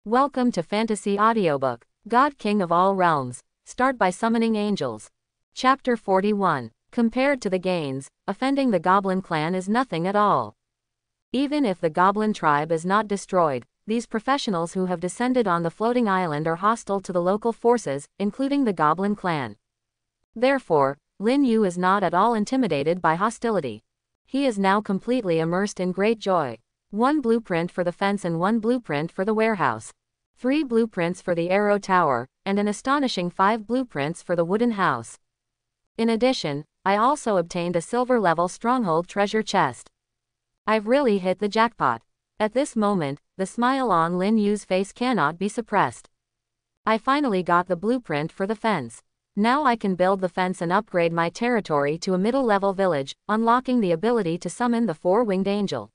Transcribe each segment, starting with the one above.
Welcome to Fantasy Audiobook, God King of All Realms. Start by summoning angels. Chapter 41. Compared to the gains, offending the Goblin clan is nothing at all. Even if the Goblin tribe is not destroyed, these professionals who have descended on the floating island are hostile to the local forces, including the Goblin clan. Therefore, Lin Yu is not at all intimidated by hostility. He is now completely immersed in great joy. 1 blueprint for the fence and 1 blueprint for the warehouse. 3 blueprints for the arrow tower, and an astonishing 5 blueprints for the wooden house. In addition, I also obtained a silver-level stronghold treasure chest. I've really hit the jackpot. At this moment, the smile on Lin Yu's face cannot be suppressed. I finally got the blueprint for the fence. Now I can build the fence and upgrade my territory to a middle-level village, unlocking the ability to summon the 4-winged angel.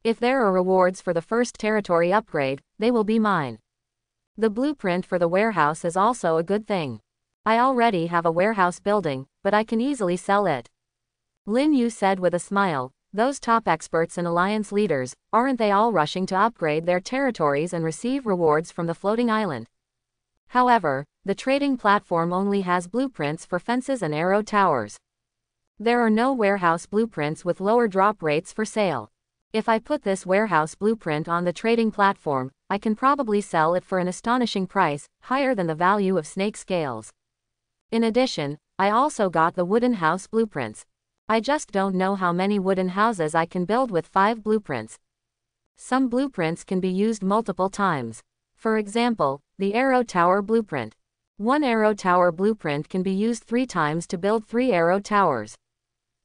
If there are rewards for the first territory upgrade, they will be mine. The blueprint for the warehouse is also a good thing. I already have a warehouse building, but I can easily sell it. Lin Yu said with a smile, those top experts and alliance leaders, aren't they all rushing to upgrade their territories and receive rewards from the floating island? However, the trading platform only has blueprints for fences and arrow towers. There are no warehouse blueprints with lower drop rates for sale. If I put this warehouse blueprint on the trading platform, I can probably sell it for an astonishing price, higher than the value of snake scales. In addition, I also got the wooden house blueprints. I just don't know how many wooden houses I can build with 5 blueprints. Some blueprints can be used multiple times. For example, the arrow tower blueprint. 1 arrow tower blueprint can be used 3 times to build 3 arrow towers.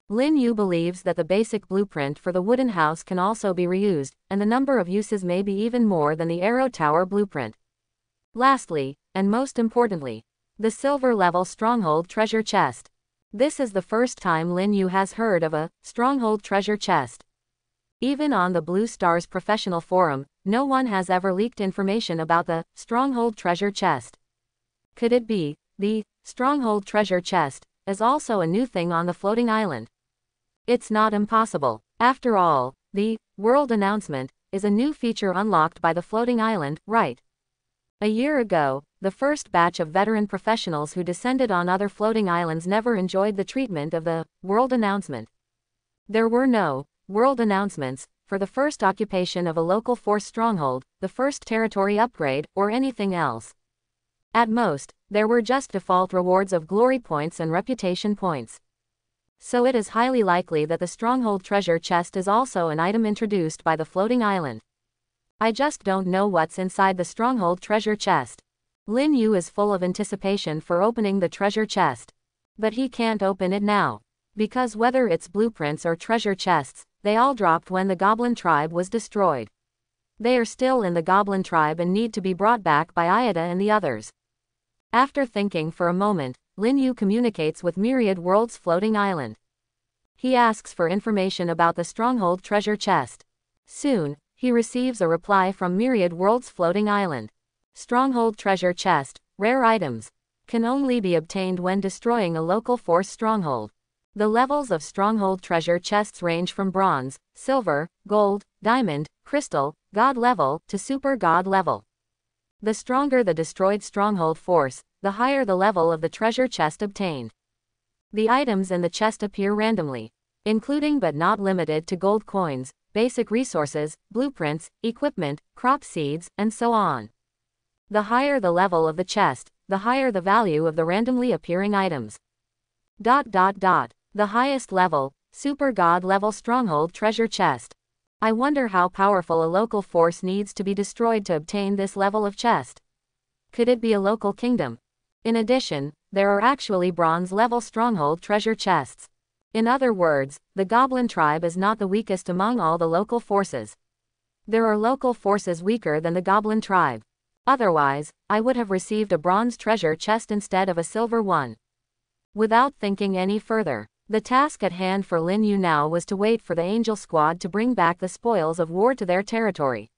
Lin Yu believes that the basic blueprint for the wooden house can also be reused, and the number of uses may be even more than the arrow tower blueprint. Lastly, and most importantly, the silver-level stronghold treasure chest. This is the first time Lin Yu has heard of a stronghold treasure chest. Even on the Blue Stars professional forum, no one has ever leaked information about the stronghold treasure chest. Could it be the stronghold treasure chest is also a new thing on the floating island? It's not impossible. After all, the world announcement is a new feature unlocked by the floating island, right? A year ago, the first batch of veteran professionals who descended on other floating islands never enjoyed the treatment of the world announcement. There were no world announcements for the first occupation of a local force stronghold, the first territory upgrade, or anything else. At most, there were just default rewards of glory points and reputation points. So it is highly likely that the stronghold treasure chest is also an item introduced by the floating island. I just don't know what's inside the stronghold treasure chest. Lin Yu is full of anticipation for opening the treasure chest. But he can't open it now. Because whether it's blueprints or treasure chests, they all dropped when the Goblin tribe was destroyed. They are still in the Goblin tribe and need to be brought back by Ida and the others. After thinking for a moment, Lin Yu communicates with Myriad World's floating island. He asks for information about the stronghold treasure chest. Soon, he receives a reply from Myriad World's floating island. Stronghold treasure chest, rare items. Can only be obtained when destroying a local force stronghold. The levels of stronghold treasure chests range from bronze, silver, gold, diamond, crystal, god level, to super god level. The stronger the destroyed stronghold force, the higher the level of the treasure chest obtained. The items in the chest appear randomly, including but not limited to gold coins, basic resources, blueprints, equipment, crop seeds, and so on. The higher the level of the chest, the higher the value of the randomly appearing items. The highest level, super god level stronghold treasure chest. I wonder how powerful a local force needs to be destroyed to obtain this level of chest. Could it be a local kingdom? In addition, there are actually bronze-level stronghold treasure chests. In other words, the Goblin tribe is not the weakest among all the local forces. There are local forces weaker than the Goblin tribe. Otherwise, I would have received a bronze treasure chest instead of a silver one. Without thinking any further, the task at hand for Lin Yu now was to wait for the Angel Squad to bring back the spoils of war to their territory.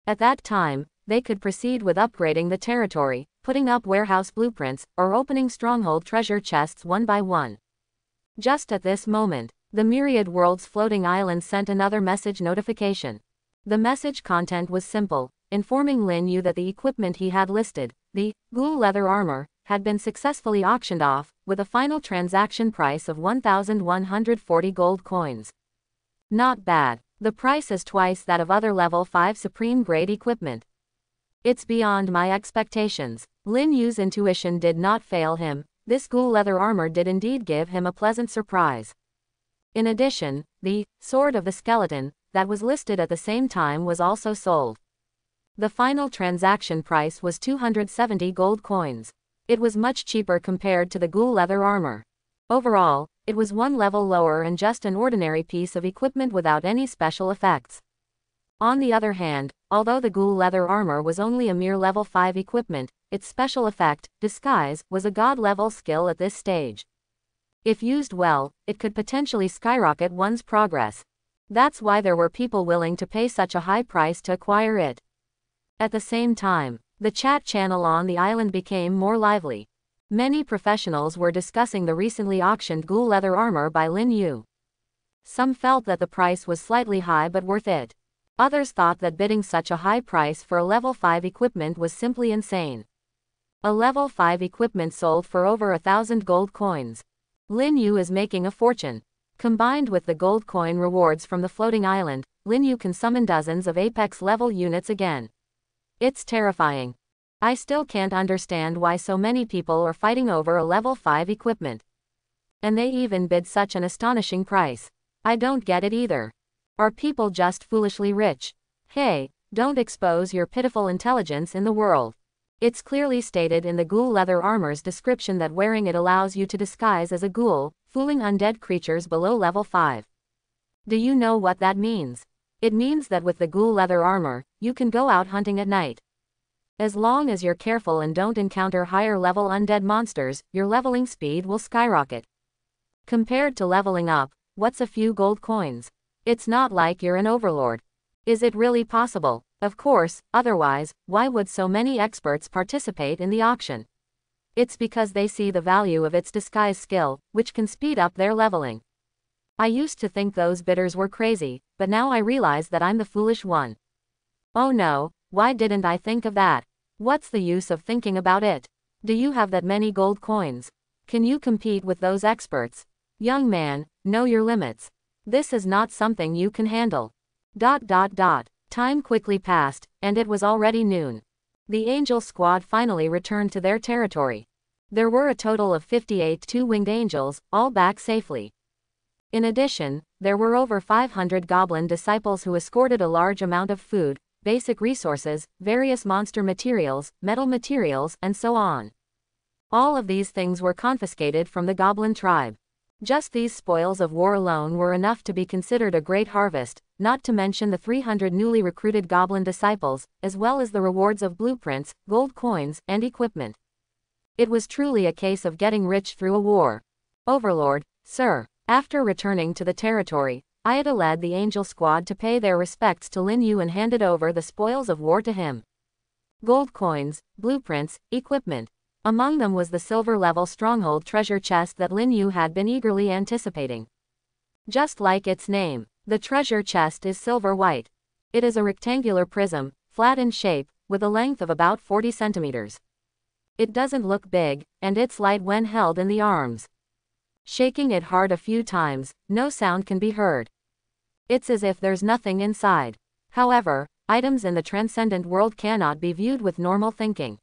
At that time, they could proceed with upgrading the territory, putting up warehouse blueprints, or opening stronghold treasure chests one by one. Just at this moment, the Myriad World's floating island sent another message notification. The message content was simple: informing Lin Yu that the equipment he had listed, the ghoul leather armor, had been successfully auctioned off, with a final transaction price of 1,140 gold coins. Not bad. The price is twice that of other level 5 supreme grade equipment. It's beyond my expectations. Lin Yu's intuition did not fail him. This ghoul leather armor did indeed give him a pleasant surprise. In addition, the sword of the skeleton that was listed at the same time was also sold. The final transaction price was 270 gold coins. It was much cheaper compared to the ghoul leather armor. Overall, it was one level lower and just an ordinary piece of equipment without any special effects. On the other hand, although the ghoul leather armor was only a mere level 5 equipment, its special effect, disguise, was a god-level skill at this stage. If used well, it could potentially skyrocket one's progress. That's why there were people willing to pay such a high price to acquire it. At the same time, the chat channel on the island became more lively. Many professionals were discussing the recently auctioned ghoul leather armor by Lin Yu. Some felt that the price was slightly high but worth it. Others thought that bidding such a high price for a level 5 equipment was simply insane. A level 5 equipment sold for over 1,000 gold coins. Lin Yu is making a fortune. Combined with the gold coin rewards from the floating island, Lin Yu can summon dozens of apex level units again. It's terrifying. I still can't understand why so many people are fighting over a level 5 equipment. And they even bid such an astonishing price. I don't get it either. Are people just foolishly rich? Hey, don't expose your pitiful intelligence in the world. It's clearly stated in the ghoul leather armor's description that wearing it allows you to disguise as a ghoul, fooling undead creatures below level 5. Do you know what that means? It means that with the ghoul leather armor, you can go out hunting at night. As long as you're careful and don't encounter higher level undead monsters, your leveling speed will skyrocket. Compared to leveling up, what's a few gold coins? It's not like you're an overlord. Is it really possible? Of course, otherwise, why would so many experts participate in the auction? It's because they see the value of its disguise skill, which can speed up their leveling. I used to think those bidders were crazy, but now I realize that I'm the foolish one. Oh no, why didn't I think of that? What's the use of thinking about it? Do you have that many gold coins? Can you compete with those experts? Young man, know your limits. This is not something you can handle. Time quickly passed, and it was already noon. The angel squad finally returned to their territory. There were a total of 58 two-winged angels, all back safely. In addition, there were over 500 goblin disciples who escorted a large amount of food, basic resources, various monster materials, metal materials, and so on. All of these things were confiscated from the goblin tribe. Just these spoils of war alone were enough to be considered a great harvest, not to mention the 300 newly recruited goblin disciples, as well as the rewards of blueprints, gold coins, and equipment. It was truly a case of getting rich through a war. Overlord, sir. After returning to the territory, Aida led the angel squad to pay their respects to Lin Yu and handed over the spoils of war to him. Gold coins, blueprints, equipment. Among them was the silver-level stronghold treasure chest that Lin Yu had been eagerly anticipating. Just like its name, the treasure chest is silver-white. It is a rectangular prism, flat in shape, with a length of about 40 centimeters. It doesn't look big, and it's light when held in the arms. Shaking it hard a few times, no sound can be heard. It's as if there's nothing inside. However, items in the transcendent world cannot be viewed with normal thinking.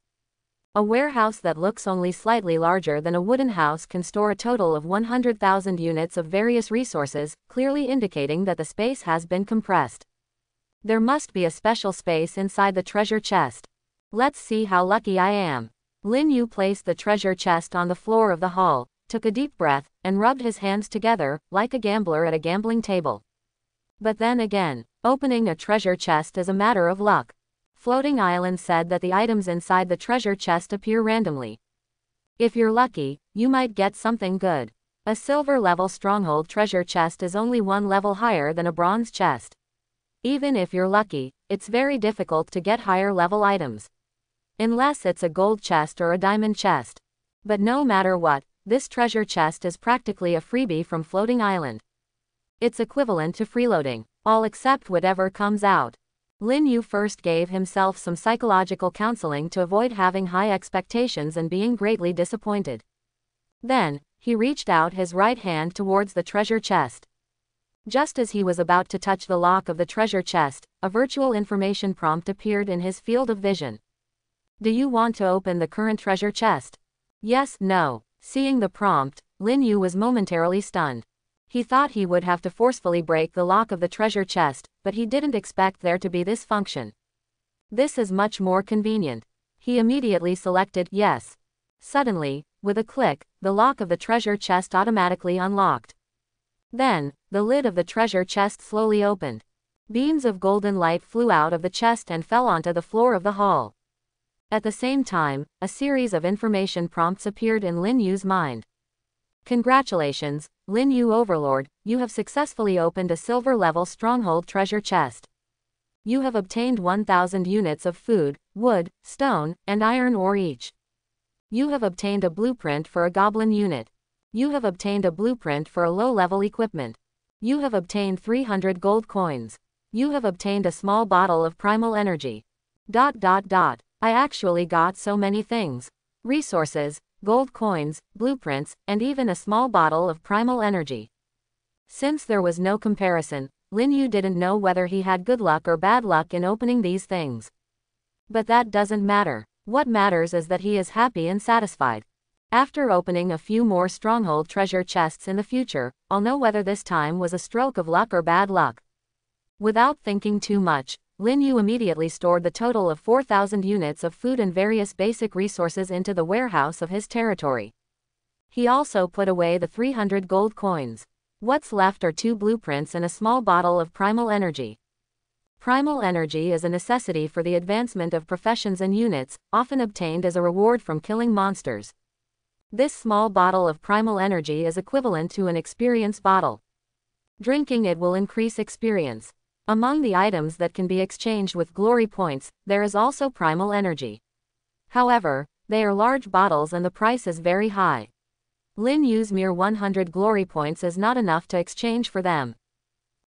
A warehouse that looks only slightly larger than a wooden house can store a total of 100,000 units of various resources, clearly indicating that the space has been compressed. There must be a special space inside the treasure chest. Let's see how lucky I am. Lin Yu placed the treasure chest on the floor of the hall, took a deep breath, and rubbed his hands together, like a gambler at a gambling table. But then again, opening a treasure chest is a matter of luck. Floating Island said that the items inside the treasure chest appear randomly. If you're lucky, you might get something good. A silver-level stronghold treasure chest is only one level higher than a bronze chest. Even if you're lucky, it's very difficult to get higher-level items. Unless it's a gold chest or a diamond chest. But no matter what, this treasure chest is practically a freebie from Floating Island. It's equivalent to freeloading. I'll accept whatever comes out. Lin Yu first gave himself some psychological counseling to avoid having high expectations and being greatly disappointed. Then, he reached out his right hand towards the treasure chest. Just as he was about to touch the lock of the treasure chest, a virtual information prompt appeared in his field of vision. Do you want to open the current treasure chest? Yes, no. Seeing the prompt, Lin Yu was momentarily stunned. He thought he would have to forcefully break the lock of the treasure chest, but he didn't expect there to be this function. This is much more convenient. He immediately selected yes. Suddenly, with a click, the lock of the treasure chest automatically unlocked. Then, the lid of the treasure chest slowly opened. Beams of golden light flew out of the chest and fell onto the floor of the hall. At the same time, a series of information prompts appeared in Lin Yu's mind. Congratulations, Lin Yu Overlord, you have successfully opened a silver-level stronghold treasure chest. You have obtained 1,000 units of food, wood, stone, and iron ore each. You have obtained a blueprint for a goblin unit. You have obtained a blueprint for a low-level equipment. You have obtained 300 gold coins. You have obtained a small bottle of primal energy. I actually got so many things. Resources, gold coins, blueprints, and even a small bottle of primal energy. Since there was no comparison, Lin Yu didn't know whether he had good luck or bad luck in opening these things. But that doesn't matter. What matters is that he is happy and satisfied. After opening a few more stronghold treasure chests in the future, I'll know whether this time was a stroke of luck or bad luck. Without thinking too much, Lin Yu immediately stored the total of 4,000 units of food and various basic resources into the warehouse of his territory. He also put away the 300 gold coins. What's left are 2 blueprints and a small bottle of primal energy. Primal energy is a necessity for the advancement of professions and units, often obtained as a reward from killing monsters. This small bottle of primal energy is equivalent to an experience bottle. Drinking it will increase experience. Among the items that can be exchanged with glory points, there is also primal energy. However, they are large bottles and the price is very high. Lin Yu's mere 100 glory points is not enough to exchange for them.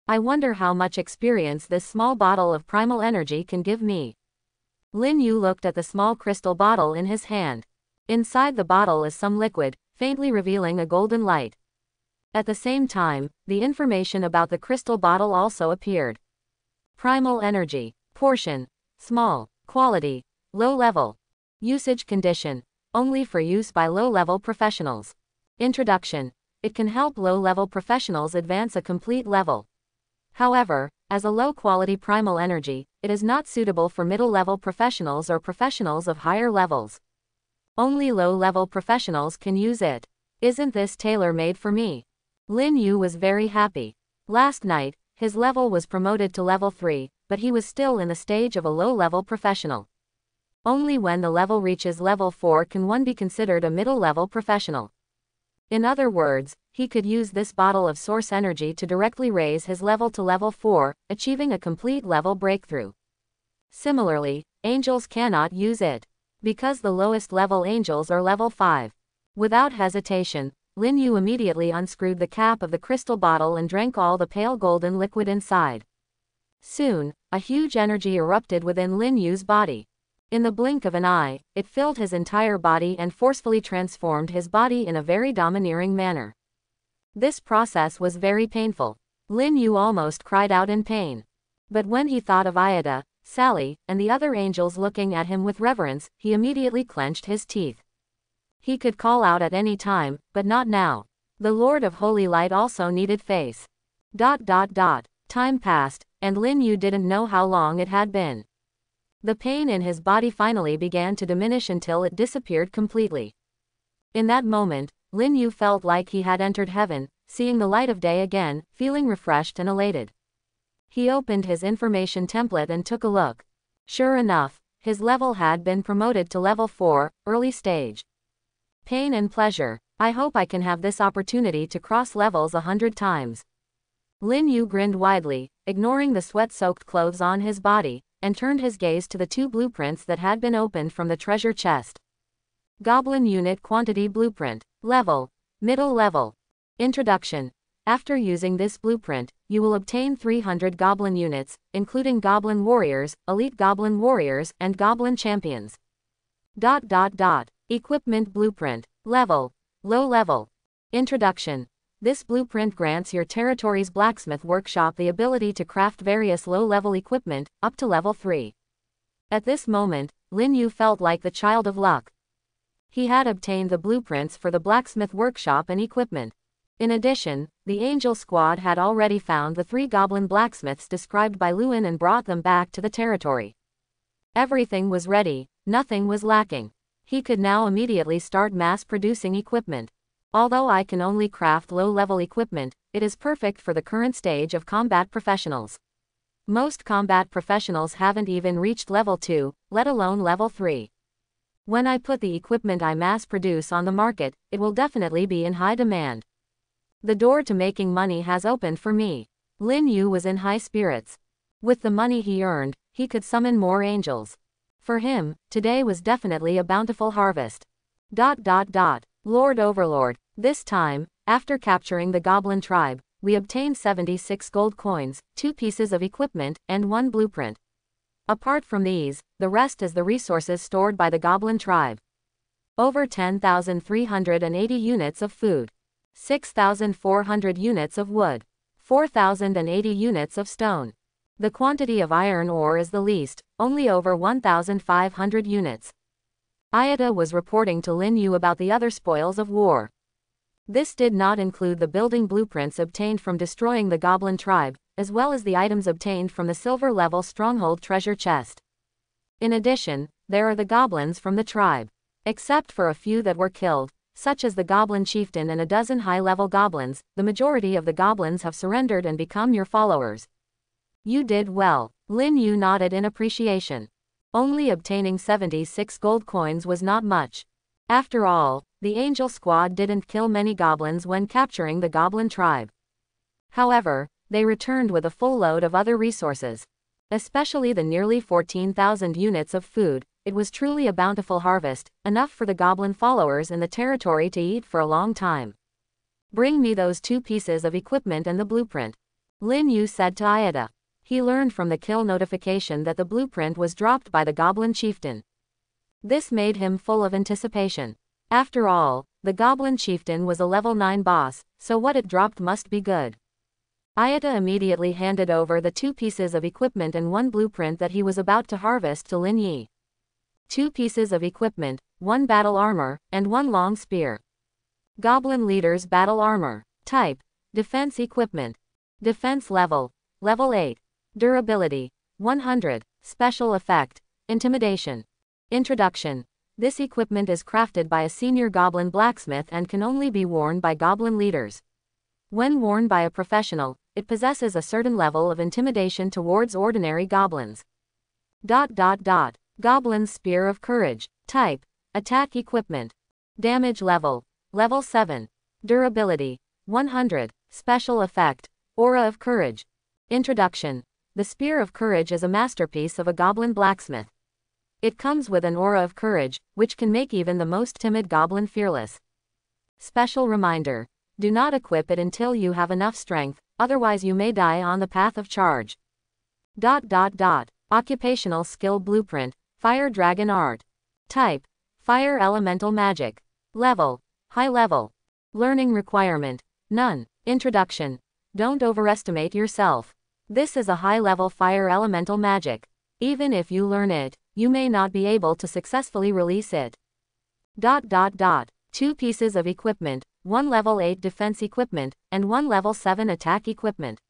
I wonder how much experience this small bottle of primal energy can give me. Lin Yu looked at the small crystal bottle in his hand. Inside the bottle is some liquid, faintly revealing a golden light. At the same time, the information about the crystal bottle also appeared. Primal energy. Portion. Small. Quality. Low level. Usage condition. Only for use by low-level professionals. Introduction. It can help low-level professionals advance a complete level. However, as a low-quality primal energy, it is not suitable for middle-level professionals or professionals of higher levels. Only low-level professionals can use it. Isn't this tailor-made for me? Lin Yu was very happy. Last night, his level was promoted to level 3, but he was still in the stage of a low-level professional. Only when the level reaches level 4 can one be considered a middle-level professional. In other words, he could use this bottle of source energy to directly raise his level to level 4, achieving a complete level breakthrough. Similarly, angels cannot use it, because the lowest level angels are level 5. Without hesitation, Lin Yu immediately unscrewed the cap of the crystal bottle and drank all the pale golden liquid inside. Soon, a huge energy erupted within Lin Yu's body. In the blink of an eye, it filled his entire body and forcefully transformed his body in a very domineering manner. This process was very painful. Lin Yu almost cried out in pain. But when he thought of Ida, Sally, and the other angels looking at him with reverence, he immediately clenched his teeth. He could call out at any time, but not now. The Lord of Holy Light also needed face. Time passed, and Lin Yu didn't know how long it had been. The pain in his body finally began to diminish until it disappeared completely. In that moment, Lin Yu felt like he had entered heaven, seeing the light of day again, feeling refreshed and elated. He opened his information template and took a look. Sure enough, his level had been promoted to level 4, early stage. Pain and pleasure. I hope I can have this opportunity to cross levels 100 times. Lin Yu grinned widely, ignoring the sweat-soaked clothes on his body, and turned his gaze to the 2 blueprints that had been opened from the treasure chest. Goblin Unit Quantity Blueprint. Level. Middle level. Introduction. After using this blueprint, you will obtain 300 goblin units, including goblin warriors, elite goblin warriors, and goblin champions. Equipment blueprint. Level. Low level. Introduction. This blueprint grants your territory's blacksmith workshop the ability to craft various low-level equipment, up to level 3. At this moment, Lin Yu felt like the child of luck. He had obtained the blueprints for the blacksmith workshop and equipment. In addition, the Angel Squad had already found the 3 goblin blacksmiths described by Lewin and brought them back to the territory. Everything was ready, nothing was lacking. He could now immediately start mass-producing equipment. Although I can only craft low-level equipment, it is perfect for the current stage of combat professionals. Most combat professionals haven't even reached level 2, let alone level 3. When I put the equipment I mass-produce on the market, it will definitely be in high demand. The door to making money has opened for me. Lin Yu was in high spirits. With the money he earned, he could summon more angels. For him, today was definitely a bountiful harvest. Lord Overlord. This time, after capturing the goblin tribe, we obtained 76 gold coins, 2 pieces of equipment, and 1 blueprint. Apart from these, the rest is the resources stored by the goblin tribe. Over 10,380 units of food. 6,400 units of wood. 4,080 units of stone. The quantity of iron ore is the least, only over 1,500 units. Ayada was reporting to Lin Yu about the other spoils of war. This did not include the building blueprints obtained from destroying the goblin tribe, as well as the items obtained from the silver-level stronghold treasure chest. In addition, there are the goblins from the tribe. Except for a few that were killed, such as the goblin chieftain and a dozen high-level goblins, the majority of the goblins have surrendered and become your followers. You did well. Lin Yu nodded in appreciation. Only obtaining 76 gold coins was not much. After all, the Angel Squad didn't kill many goblins when capturing the goblin tribe. However, they returned with a full load of other resources. Especially the nearly 14,000 units of food. It was truly a bountiful harvest, enough for the goblin followers in the territory to eat for a long time. Bring me those 2 pieces of equipment and the blueprint. Lin Yu said to Ayada. He learned from the kill notification that the blueprint was dropped by the goblin chieftain. This made him full of anticipation. After all, the goblin chieftain was a level 9 boss, so what it dropped must be good. Ayada immediately handed over the 2 pieces of equipment and 1 blueprint that he was about to harvest to Lin Yi. 2 pieces of equipment, 1 battle armor, and 1 long spear. Goblin Leader's battle armor. Type: defense equipment. Defense level: level 8. Durability: 100. Special effect: intimidation. Introduction. This equipment is crafted by a senior goblin blacksmith and can only be worn by goblin leaders. When worn by a professional, it possesses a certain level of intimidation towards ordinary goblins. Goblin's Spear of Courage. Type: attack equipment. Damage level: level 7. Durability: 100. Special effect: Aura of Courage. Introduction. The Spear of Courage is a masterpiece of a goblin blacksmith. It comes with an aura of courage, which can make even the most timid goblin fearless. Special reminder: do not equip it until you have enough strength, otherwise you may die on the path of charge. Occupational Skill Blueprint. Fire Dragon Art. Type: Fire Elemental Magic. Level: high level. Learning requirement: none. Introduction. Don't overestimate yourself. This is a high-level fire elemental magic. Even if you learn it, you may not be able to successfully release it. 2 pieces of equipment, 1 level 8 defense equipment, and 1 level 7 attack equipment.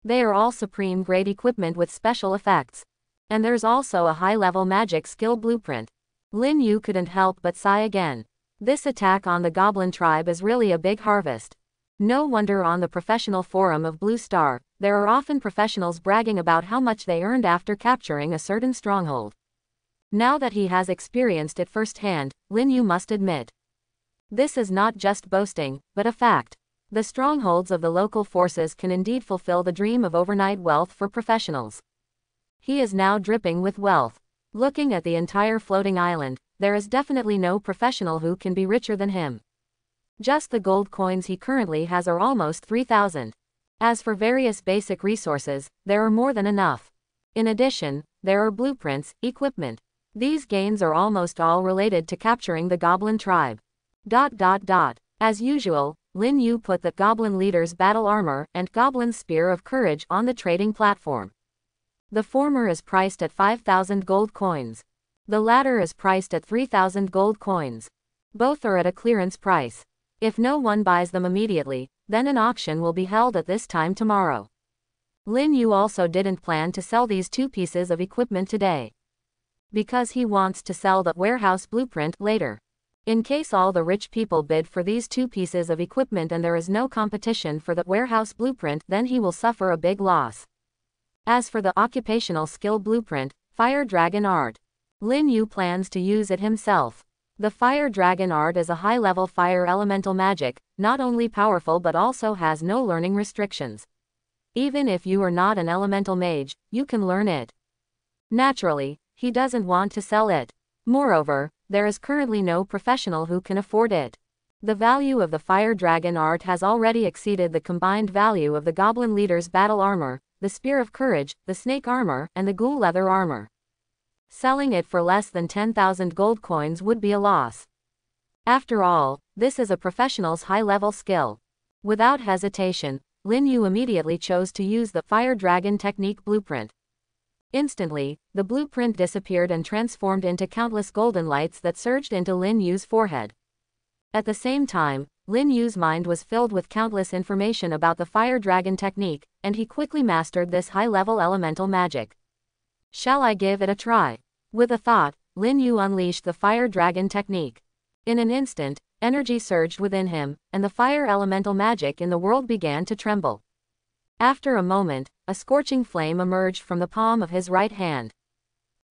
They are all supreme grade equipment with special effects. And there's also a high-level magic skill blueprint. Lin Yu couldn't help but sigh again. This attack on the goblin tribe is really a big harvest. No wonder on the professional forum of Blue Star, there are often professionals bragging about how much they earned after capturing a certain stronghold. Now that he has experienced it firsthand, Lin Yu must admit. This is not just boasting, but a fact. The strongholds of the local forces can indeed fulfill the dream of overnight wealth for professionals. He is now dripping with wealth. Looking at the entire floating island, there is definitely no professional who can be richer than him. Just the gold coins he currently has are almost 3,000. As for various basic resources, there are more than enough. In addition, there are blueprints, equipment. These gains are almost all related to capturing the goblin tribe. As usual, Lin Yu put the goblin leader's battle armor and goblin spear of courage on the trading platform. The former is priced at 5,000 gold coins. The latter is priced at 3,000 gold coins. Both are at a clearance price. If no one buys them immediately, then an auction will be held at this time tomorrow. Lin Yu also didn't plan to sell these two pieces of equipment today, because he wants to sell the warehouse blueprint later. In case all the rich people bid for these two pieces of equipment and there is no competition for the warehouse blueprint, then he will suffer a big loss. As for the occupational skill blueprint, Fire Dragon Art, Lin Yu plans to use it himself. The Fire Dragon Art is a high-level fire elemental magic, not only powerful but also has no learning restrictions. Even if you are not an elemental mage, you can learn it. Naturally, he doesn't want to sell it. Moreover, there is currently no professional who can afford it. The value of the Fire Dragon Art has already exceeded the combined value of the Goblin Leader's battle armor, the Spear of Courage, the Snake armor, and the Ghoul Leather armor. Selling it for less than 10,000 gold coins would be a loss. After all, this is a professional's high-level skill. Without hesitation, Lin Yu immediately chose to use the Fire Dragon Technique blueprint. Instantly, the blueprint disappeared and transformed into countless golden lights that surged into Lin Yu's forehead. At the same time, Lin Yu's mind was filled with countless information about the Fire Dragon Technique, and he quickly mastered this high-level elemental magic. Shall I give it a try? With a thought, Lin Yu unleashed the Fire Dragon Technique. In an instant, energy surged within him, and the fire elemental magic in the world began to tremble. After a moment, a scorching flame emerged from the palm of his right hand.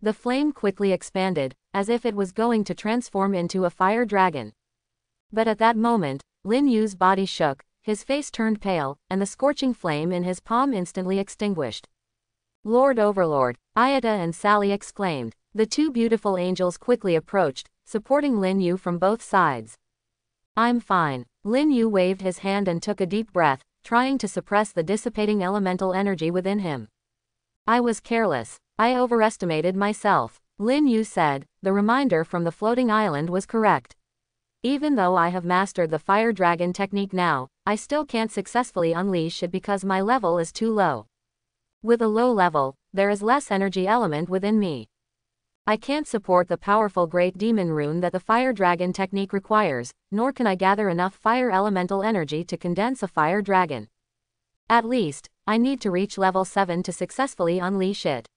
The flame quickly expanded, as if it was going to transform into a fire dragon. But at that moment, Lin Yu's body shook, his face turned pale, and the scorching flame in his palm instantly extinguished. Lord Overlord, Ayata and Sally exclaimed. The two beautiful angels quickly approached, supporting Lin Yu from both sides. I'm fine. Lin Yu waved his hand and took a deep breath, trying to suppress the dissipating elemental energy within him. I was careless. I overestimated myself. Lin Yu said. The reminder from the floating island was correct. Even though I have mastered the Fire Dragon Technique now, I still can't successfully unleash it because my level is too low. With a low level, there is less energy element within me. I can't support the powerful Great Demon Rune that the Fire Dragon Technique requires, nor can I gather enough fire elemental energy to condense a fire dragon. At least, I need to reach level 7 to successfully unleash it.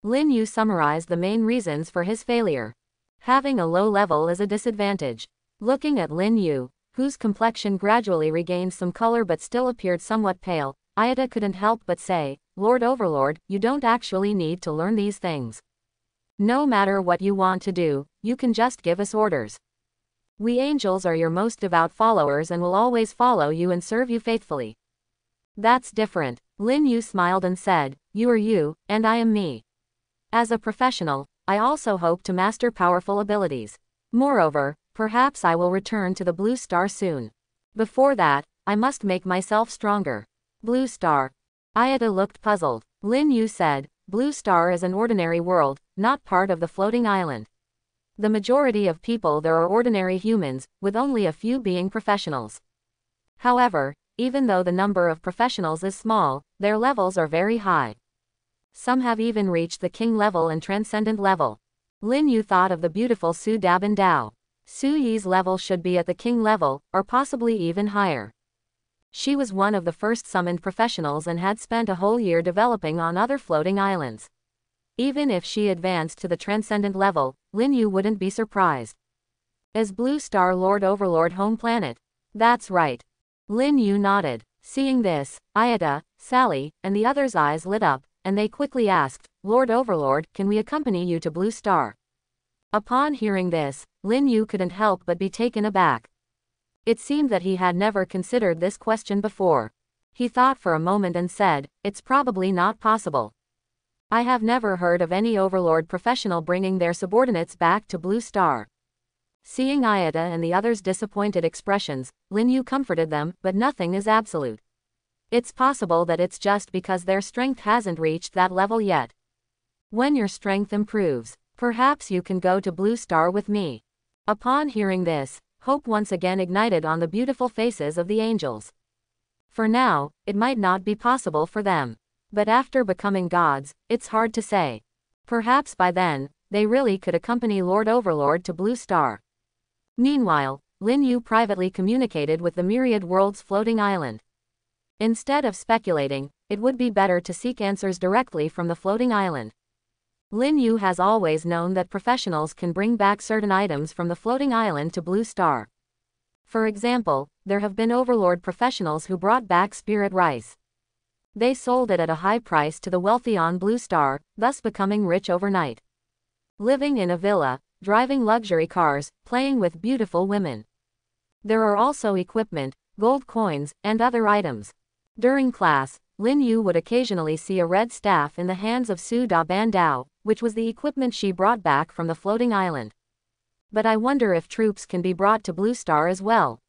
Lin Yu summarized the main reasons for his failure. Having a low level is a disadvantage. Looking at Lin Yu, whose complexion gradually regained some color but still appeared somewhat pale, Ayata couldn't help but say, Lord Overlord, you don't actually need to learn these things. No matter what you want to do, you can just give us orders. We angels are your most devout followers and will always follow you and serve you faithfully. That's different. Lin Yu smiled and said, you are you, and I am me. As a professional, I also hope to master powerful abilities. Moreover, perhaps I will return to the Blue Star soon. Before that, I must make myself stronger. Blue Star. Ayata looked puzzled. Lin Yu said, Blue Star is an ordinary world, not part of the floating island. The majority of people there are ordinary humans, with only a few being professionals. However, even though the number of professionals is small, their levels are very high. Some have even reached the king level and transcendent level. Lin Yu thought of the beautiful Su Dabin Dao. Su Yi's level should be at the king level, or possibly even higher. She was one of the first summoned professionals and had spent a whole year developing on other floating islands. Even if she advanced to the transcendent level, Lin Yu wouldn't be surprised. Is Blue Star Lord Overlord home planet? That's right. Lin Yu nodded. Seeing this, Ayata, Sally, and the others' eyes lit up, and they quickly asked, Lord Overlord, can we accompany you to Blue Star? Upon hearing this, Lin Yu couldn't help but be taken aback. It seemed that he had never considered this question before. He thought for a moment and said, it's probably not possible. I have never heard of any Overlord professional bringing their subordinates back to Blue Star. Seeing Ayada and the others' disappointed expressions, Lin Yu comforted them, but nothing is absolute. It's possible that it's just because their strength hasn't reached that level yet. When your strength improves, perhaps you can go to Blue Star with me. Upon hearing this, hope once again ignited on the beautiful faces of the angels. For now, it might not be possible for them. But after becoming gods, it's hard to say. Perhaps by then, they really could accompany Lord Overlord to Blue Star. Meanwhile, Lin Yu privately communicated with the myriad world's floating island. Instead of speculating, it would be better to seek answers directly from the floating island. Lin Yu has always known that professionals can bring back certain items from the floating island to Blue Star. For example, there have been Overlord professionals who brought back spirit rice. They sold it at a high price to the wealthy on Blue Star, thus becoming rich overnight. Living in a villa, driving luxury cars, playing with beautiful women. There are also equipment, gold coins, and other items. During class, Lin Yu would occasionally see a red staff in the hands of Su Da Ban Dao, which was the equipment she brought back from the floating island. But I wonder if troops can be brought to Blue Star as well.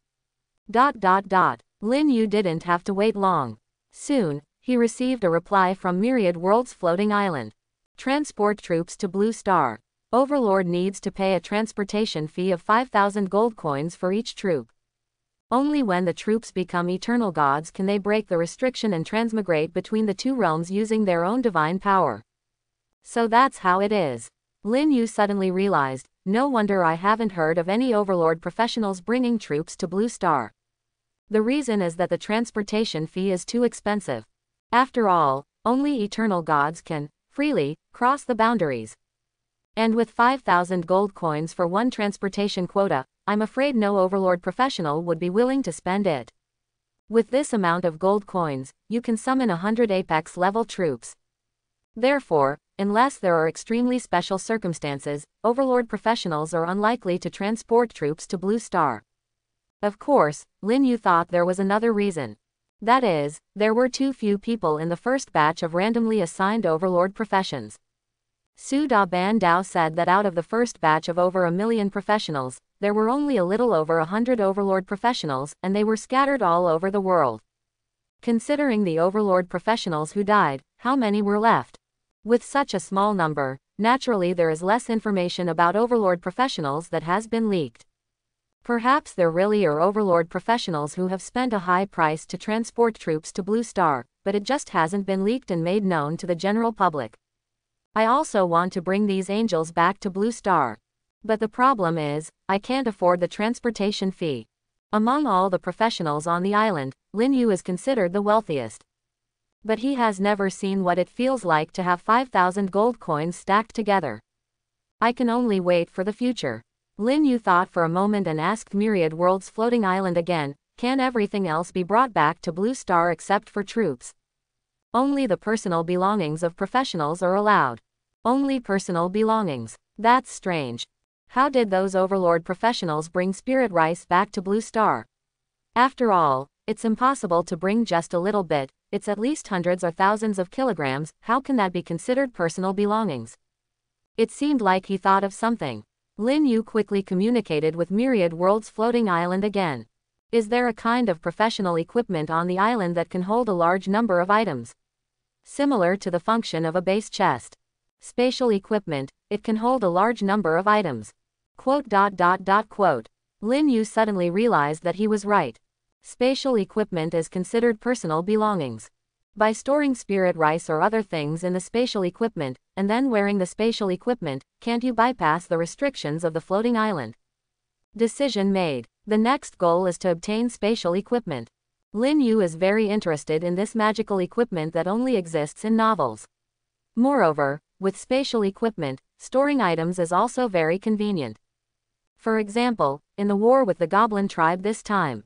Lin Yu didn't have to wait long. Soon, he received a reply from Myriad World's floating island. Transport troops to Blue Star. Overlord needs to pay a transportation fee of 5,000 gold coins for each troop. Only when the troops become eternal gods can they break the restriction and transmigrate between the two realms using their own divine power. So that's how it is. Lin Yu suddenly realized, no wonder I haven't heard of any Overlord professionals bringing troops to Blue Star. The reason is that the transportation fee is too expensive. After all, only eternal gods can, freely, cross the boundaries. And with 5,000 gold coins for one transportation quota, I'm afraid no Overlord professional would be willing to spend it. With this amount of gold coins, you can summon 100 Apex level troops. Therefore, unless there are extremely special circumstances, Overlord professionals are unlikely to transport troops to Blue Star. Of course, Lin Yu thought there was another reason. That is, there were too few people in the first batch of randomly assigned Overlord professions. Su Da Ban Dao said that out of the first batch of over 1 million professionals, there were only a little over 100 Overlord professionals, and they were scattered all over the world. Considering the Overlord professionals who died, how many were left? With such a small number, naturally there is less information about Overlord professionals that has been leaked. Perhaps there really are Overlord professionals who have spent a high price to transport troops to Blue Star, but it just hasn't been leaked and made known to the general public. I also want to bring these angels back to Blue Star. But the problem is, I can't afford the transportation fee. Among all the professionals on the island, Lin Yu is considered the wealthiest. But he has never seen what it feels like to have 5,000 gold coins stacked together. I can only wait for the future. Lin Yu thought for a moment and asked Myriad World's floating island again, can everything else be brought back to Blue Star except for troops? Only the personal belongings of professionals are allowed. Only personal belongings. That's strange. How did those Overlord professionals bring spirit rice back to Blue Star? After all, it's impossible to bring just a little bit, it's at least hundreds or thousands of kilograms, how can that be considered personal belongings? It seemed like he thought of something. Lin Yu quickly communicated with Myriad World's floating island again. Is there a kind of professional equipment on the island that can hold a large number of items? Similar to the function of a base chest. Spatial equipment, it can hold a large number of items. Lin Yu suddenly realized that he was right. Spatial equipment is considered personal belongings. By storing spirit rice or other things in the spatial equipment, and then wearing the spatial equipment, can't you bypass the restrictions of the floating island? Decision made. The next goal is to obtain spatial equipment. Lin Yu is very interested in this magical equipment that only exists in novels. Moreover, with spatial equipment, storing items is also very convenient. For example, in the war with the Goblin tribe this time.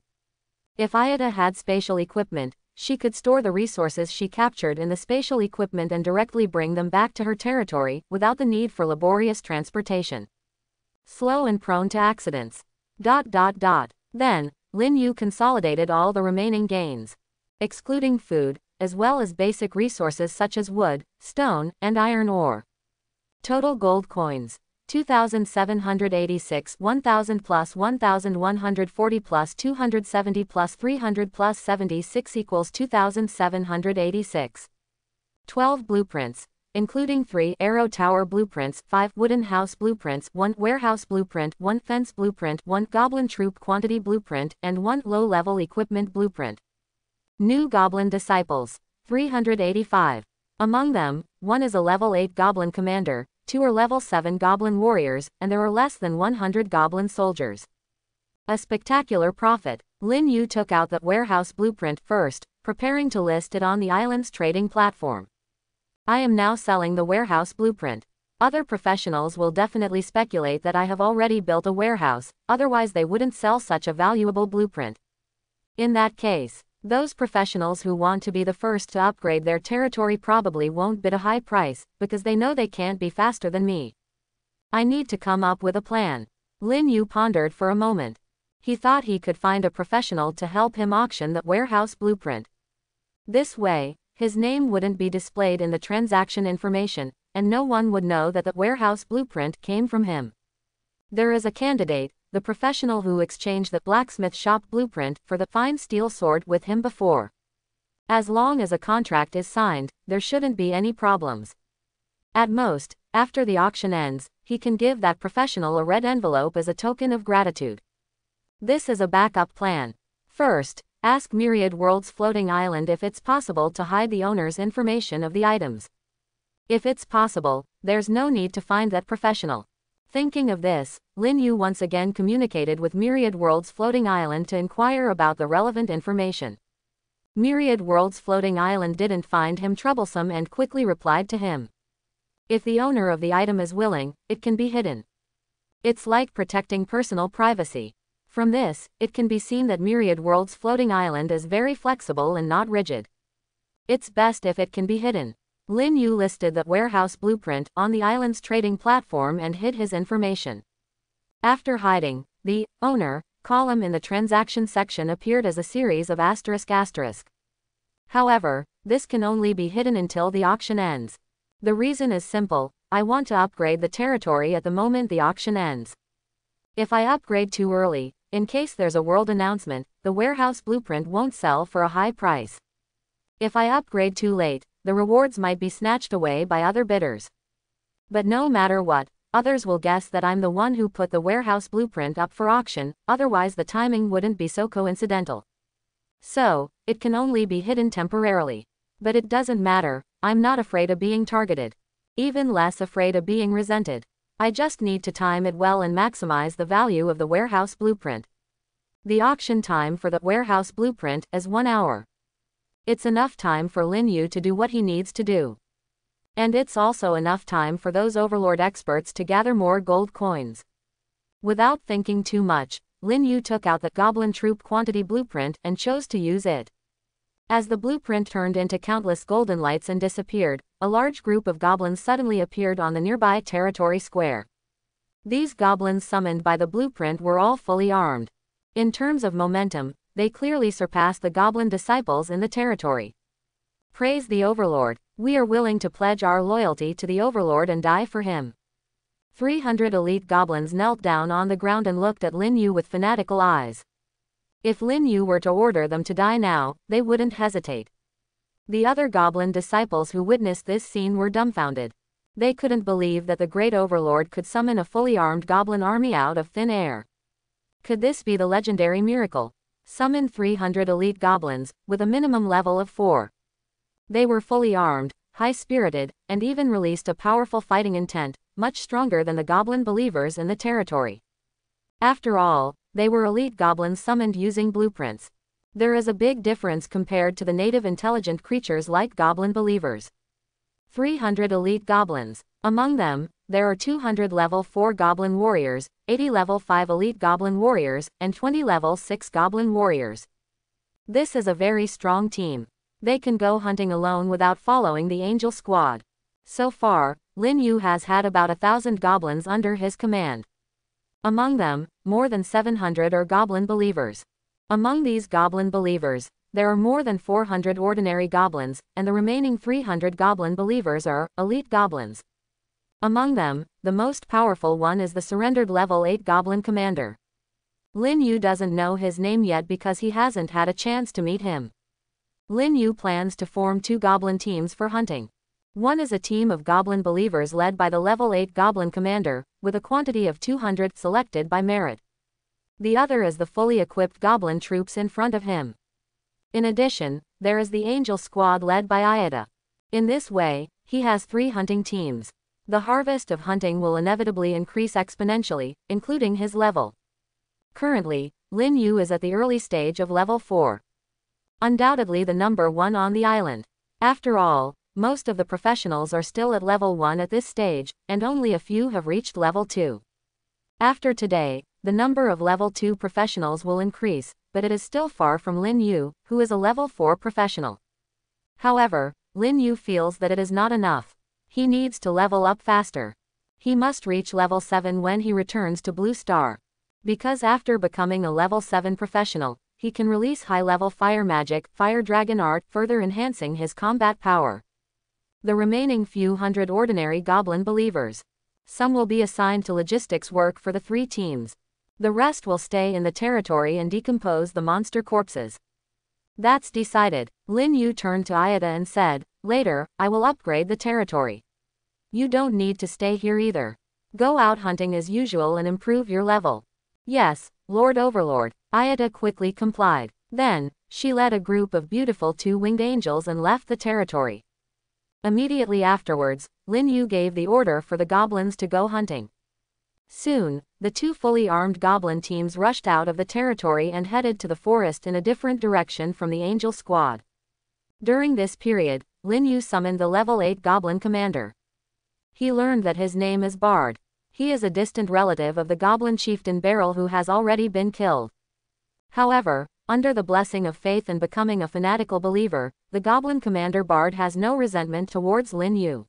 If Ayada had spatial equipment, she could store the resources she captured in the spatial equipment and directly bring them back to her territory, without the need for laborious transportation. Slow and prone to accidents. Then, Lin Yu consolidated all the remaining gains. Excluding food, as well as basic resources such as wood, stone, and iron ore. Total gold coins. 2786 1000 plus 1140 plus 270 plus 300 plus 76 equals 2786. 12 blueprints, including 3 arrow tower blueprints, 5 wooden house blueprints, 1 warehouse blueprint, 1 fence blueprint, 1 goblin troop quantity blueprint, and 1 low-level equipment blueprint. New goblin disciples, 385. Among them, 1 is a level 8 goblin commander, 2 are level 7 goblin warriors, and there are less than 100 goblin soldiers. A spectacular profit. Lin Yu took out that warehouse blueprint first, preparing to list it on the island's trading platform. I am now selling the warehouse blueprint. Other professionals will definitely speculate that I have already built a warehouse, otherwise they wouldn't sell such a valuable blueprint. In that case, those professionals who want to be the first to upgrade their territory probably won't bid a high price, because they know they can't be faster than me. I need to come up with a plan. Lin Yu pondered for a moment. He thought he could find a professional to help him auction that warehouse blueprint. This way, his name wouldn't be displayed in the transaction information, and no one would know that the warehouse blueprint came from him. There is a candidate, the professional who exchanged the blacksmith shop blueprint for the fine steel sword with him before. As long as a contract is signed, there shouldn't be any problems. At most, after the auction ends, he can give that professional a red envelope as a token of gratitude. This is a backup plan. First, ask Myriad World's floating island if it's possible to hide the owner's information of the items. If it's possible, there's no need to find that professional. Thinking of this, Lin Yu once again communicated with Myriad World's floating island to inquire about the relevant information. Myriad World's floating island didn't find him troublesome and quickly replied to him. If the owner of the item is willing, it can be hidden. It's like protecting personal privacy. From this, it can be seen that Myriad World's floating island is very flexible and not rigid. It's best if it can be hidden. Lin Yu listed the warehouse blueprint on the island's trading platform and hid his information. After hiding, the owner column in the transaction section appeared as a series of ****. However, this can only be hidden until the auction ends. The reason is simple: I want to upgrade the territory at the moment the auction ends. If I upgrade too early, in case there's a world announcement, the warehouse blueprint won't sell for a high price. If I upgrade too late, the rewards might be snatched away by other bidders. But no matter what, others will guess that I'm the one who put the warehouse blueprint up for auction, otherwise the timing wouldn't be so coincidental. So, it can only be hidden temporarily. But it doesn't matter, I'm not afraid of being targeted. Even less afraid of being resented. I just need to time it well and maximize the value of the warehouse blueprint. The auction time for the warehouse blueprint is 1 hour. It's enough time for Lin Yu to do what he needs to do. And it's also enough time for those overlord experts to gather more gold coins. Without thinking too much, Lin Yu took out the goblin troop quantity blueprint and chose to use it. As the blueprint turned into countless golden lights and disappeared, a large group of goblins suddenly appeared on the nearby territory square. These goblins summoned by the blueprint were all fully armed. In terms of momentum, they clearly surpassed the goblin disciples in the territory. Praise the Overlord, we are willing to pledge our loyalty to the Overlord and die for him. 300 elite goblins knelt down on the ground and looked at Lin Yu with fanatical eyes. If Lin Yu were to order them to die now, they wouldn't hesitate. The other goblin disciples who witnessed this scene were dumbfounded. They couldn't believe that the great Overlord could summon a fully armed goblin army out of thin air. Could this be the legendary miracle? Summon 300 elite goblins, with a minimum level of 4. They were fully armed, high-spirited, and even released a powerful fighting intent, much stronger than the goblin believers in the territory. After all, they were elite goblins summoned using blueprints. There is a big difference compared to the native intelligent creatures like goblin believers. 300 elite goblins. Among them, there are 200 level 4 goblin warriors, 80 level 5 elite goblin warriors, and 20 level 6 goblin warriors. This is a very strong team. They can go hunting alone without following the angel squad. So far, Lin Yu has had about 1,000 goblins under his command. Among them, more than 700 are goblin believers. Among these goblin believers, there are more than 400 ordinary goblins, and the remaining 300 goblin believers are elite goblins. Among them, the most powerful one is the surrendered level 8 Goblin Commander. Lin Yu doesn't know his name yet because he hasn't had a chance to meet him. Lin Yu plans to form 2 Goblin teams for hunting. One is a team of Goblin believers led by the level 8 Goblin Commander, with a quantity of 200 selected by merit. The other is the fully equipped Goblin troops in front of him. In addition, there is the Angel Squad led by Ayada. In this way, he has 3 hunting teams. The harvest of hunting will inevitably increase exponentially, including his level. Currently, Lin Yu is at the early stage of level 4. Undoubtedly the number 1 on the island. After all, most of the professionals are still at level 1 at this stage, and only a few have reached level 2. After today, the number of level 2 professionals will increase, but it is still far from Lin Yu, who is a level 4 professional. However, Lin Yu feels that it is not enough. He needs to level up faster. He must reach level 7 when he returns to Blue Star. Because after becoming a level 7 professional, he can release high-level fire magic, fire dragon art, further enhancing his combat power. The remaining few hundred ordinary goblin believers. Some will be assigned to logistics work for the 3 teams. The rest will stay in the territory and decompose the monster corpses. That's decided. Lin Yu turned to Ayada and said, "Later, I will upgrade the territory. You don't need to stay here either. Go out hunting as usual and improve your level." "Yes, Lord Overlord," Ayada quickly complied. Then, she led a group of beautiful 2-winged angels and left the territory. Immediately afterwards, Lin Yu gave the order for the goblins to go hunting. Soon, the 2 fully armed goblin teams rushed out of the territory and headed to the forest in a different direction from the Angel Squad. During this period, Lin Yu summoned the level 8 Goblin Commander. He learned that his name is Bard. He is a distant relative of the Goblin Chieftain Beryl who has already been killed. However, under the blessing of faith and becoming a fanatical believer, the Goblin Commander Bard has no resentment towards Lin Yu.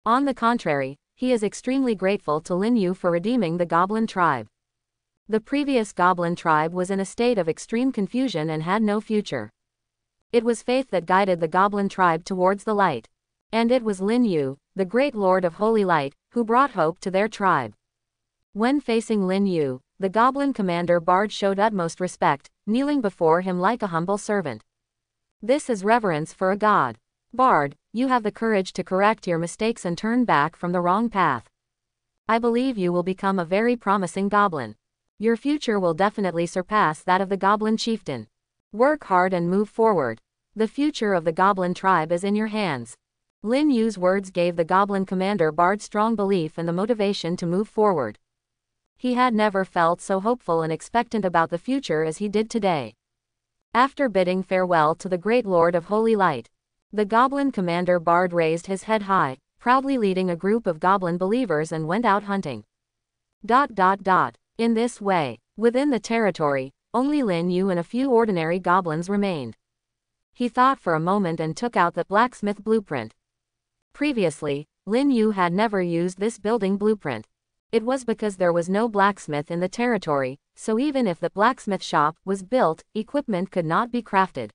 On the contrary, he is extremely grateful to Lin Yu for redeeming the Goblin tribe. The previous Goblin tribe was in a state of extreme confusion and had no future. It was faith that guided the Goblin tribe towards the light. And it was Lin Yu, the great Lord of Holy Light, who brought hope to their tribe. When facing Lin Yu, the Goblin Commander Bard showed utmost respect, kneeling before him like a humble servant. This is reverence for a god. Bard, you have the courage to correct your mistakes and turn back from the wrong path. I believe you will become a very promising goblin. Your future will definitely surpass that of the Goblin Chieftain. Work hard and move forward. The future of the Goblin tribe is in your hands. Lin Yu's words gave the Goblin Commander Bard strong belief and the motivation to move forward. He had never felt so hopeful and expectant about the future as he did today. After bidding farewell to the great Lord of Holy Light, the Goblin Commander Bard raised his head high, proudly leading a group of goblin believers and went out hunting. In this way, within the territory, only Lin Yu and a few ordinary goblins remained. He thought for a moment and took out the blacksmith blueprint. Previously, Lin Yu had never used this building blueprint. It was because there was no blacksmith in the territory, so even if the blacksmith shop was built, equipment could not be crafted.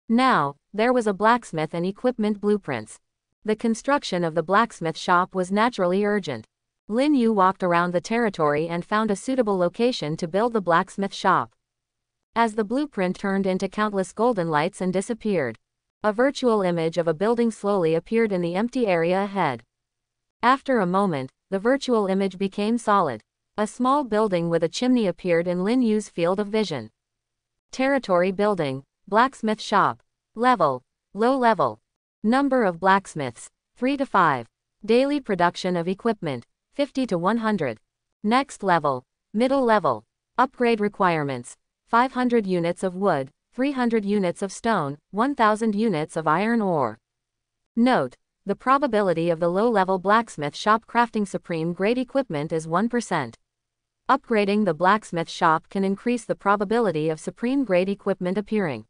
Now, there was a blacksmith and equipment blueprints. The construction of the blacksmith shop was naturally urgent. Lin Yu walked around the territory and found a suitable location to build the blacksmith shop. As the blueprint turned into countless golden lights and disappeared, a virtual image of a building slowly appeared in the empty area ahead. After a moment, the virtual image became solid. A small building with a chimney appeared in Lin Yu's field of vision. Territory building, blacksmith shop. Level, low level. Number of blacksmiths, 3 to 5. Daily production of equipment, 50 to 100. Next level, middle level. Upgrade requirements, 500 units of wood, 300 units of stone, 1000 units of iron ore. Note, the probability of the low-level blacksmith shop crafting supreme-grade equipment is 1%. Upgrading the blacksmith shop can increase the probability of supreme-grade equipment appearing.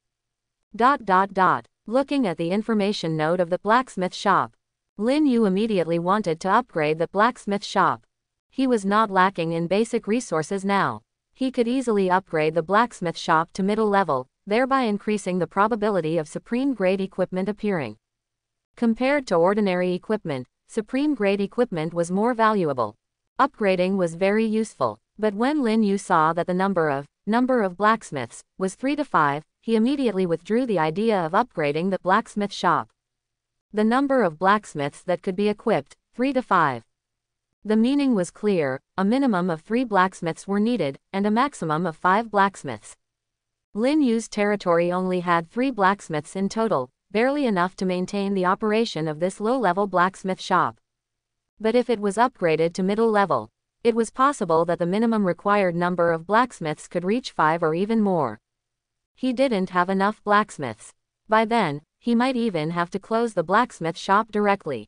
Looking at the information note of the blacksmith shop, Lin Yu immediately wanted to upgrade the blacksmith shop. He was not lacking in basic resources now. He could easily upgrade the blacksmith shop to middle level, thereby increasing the probability of supreme-grade equipment appearing. Compared to ordinary equipment, supreme-grade equipment was more valuable. Upgrading was very useful, but when Lin Yu saw that the number of blacksmiths was 3 to 5, he immediately withdrew the idea of upgrading the blacksmith shop. The number of blacksmiths that could be equipped, 3 to 5. The meaning was clear: a minimum of 3 blacksmiths were needed, and a maximum of 5 blacksmiths. Lin Yu's territory only had 3 blacksmiths in total, barely enough to maintain the operation of this low-level blacksmith shop. But if it was upgraded to middle level, it was possible that the minimum required number of blacksmiths could reach 5 or even more. He didn't have enough blacksmiths. By then, he might even have to close the blacksmith shop directly.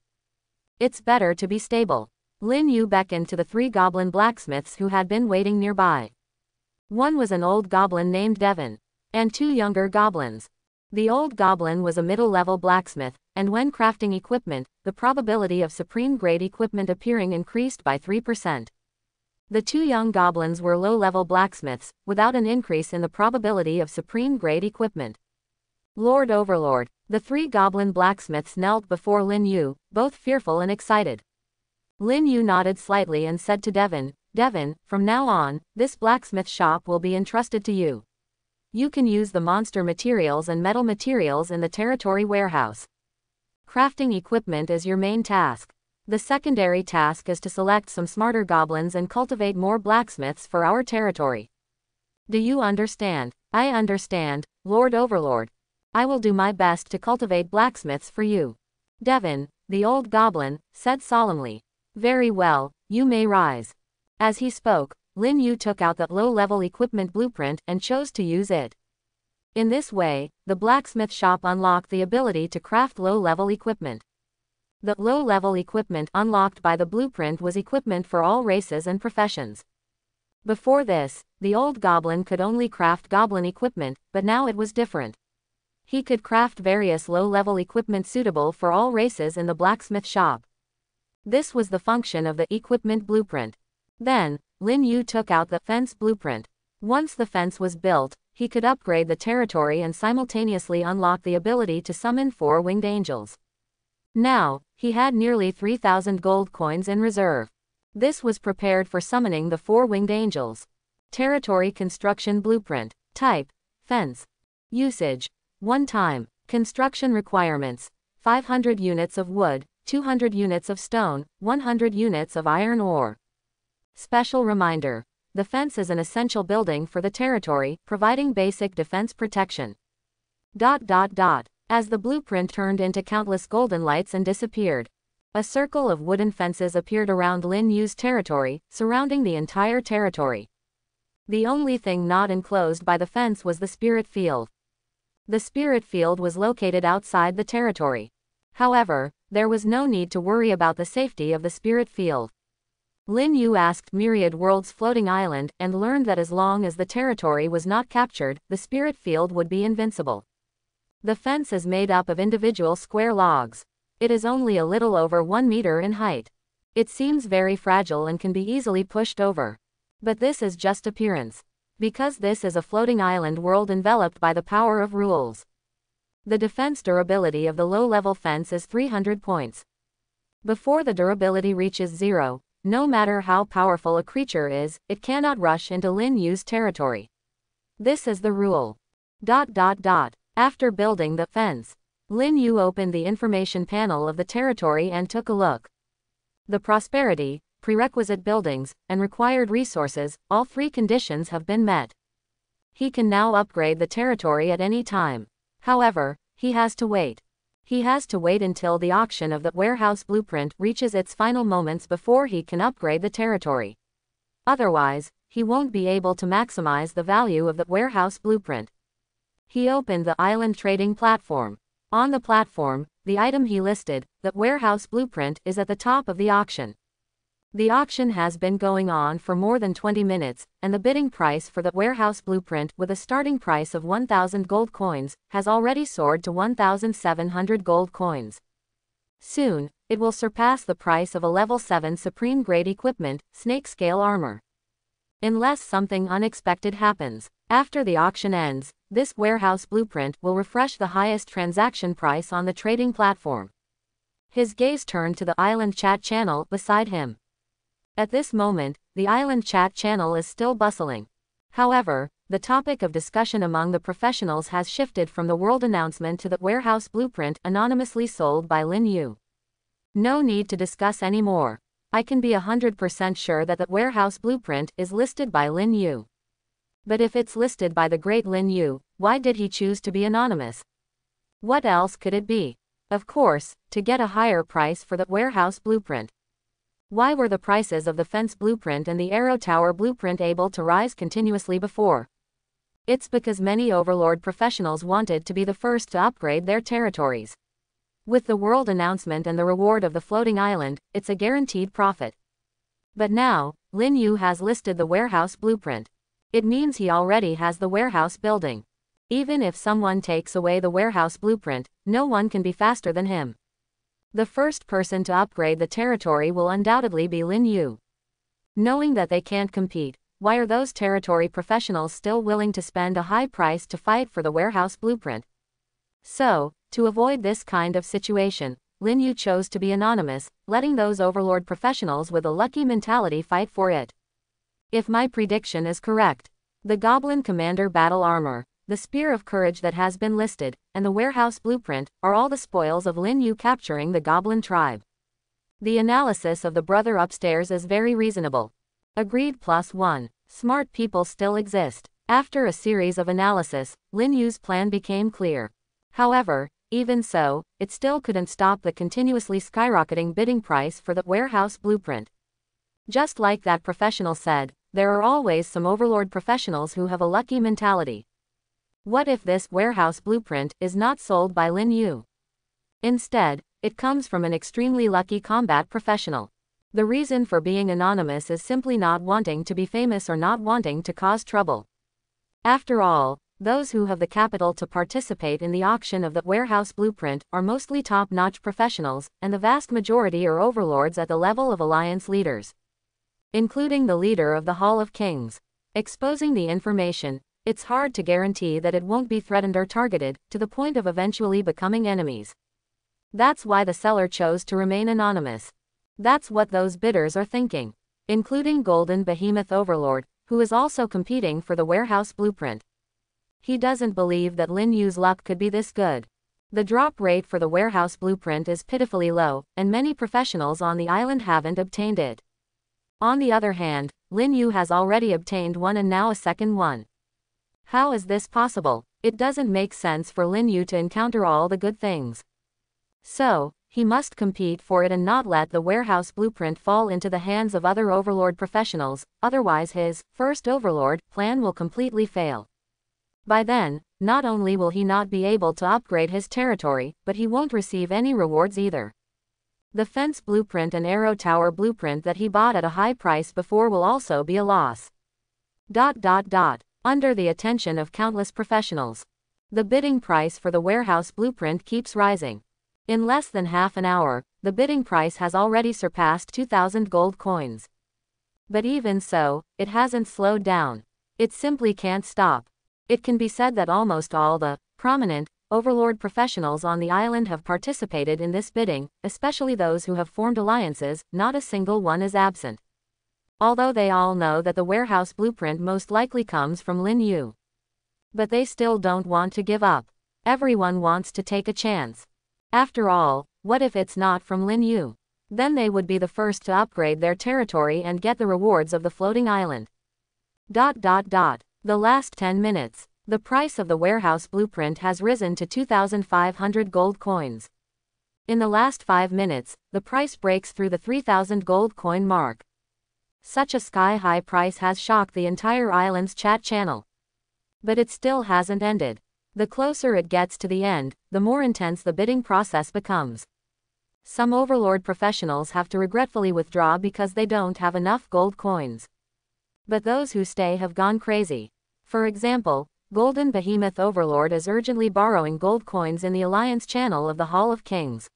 It's better to be stable. Lin Yu beckoned to the 3 goblin blacksmiths who had been waiting nearby. One was an old goblin named Devon, and 2 younger goblins. The old goblin was a middle-level blacksmith, and when crafting equipment, the probability of supreme-grade equipment appearing increased by 3%. The 2 young goblins were low-level blacksmiths, without an increase in the probability of supreme-grade equipment. Lord Overlord, the 3 goblin blacksmiths knelt before Lin Yu, both fearful and excited. Lin Yu nodded slightly and said to Devon, "Devon, from now on, this blacksmith shop will be entrusted to you. You can use the monster materials and metal materials in the territory warehouse. Crafting equipment is your main task. The secondary task is to select some smarter goblins and cultivate more blacksmiths for our territory. Do you understand?" "I understand, Lord Overlord. I will do my best to cultivate blacksmiths for you," Devon, the old goblin, said solemnly. "Very well, you may rise." As he spoke, Lin Yu took out that low-level equipment blueprint and chose to use it. In this way, the blacksmith shop unlocked the ability to craft low-level equipment. The low-level equipment unlocked by the blueprint was equipment for all races and professions. Before this, the old goblin could only craft goblin equipment, but now it was different. He could craft various low-level equipment suitable for all races in the blacksmith shop. This was the function of the equipment blueprint. Then, Lin Yu took out the fence blueprint. Once the fence was built, he could upgrade the territory and simultaneously unlock the ability to summon 4 winged angels. Now, he had nearly 3,000 gold coins in reserve. This was prepared for summoning the 4 winged angels. Territory construction blueprint. Type: fence. Usage: 1 time. Construction requirements: 500 units of wood, 200 units of stone, 100 units of iron ore. Special reminder: the fence is an essential building for the territory, providing basic defense protection. As the blueprint turned into countless golden lights and disappeared, a circle of wooden fences appeared around Lin Yu's territory, surrounding the entire territory. The only thing not enclosed by the fence was the spirit field. The spirit field was located outside the territory. However, there was no need to worry about the safety of the spirit field. Lin Yu asked Myriad World's floating island and learned that as long as the territory was not captured, the spirit field would be invincible. The fence is made up of individual square logs. It is only a little over 1 meter in height. It seems very fragile and can be easily pushed over. But this is just appearance. Because this is a floating island world enveloped by the power of rules. The defense durability of the low-level fence is 300 points. Before the durability reaches 0, no matter how powerful a creature is, it cannot rush into Lin Yu's territory. This is the rule. After building the fence, Lin Yu opened the information panel of the territory and took a look. The prosperity, prerequisite buildings, and required resources, all 3 conditions have been met. He can now upgrade the territory at any time. However, he has to wait. He has to wait until the auction of the warehouse blueprint reaches its final moments before he can upgrade the territory. Otherwise, he won't be able to maximize the value of the warehouse blueprint. He opened the island trading platform. On the platform, the item he listed, the warehouse blueprint, is at the top of the auction. The auction has been going on for more than 20 minutes, and the bidding price for the warehouse blueprint, with a starting price of 1,000 gold coins, has already soared to 1,700 gold coins. Soon, it will surpass the price of a level 7 supreme grade equipment, snake scale armor. Unless something unexpected happens. After the auction ends, this warehouse blueprint will refresh the highest transaction price on the trading platform. His gaze turned to the island chat channel beside him. At this moment, the island chat channel is still bustling. However, the topic of discussion among the professionals has shifted from the world announcement to the warehouse blueprint anonymously sold by Lin Yu. No need to discuss anymore. I can be 100% sure that the warehouse blueprint is listed by Lin Yu. But if it's listed by the great Lin Yu, why did he choose to be anonymous? What else could it be? Of course, to get a higher price for the warehouse blueprint. Why were the prices of the fence blueprint and the arrow tower blueprint able to rise continuously before? It's because many overlord professionals wanted to be the first to upgrade their territories. With the world announcement and the reward of the floating island, it's a guaranteed profit. But now, Lin Yu has listed the warehouse blueprint. It means he already has the warehouse building. Even if someone takes away the warehouse blueprint, no one can be faster than him. The first person to upgrade the territory will undoubtedly be Lin Yu. Knowing that they can't compete, why are those territory professionals still willing to spend a high price to fight for the warehouse blueprint? So, to avoid this kind of situation, Lin Yu chose to be anonymous, letting those overlord professionals with a lucky mentality fight for it. If my prediction is correct, the Goblin Commander battle armor, the Spear of Courage that has been listed, and the warehouse blueprint, are all the spoils of Lin Yu capturing the Goblin tribe. The analysis of the brother upstairs is very reasonable. Agreed +1. Smart people still exist. After a series of analysis, Lin Yu's plan became clear. However, even so, it still couldn't stop the continuously skyrocketing bidding price for the warehouse blueprint. Just like that professional said, there are always some overlord professionals who have a lucky mentality. What if this warehouse blueprint is not sold by Lin Yu? Instead, it comes from an extremely lucky combat professional. The reason for being anonymous is simply not wanting to be famous or not wanting to cause trouble. After all, those who have the capital to participate in the auction of the warehouse blueprint are mostly top-notch professionals, and the vast majority are overlords at the level of alliance leaders, including the leader of the Hall of Kings. Exposing the information, it's hard to guarantee that it won't be threatened or targeted, to the point of eventually becoming enemies. That's why the seller chose to remain anonymous. That's what those bidders are thinking, including Golden Behemoth Overlord, who is also competing for the warehouse blueprint. He doesn't believe that Lin Yu's luck could be this good. The drop rate for the warehouse blueprint is pitifully low, and many professionals on the island haven't obtained it. On the other hand, Lin Yu has already obtained one and now a second one. How is this possible? It doesn't make sense for Lin Yu to encounter all the good things. So, he must compete for it and not let the warehouse blueprint fall into the hands of other overlord professionals, otherwise his first overlord plan will completely fail. By then, not only will he not be able to upgrade his territory, but he won't receive any rewards either. The fence blueprint and arrow tower blueprint that he bought at a high price before will also be a loss. Under the attention of countless professionals, the bidding price for the warehouse blueprint keeps rising. In less than half an hour, the bidding price has already surpassed 2,000 gold coins. But even so, it hasn't slowed down. It simply can't stop. It can be said that almost all the prominent overlord professionals on the island have participated in this bidding, especially those who have formed alliances. Not a single one is absent. Although they all know that the warehouse blueprint most likely comes from Lin Yu. But they still don't want to give up. Everyone wants to take a chance. After all, what if it's not from Lin Yu? Then they would be the first to upgrade their territory and get the rewards of the floating island. The last 10 minutes, the price of the warehouse blueprint has risen to 2,500 gold coins. In the last 5 minutes, the price breaks through the 3,000 gold coin mark. Such a sky-high price has shocked the entire island's chat channel. But it still hasn't ended. The closer it gets to the end, the more intense the bidding process becomes. Some overlord professionals have to regretfully withdraw because they don't have enough gold coins. But those who stay have gone crazy. For example, Golden Behemoth Overlord is urgently borrowing gold coins in the Alliance channel of the Hall of Kings.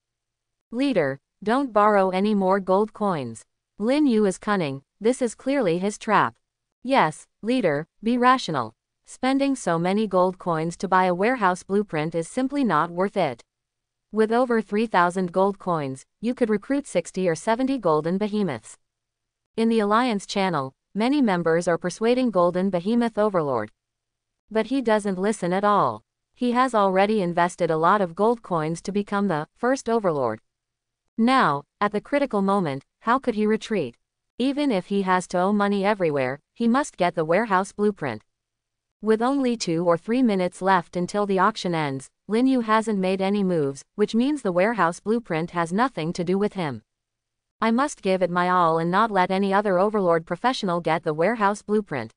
Leader, don't borrow any more gold coins. Lin Yu is cunning, this is clearly his trap. Yes, leader, be rational. Spending so many gold coins to buy a warehouse blueprint is simply not worth it. With over 3,000 gold coins, you could recruit 60 or 70 golden behemoths. In the Alliance channel, many members are persuading Golden Behemoth Overlord. But he doesn't listen at all. He has already invested a lot of gold coins to become the first Overlord. Now, at the critical moment, how could he retreat? Even if he has to owe money everywhere, he must get the warehouse blueprint. With only 2 or 3 minutes left until the auction ends, Lin Yu hasn't made any moves, which means the warehouse blueprint has nothing to do with him. I must give it my all and not let any other Overlord professional get the warehouse blueprint.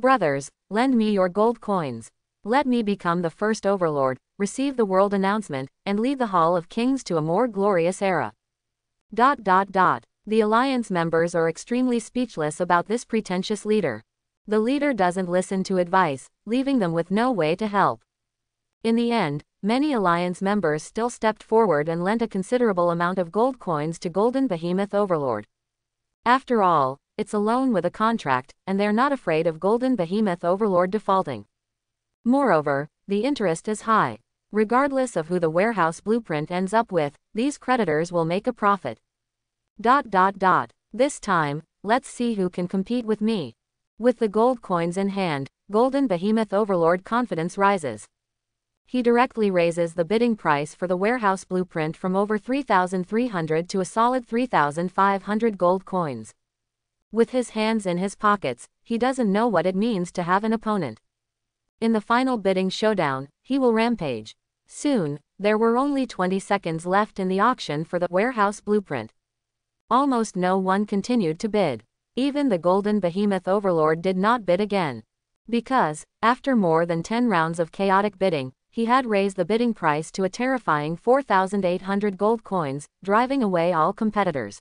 Brothers, lend me your gold coins. Let me become the first Overlord, receive the world announcement, and lead the Hall of Kings to a more glorious era. The Alliance members are extremely speechless about this pretentious leader. The leader doesn't listen to advice, leaving them with no way to help. In the end, many Alliance members still stepped forward and lent a considerable amount of gold coins to Golden Behemoth Overlord. After all, it's a loan with a contract, and they're not afraid of Golden Behemoth Overlord defaulting. Moreover, the interest is high. Regardless of who the warehouse blueprint ends up with, these creditors will make a profit. This time, let's see who can compete with me. With the gold coins in hand, Golden Behemoth Overlord confidence rises. He directly raises the bidding price for the warehouse blueprint from over 3,300 to a solid 3,500 gold coins. With his hands in his pockets, he doesn't know what it means to have an opponent. In the final bidding showdown, he will rampage. Soon, there were only 20 seconds left in the auction for the warehouse blueprint. Almost no one continued to bid. Even the Golden Behemoth Overlord did not bid again. Because, after more than 10 rounds of chaotic bidding, he had raised the bidding price to a terrifying 4,800 gold coins, driving away all competitors.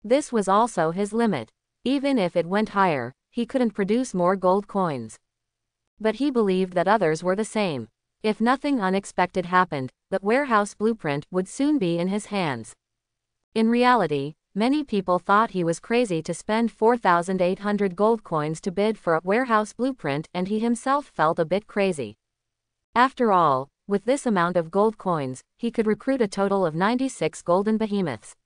This was also his limit. Even if it went higher, he couldn't produce more gold coins. But he believed that others were the same. If nothing unexpected happened, the warehouse blueprint would soon be in his hands. In reality, many people thought he was crazy to spend 4,800 gold coins to bid for a warehouse blueprint, and he himself felt a bit crazy. After all, with this amount of gold coins, he could recruit a total of 96 golden behemoths.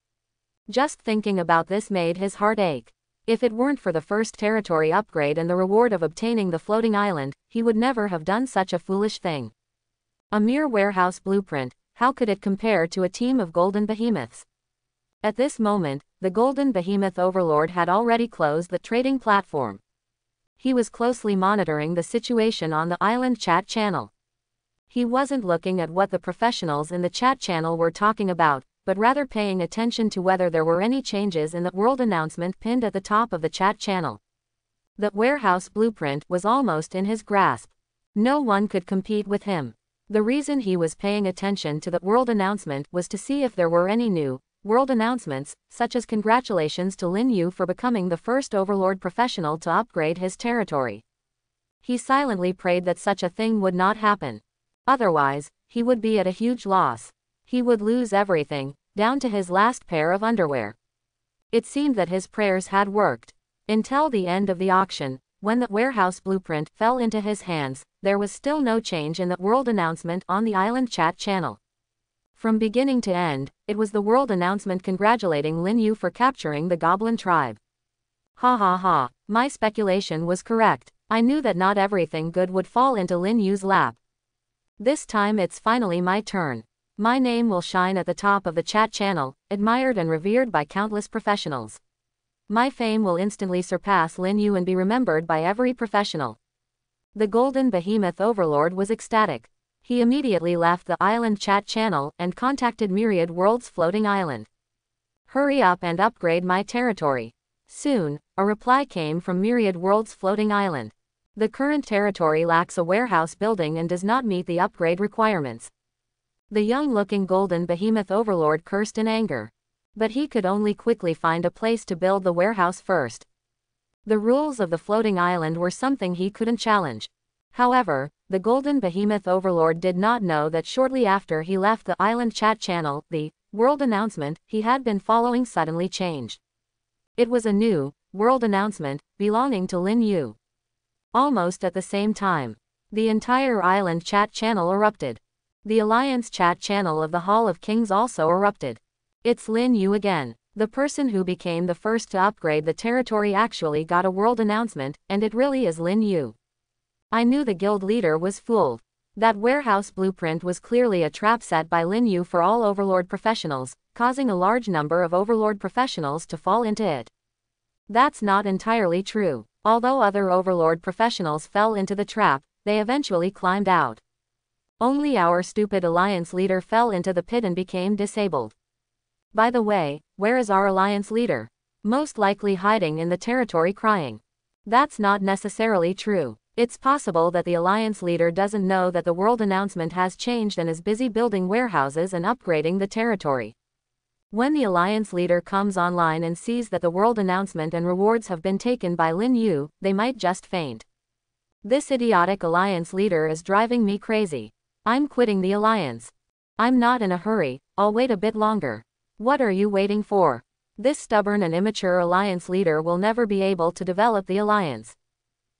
Just thinking about this made his heart ache. If it weren't for the first territory upgrade and the reward of obtaining the floating island, he would never have done such a foolish thing. A mere warehouse blueprint, how could it compare to a team of golden behemoths? At this moment, the Golden Behemoth Overlord had already closed the trading platform. He was closely monitoring the situation on the island chat channel. He wasn't looking at what the professionals in the chat channel were talking about, but rather paying attention to whether there were any changes in the world announcement pinned at the top of the chat channel. The warehouse blueprint was almost in his grasp. No one could compete with him. The reason he was paying attention to the world announcement was to see if there were any new world announcements, such as congratulations to Lin Yu for becoming the first Overlord professional to upgrade his territory. He silently prayed that such a thing would not happen. Otherwise, he would be at a huge loss. He would lose everything, down to his last pair of underwear. It seemed that his prayers had worked. Until the end of the auction, when the warehouse blueprint fell into his hands, there was still no change in the world announcement on the island chat channel. From beginning to end, it was the world announcement congratulating Lin Yu for capturing the Goblin tribe. Ha ha ha, my speculation was correct. I knew that not everything good would fall into Lin Yu's lap. This time it's finally my turn. My name will shine at the top of the chat channel, admired and revered by countless professionals. My fame will instantly surpass Lin Yu and be remembered by every professional. The Golden Behemoth Overlord was ecstatic. He immediately left the island chat channel and contacted Myriad World's floating island. Hurry up and upgrade my territory. Soon, a reply came from Myriad World's floating island. The current territory lacks a warehouse building and does not meet the upgrade requirements. The young-looking Golden Behemoth Overlord cursed in anger. But he could only quickly find a place to build the warehouse first. The rules of the floating island were something he couldn't challenge. However, the Golden Behemoth Overlord did not know that shortly after he left the island chat channel, the world announcement he had been following suddenly changed. It was a new world announcement belonging to Lin Yu. Almost at the same time, the entire island chat channel erupted. The Alliance chat channel of the Hall of Kings also erupted. It's Lin Yu again. The person who became the first to upgrade the territory actually got a world announcement, and it really is Lin Yu. I knew the guild leader was fooled. That warehouse blueprint was clearly a trap set by Lin Yu for all Overlord professionals, causing a large number of Overlord professionals to fall into it. That's not entirely true. Although other Overlord professionals fell into the trap, they eventually climbed out. Only our stupid Alliance leader fell into the pit and became disabled. By the way, where is our Alliance leader? Most likely hiding in the territory crying. That's not necessarily true. It's possible that the Alliance leader doesn't know that the world announcement has changed and is busy building warehouses and upgrading the territory. When the Alliance leader comes online and sees that the world announcement and rewards have been taken by Lin Yu, they might just faint. This idiotic Alliance leader is driving me crazy. I'm quitting the Alliance. I'm not in a hurry, I'll wait a bit longer. What are you waiting for? This stubborn and immature Alliance leader will never be able to develop the Alliance.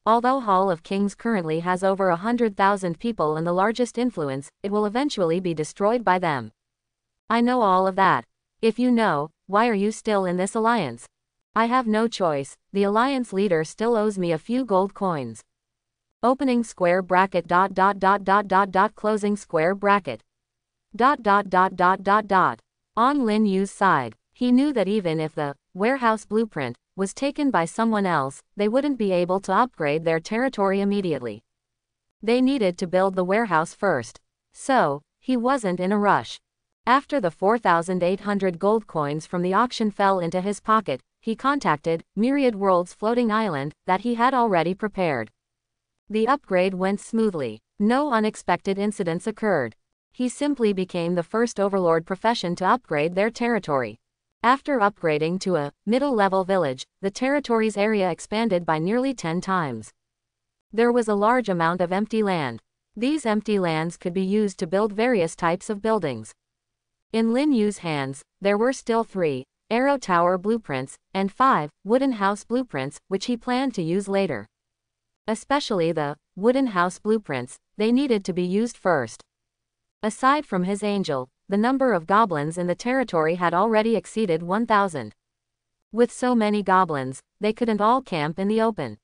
Although Hall of Kings currently has over 100,000 people and the largest influence, it will eventually be destroyed by them. I know all of that. If you know, why are you still in this Alliance? I have no choice, the Alliance leader still owes me a few gold coins. Opening square bracket ... closing square bracket ... On Lin Yu's side, he knew that even if the warehouse blueprint was taken by someone else, they wouldn't be able to upgrade their territory immediately. They needed to build the warehouse first. So, he wasn't in a rush. After the 4,800 gold coins from the auction fell into his pocket, he contacted Myriad World's floating island that he had already prepared. The upgrade went smoothly. No unexpected incidents occurred. He simply became the first Overlord profession to upgrade their territory. After upgrading to a middle-level village, the territory's area expanded by nearly 10 times. There was a large amount of empty land. These empty lands could be used to build various types of buildings. In Lin Yu's hands, there were still 3 arrow tower blueprints and 5 wooden house blueprints, which he planned to use later. Especially the wooden house blueprints, they needed to be used first. Aside from his angel, the number of goblins in the territory had already exceeded 1,000. With so many goblins, they couldn't all camp in the open.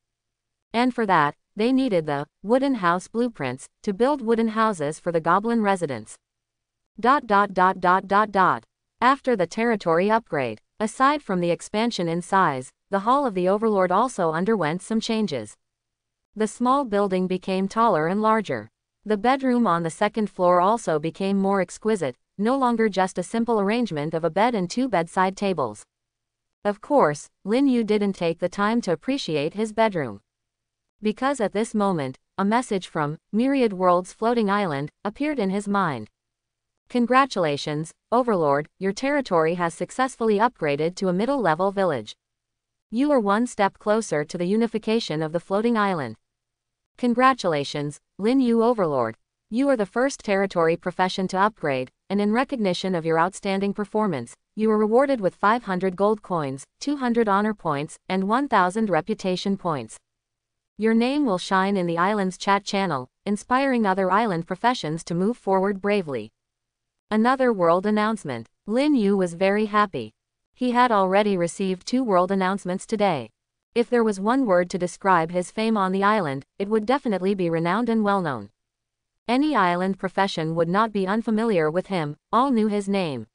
And for that, they needed the wooden house blueprints to build wooden houses for the goblin residents. After the territory upgrade, aside from the expansion in size, the Hall of the Overlord also underwent some changes. The small building became taller and larger. The bedroom on the second floor also became more exquisite, no longer just a simple arrangement of a bed and 2 bedside tables. Of course, Lin Yu didn't take the time to appreciate his bedroom. Because at this moment, a message from Myriad World's floating island appeared in his mind. Congratulations, Overlord, your territory has successfully upgraded to a middle-level village. You are one step closer to the unification of the floating island. Congratulations, Lin Yu Overlord. You are the first territory profession to upgrade, and in recognition of your outstanding performance, you are rewarded with 500 gold coins, 200 honor points, and 1,000 reputation points. Your name will shine in the island's chat channel, inspiring other island professions to move forward bravely. Another world announcement. Lin Yu was very happy. He had already received 2 world announcements today. If there was one word to describe his fame on the island, it would definitely be renowned and well-known. Any island profession would not be unfamiliar with him, all knew his name.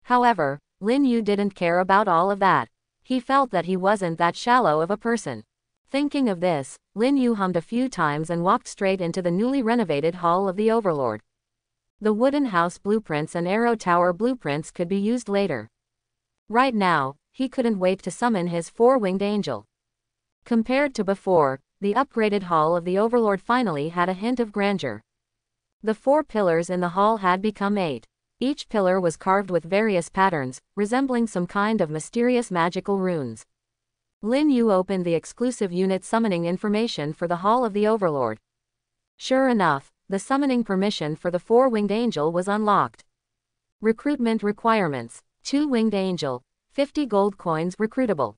However, Lin Yu didn't care about all of that. He felt that he wasn't that shallow of a person. Thinking of this, Lin Yu hummed a few times and walked straight into the newly renovated Hall of the Overlord. The wooden house blueprints and arrow tower blueprints could be used later. Right now, he couldn't wait to summon his 4-winged angel. Compared to before, the upgraded Hall of the Overlord finally had a hint of grandeur. The 4 pillars in the hall had become 8. Each pillar was carved with various patterns, resembling some kind of mysterious magical runes. Lin Yu opened the exclusive unit summoning information for the Hall of the Overlord. Sure enough, the summoning permission for the 4-winged angel was unlocked. Recruitment requirements. 2-winged angel, 50 gold coins recruitable.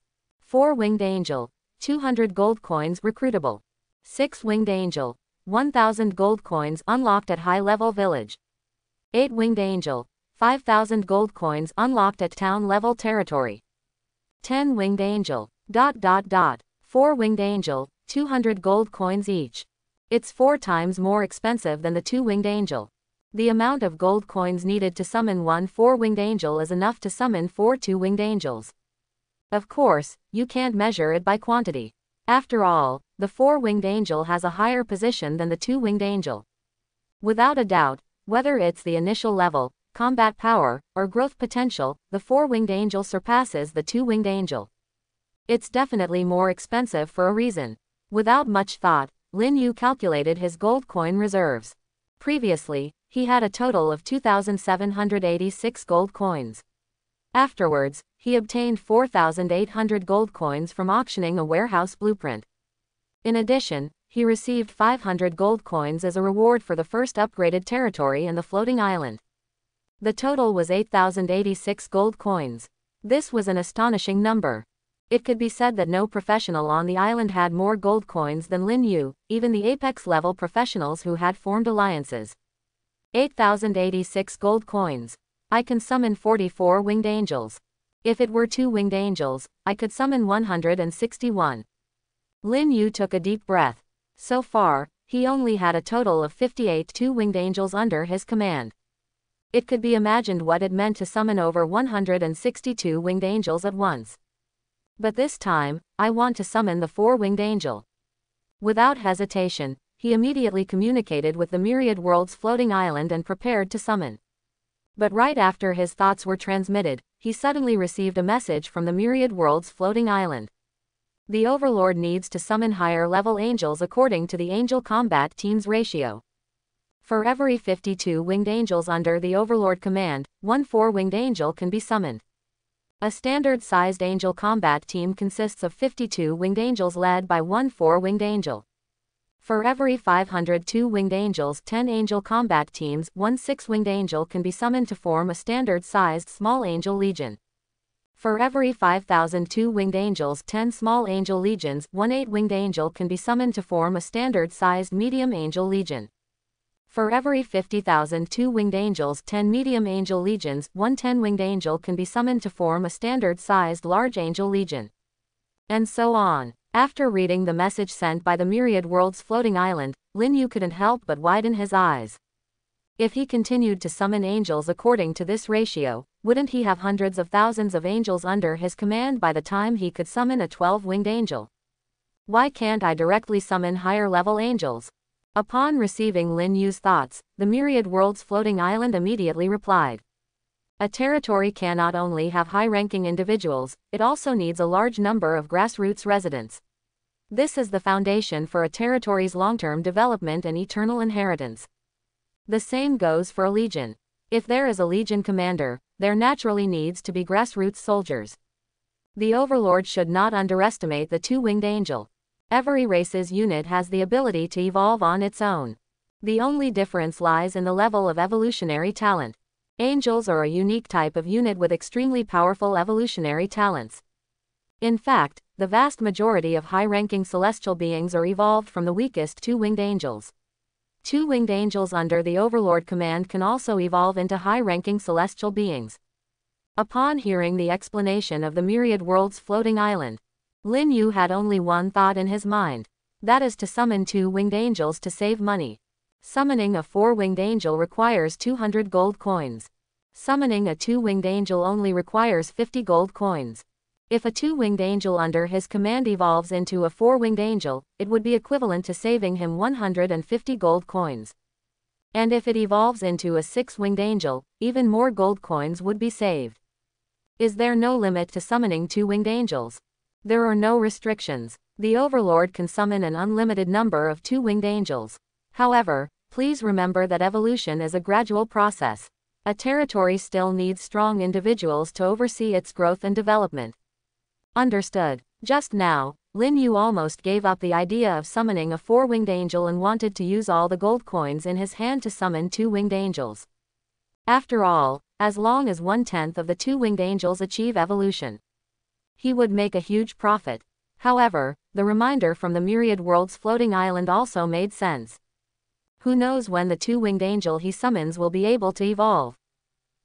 4-winged angel, 200 gold coins recruitable. 6-winged angel, 1,000 gold coins unlocked at high-level village. 8-winged angel, 5,000 gold coins unlocked at town-level territory. 10-winged angel, ... 4-winged angel, 200 gold coins each. It's 4 times more expensive than the 2-winged angel. The amount of gold coins needed to summon one 4-winged angel is enough to summon 4 2-winged angels. Of course, you can't measure it by quantity. After all, the 4-winged angel has a higher position than the 2-winged angel. Without a doubt, whether it's the initial level, combat power, or growth potential, the 4-winged angel surpasses the 2-winged angel. It's definitely more expensive for a reason. Without much thought, Lin Yu calculated his gold coin reserves. Previously, he had a total of 2,786 gold coins. Afterwards, he obtained 4,800 gold coins from auctioning a warehouse blueprint. In addition, he received 500 gold coins as a reward for the first upgraded territory in the floating island. The total was 8,086 gold coins. This was an astonishing number. It could be said that no professional on the island had more gold coins than Lin Yu, even the apex-level professionals who had formed alliances. 8,086 gold coins. I can summon 44 winged angels. If it were 2 winged angels, I could summon 161. Lin Yu took a deep breath. So far, he only had a total of 58 2-winged angels under his command. It could be imagined what it meant to summon over 162 winged angels at once. But this time, I want to summon the 4-winged angel. Without hesitation, he immediately communicated with the Myriad World's floating island and prepared to summon. But right after his thoughts were transmitted, he suddenly received a message from the Myriad World's floating island. The Overlord needs to summon higher-level angels according to the Angel Combat Team's ratio. For every 52 winged angels under the Overlord command, 1 4-winged angel can be summoned. A standard-sized angel combat team consists of 52 winged angels led by 1 4-winged angel. For every 502 winged angels, 10 angel combat teams, 1 6-winged angel can be summoned to form a standard-sized small angel legion. For every 5,002 winged angels, 10 small angel legions, 1 8-winged angel can be summoned to form a standard-sized medium angel legion. For every 50,000 2-winged angels, 10 medium angel legions, 1 10-winged angel can be summoned to form a standard-sized large angel legion. And so on. After reading the message sent by the Myriad World's floating island, Lin Yu couldn't help but widen his eyes. If he continued to summon angels according to this ratio, wouldn't he have hundreds of thousands of angels under his command by the time he could summon a 12-winged angel? Why can't I directly summon higher-level angels? Upon receiving Lin Yu's thoughts, the Myriad World's floating island immediately replied. A territory cannot only have high-ranking individuals, it also needs a large number of grassroots residents. This is the foundation for a territory's long-term development and eternal inheritance. The same goes for a legion. If there is a legion commander, there naturally needs to be grassroots soldiers. The Overlord should not underestimate the 2-winged angel. Every race's unit has the ability to evolve on its own. The only difference lies in the level of evolutionary talent. Angels are a unique type of unit with extremely powerful evolutionary talents. In fact, the vast majority of high-ranking celestial beings are evolved from the weakest 2-winged angels. 2-winged angels under the Overlord command can also evolve into high-ranking celestial beings. Upon hearing the explanation of the Myriad World's floating island, Lin Yu had only one thought in his mind. That is to summon 2-winged angels to save money. Summoning a 4-winged angel requires 200 gold coins. Summoning a 2-winged angel only requires 50 gold coins. If a 2-winged angel under his command evolves into a 4-winged angel, it would be equivalent to saving him 150 gold coins. And if it evolves into a 6-winged angel, even more gold coins would be saved. Is there no limit to summoning 2-winged angels? There are no restrictions. The Overlord can summon an unlimited number of 2-winged angels. However, please remember that evolution is a gradual process. A territory still needs strong individuals to oversee its growth and development. Understood. Just now, Lin Yu almost gave up the idea of summoning a 4-winged angel and wanted to use all the gold coins in his hand to summon 2-winged angels. After all, as long as 1/10 of the 2-winged angels achieve evolution, he would make a huge profit. However, the reminder from the Myriad World's floating island also made sense. Who knows when the two-winged angel he summons will be able to evolve.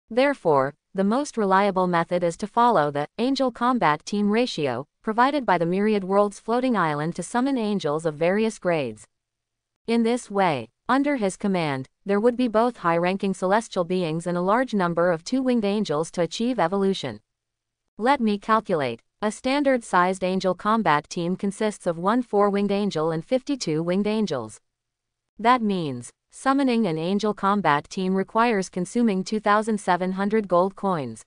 Therefore, the most reliable method is to follow the angel combat team ratio, provided by the Myriad Worlds floating island to summon angels of various grades. In this way, under his command, there would be both high-ranking celestial beings and a large number of two-winged angels to achieve evolution. Let me calculate. A standard-sized angel combat team consists of one 4-winged angel and 52 winged angels. That means, summoning an angel combat team requires consuming 2,700 gold coins.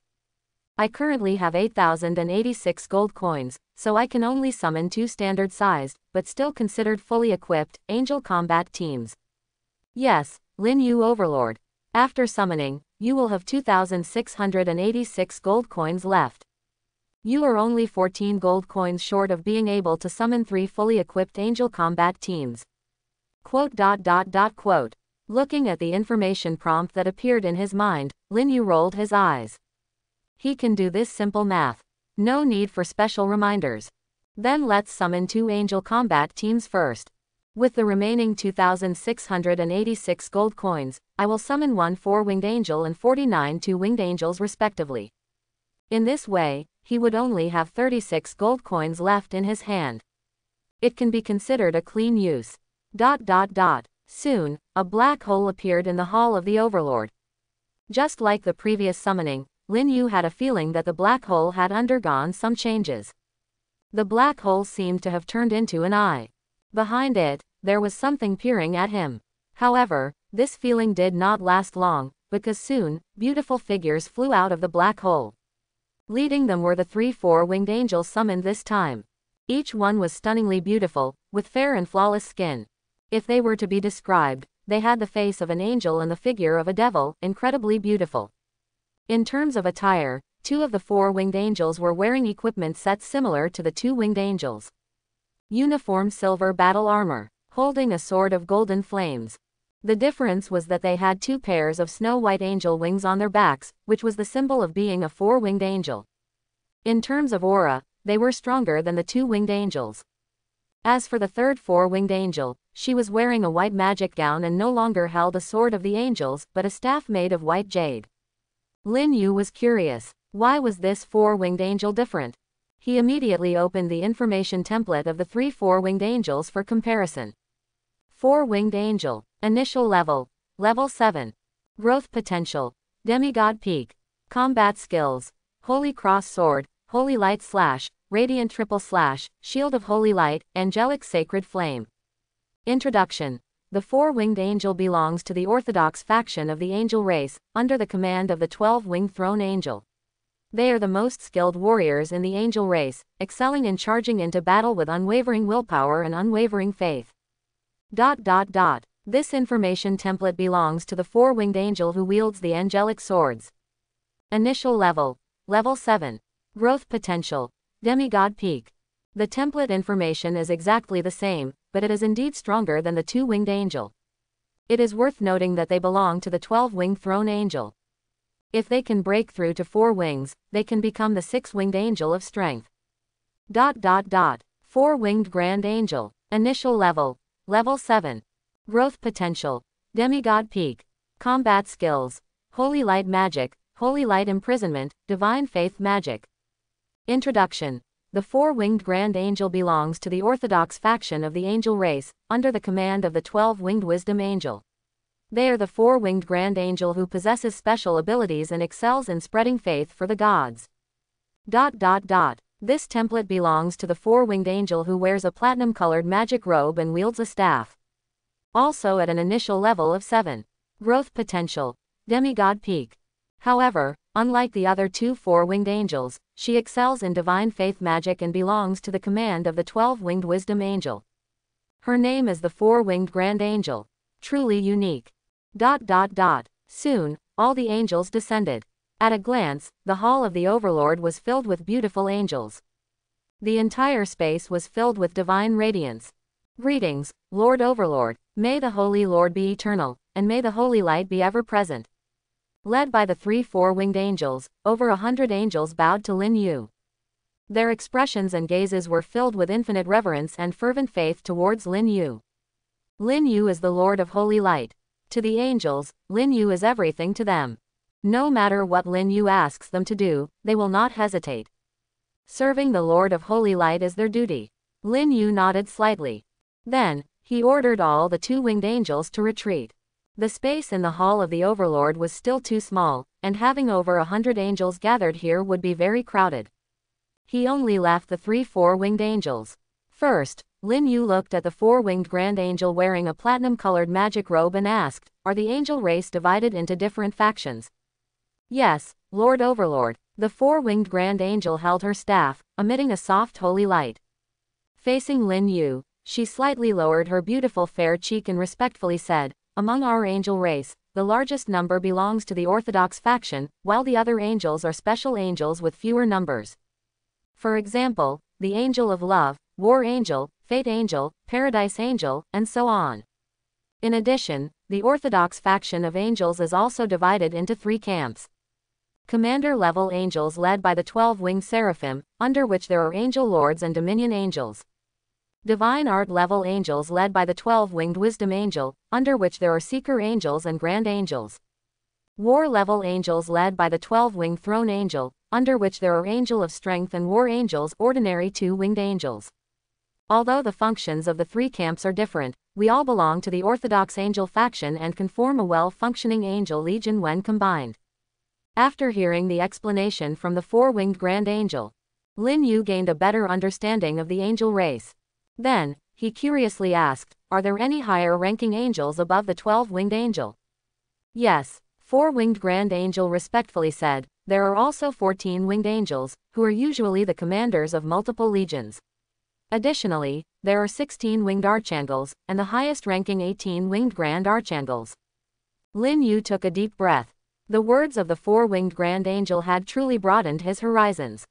I currently have 8,086 gold coins, so I can only summon 2 standard-sized, but still considered fully equipped, angel combat teams. Yes, Lin Yu Overlord. After summoning, you will have 2,686 gold coins left. You are only 14 gold coins short of being able to summon 3 fully equipped angel combat teams. Quote. Looking at the information prompt that appeared in his mind, Lin Yu rolled his eyes. He can do this simple math. No need for special reminders. Then let's summon 2 angel combat teams first. With the remaining 2,686 gold coins, I will summon 1 4-winged angel and 49 2-winged angels respectively. In this way, he would only have 36 gold coins left in his hand. It can be considered a clean use. Soon, a black hole appeared in the Hall of the Overlord. Just like the previous summoning, Lin Yu had a feeling that the black hole had undergone some changes. The black hole seemed to have turned into an eye. Behind it, there was something peering at him. However, this feeling did not last long, because soon, beautiful figures flew out of the black hole. Leading them were the 3 4-winged angels summoned this time. Each one was stunningly beautiful, with fair and flawless skin. If they were to be described, they had the face of an angel and the figure of a devil, incredibly beautiful. In terms of attire, 2 of the 4-winged angels were wearing equipment sets similar to the 2-winged angels. Uniform silver battle armor, holding a sword of golden flames. The difference was that they had 2 pairs of snow-white angel wings on their backs, which was the symbol of being a 4-winged angel. In terms of aura, they were stronger than the 2-winged angels. As for the third 4-winged angel, she was wearing a white magic gown and no longer held a sword of the angels, but a staff made of white jade. Lin Yu was curious. Why was this 4-winged angel different? He immediately opened the information template of the 3 4-winged angels for comparison. 4-winged angel. Initial level. Level 7. Growth potential. Demigod peak. Combat skills. Holy cross sword, holy light slash, radiant triple slash, shield of holy light, angelic sacred flame. Introduction. The 4-winged angel belongs to the orthodox faction of the angel race, under the command of the 12-winged throne angel. They are the most skilled warriors in the angel race, excelling in charging into battle with unwavering willpower and unwavering faith. This information template belongs to the 4-winged angel who wields the angelic swords. Initial level. Level 7. Growth potential. Demigod peak. The template information is exactly the same, but it is indeed stronger than the 2-winged angel. It is worth noting that they belong to the 12-winged throne angel. If they can break through to 4 wings, they can become the 6-winged angel of strength. 4-winged grand angel. Initial level. Level 7. Growth potential. Demigod peak. Combat skills. Holy light magic, holy light imprisonment, divine faith magic. Introduction. The 4-winged grand angel belongs to the orthodox faction of the angel race, under the command of the 12-winged wisdom angel. They are the 4-winged grand angel who possesses special abilities and excels in spreading faith for the gods. This template belongs to the 4-winged angel who wears a platinum-colored magic robe and wields a staff. Also at an initial level of 7. Growth potential. Demigod peak. However, unlike the other 2 4-winged angels, she excels in divine faith magic and belongs to the command of the 12-winged wisdom angel. Her name is the 4-winged grand angel. Truly unique. Soon, all the angels descended. At a glance, the hall of the Overlord was filled with beautiful angels. The entire space was filled with divine radiance. Greetings, Lord Overlord. May the Holy Lord be eternal, and may the holy light be ever present. Led by the 3 4-winged angels, over 100 angels bowed to Lin Yu. Their expressions and gazes were filled with infinite reverence and fervent faith towards Lin Yu. Lin Yu is the Lord of Holy Light. To the angels, Lin Yu is everything to them. No matter what Lin Yu asks them to do, they will not hesitate. Serving the Lord of Holy Light is their duty. Lin Yu nodded slightly. Then, he ordered all the two-winged angels to retreat. The space in the hall of the Overlord was still too small, and having over 100 angels gathered here would be very crowded. He only left the 3 four-winged angels. First, Lin Yu looked at the four-winged Grand Angel wearing a platinum-colored magic robe and asked, "Are the angel race divided into different factions?" "Yes, Lord Overlord." The four-winged Grand Angel held her staff, emitting a soft holy light. Facing Lin Yu, she slightly lowered her beautiful fair cheek and respectfully said, "Among our angel race, the largest number belongs to the Orthodox faction, while the other angels are special angels with fewer numbers. For example, the Angel of Love, War Angel, Fate Angel, Paradise Angel, and so on." In addition, the Orthodox faction of angels is also divided into 3 camps. Commander-level angels led by the 12-winged seraphim, under which there are angel lords and dominion angels. Divine art-level angels led by the 12-winged wisdom angel, under which there are seeker angels and grand angels. War-level angels led by the 12-winged throne angel, under which there are angel of strength and war angels, ordinary 2-winged angels. Although the functions of the 3 camps are different, we all belong to the Orthodox angel faction and can form a well-functioning angel legion when combined. After hearing the explanation from the 4-winged Grand Angel, Lin Yu gained a better understanding of the angel race. Then, he curiously asked, "Are there any higher-ranking angels above the 12-winged angel?" "Yes," 4-winged Grand Angel respectfully said, "there are also 14-winged angels, who are usually the commanders of multiple legions. Additionally, there are 16-winged archangels, and the highest-ranking 18-winged Grand Archangels." Lin Yu took a deep breath. The words of the 4-winged Grand Angel had truly broadened his horizons.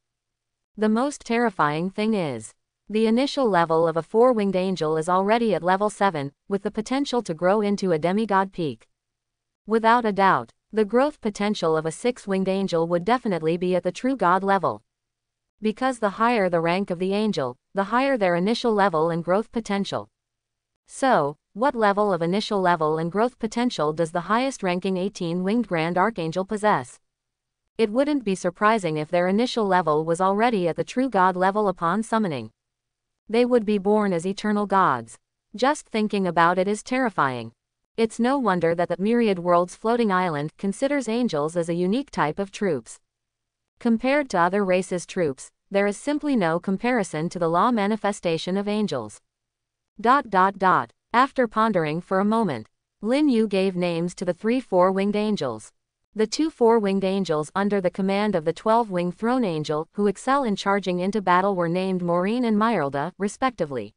The most terrifying thing is, the initial level of a 4-winged angel is already at level 7, with the potential to grow into a demigod peak. Without a doubt, the growth potential of a 6-winged angel would definitely be at the true god level. Because the higher the rank of the angel, the higher their initial level and growth potential. So, what level of initial level and growth potential does the highest-ranking 18-winged Grand Archangel possess? It wouldn't be surprising if their initial level was already at the true god level upon summoning. They would be born as eternal gods. Just thinking about it is terrifying. It's no wonder that the Myriad Worlds floating island considers angels as a unique type of troops. Compared to other races' troops, there is simply no comparison to the law manifestation of angels. After pondering for a moment, Lin Yu gave names to the 3 4-winged angels. The 2 4-winged angels under the command of the 12-winged throne angel, who excel in charging into battle, were named Maureen and Myralda, respectively.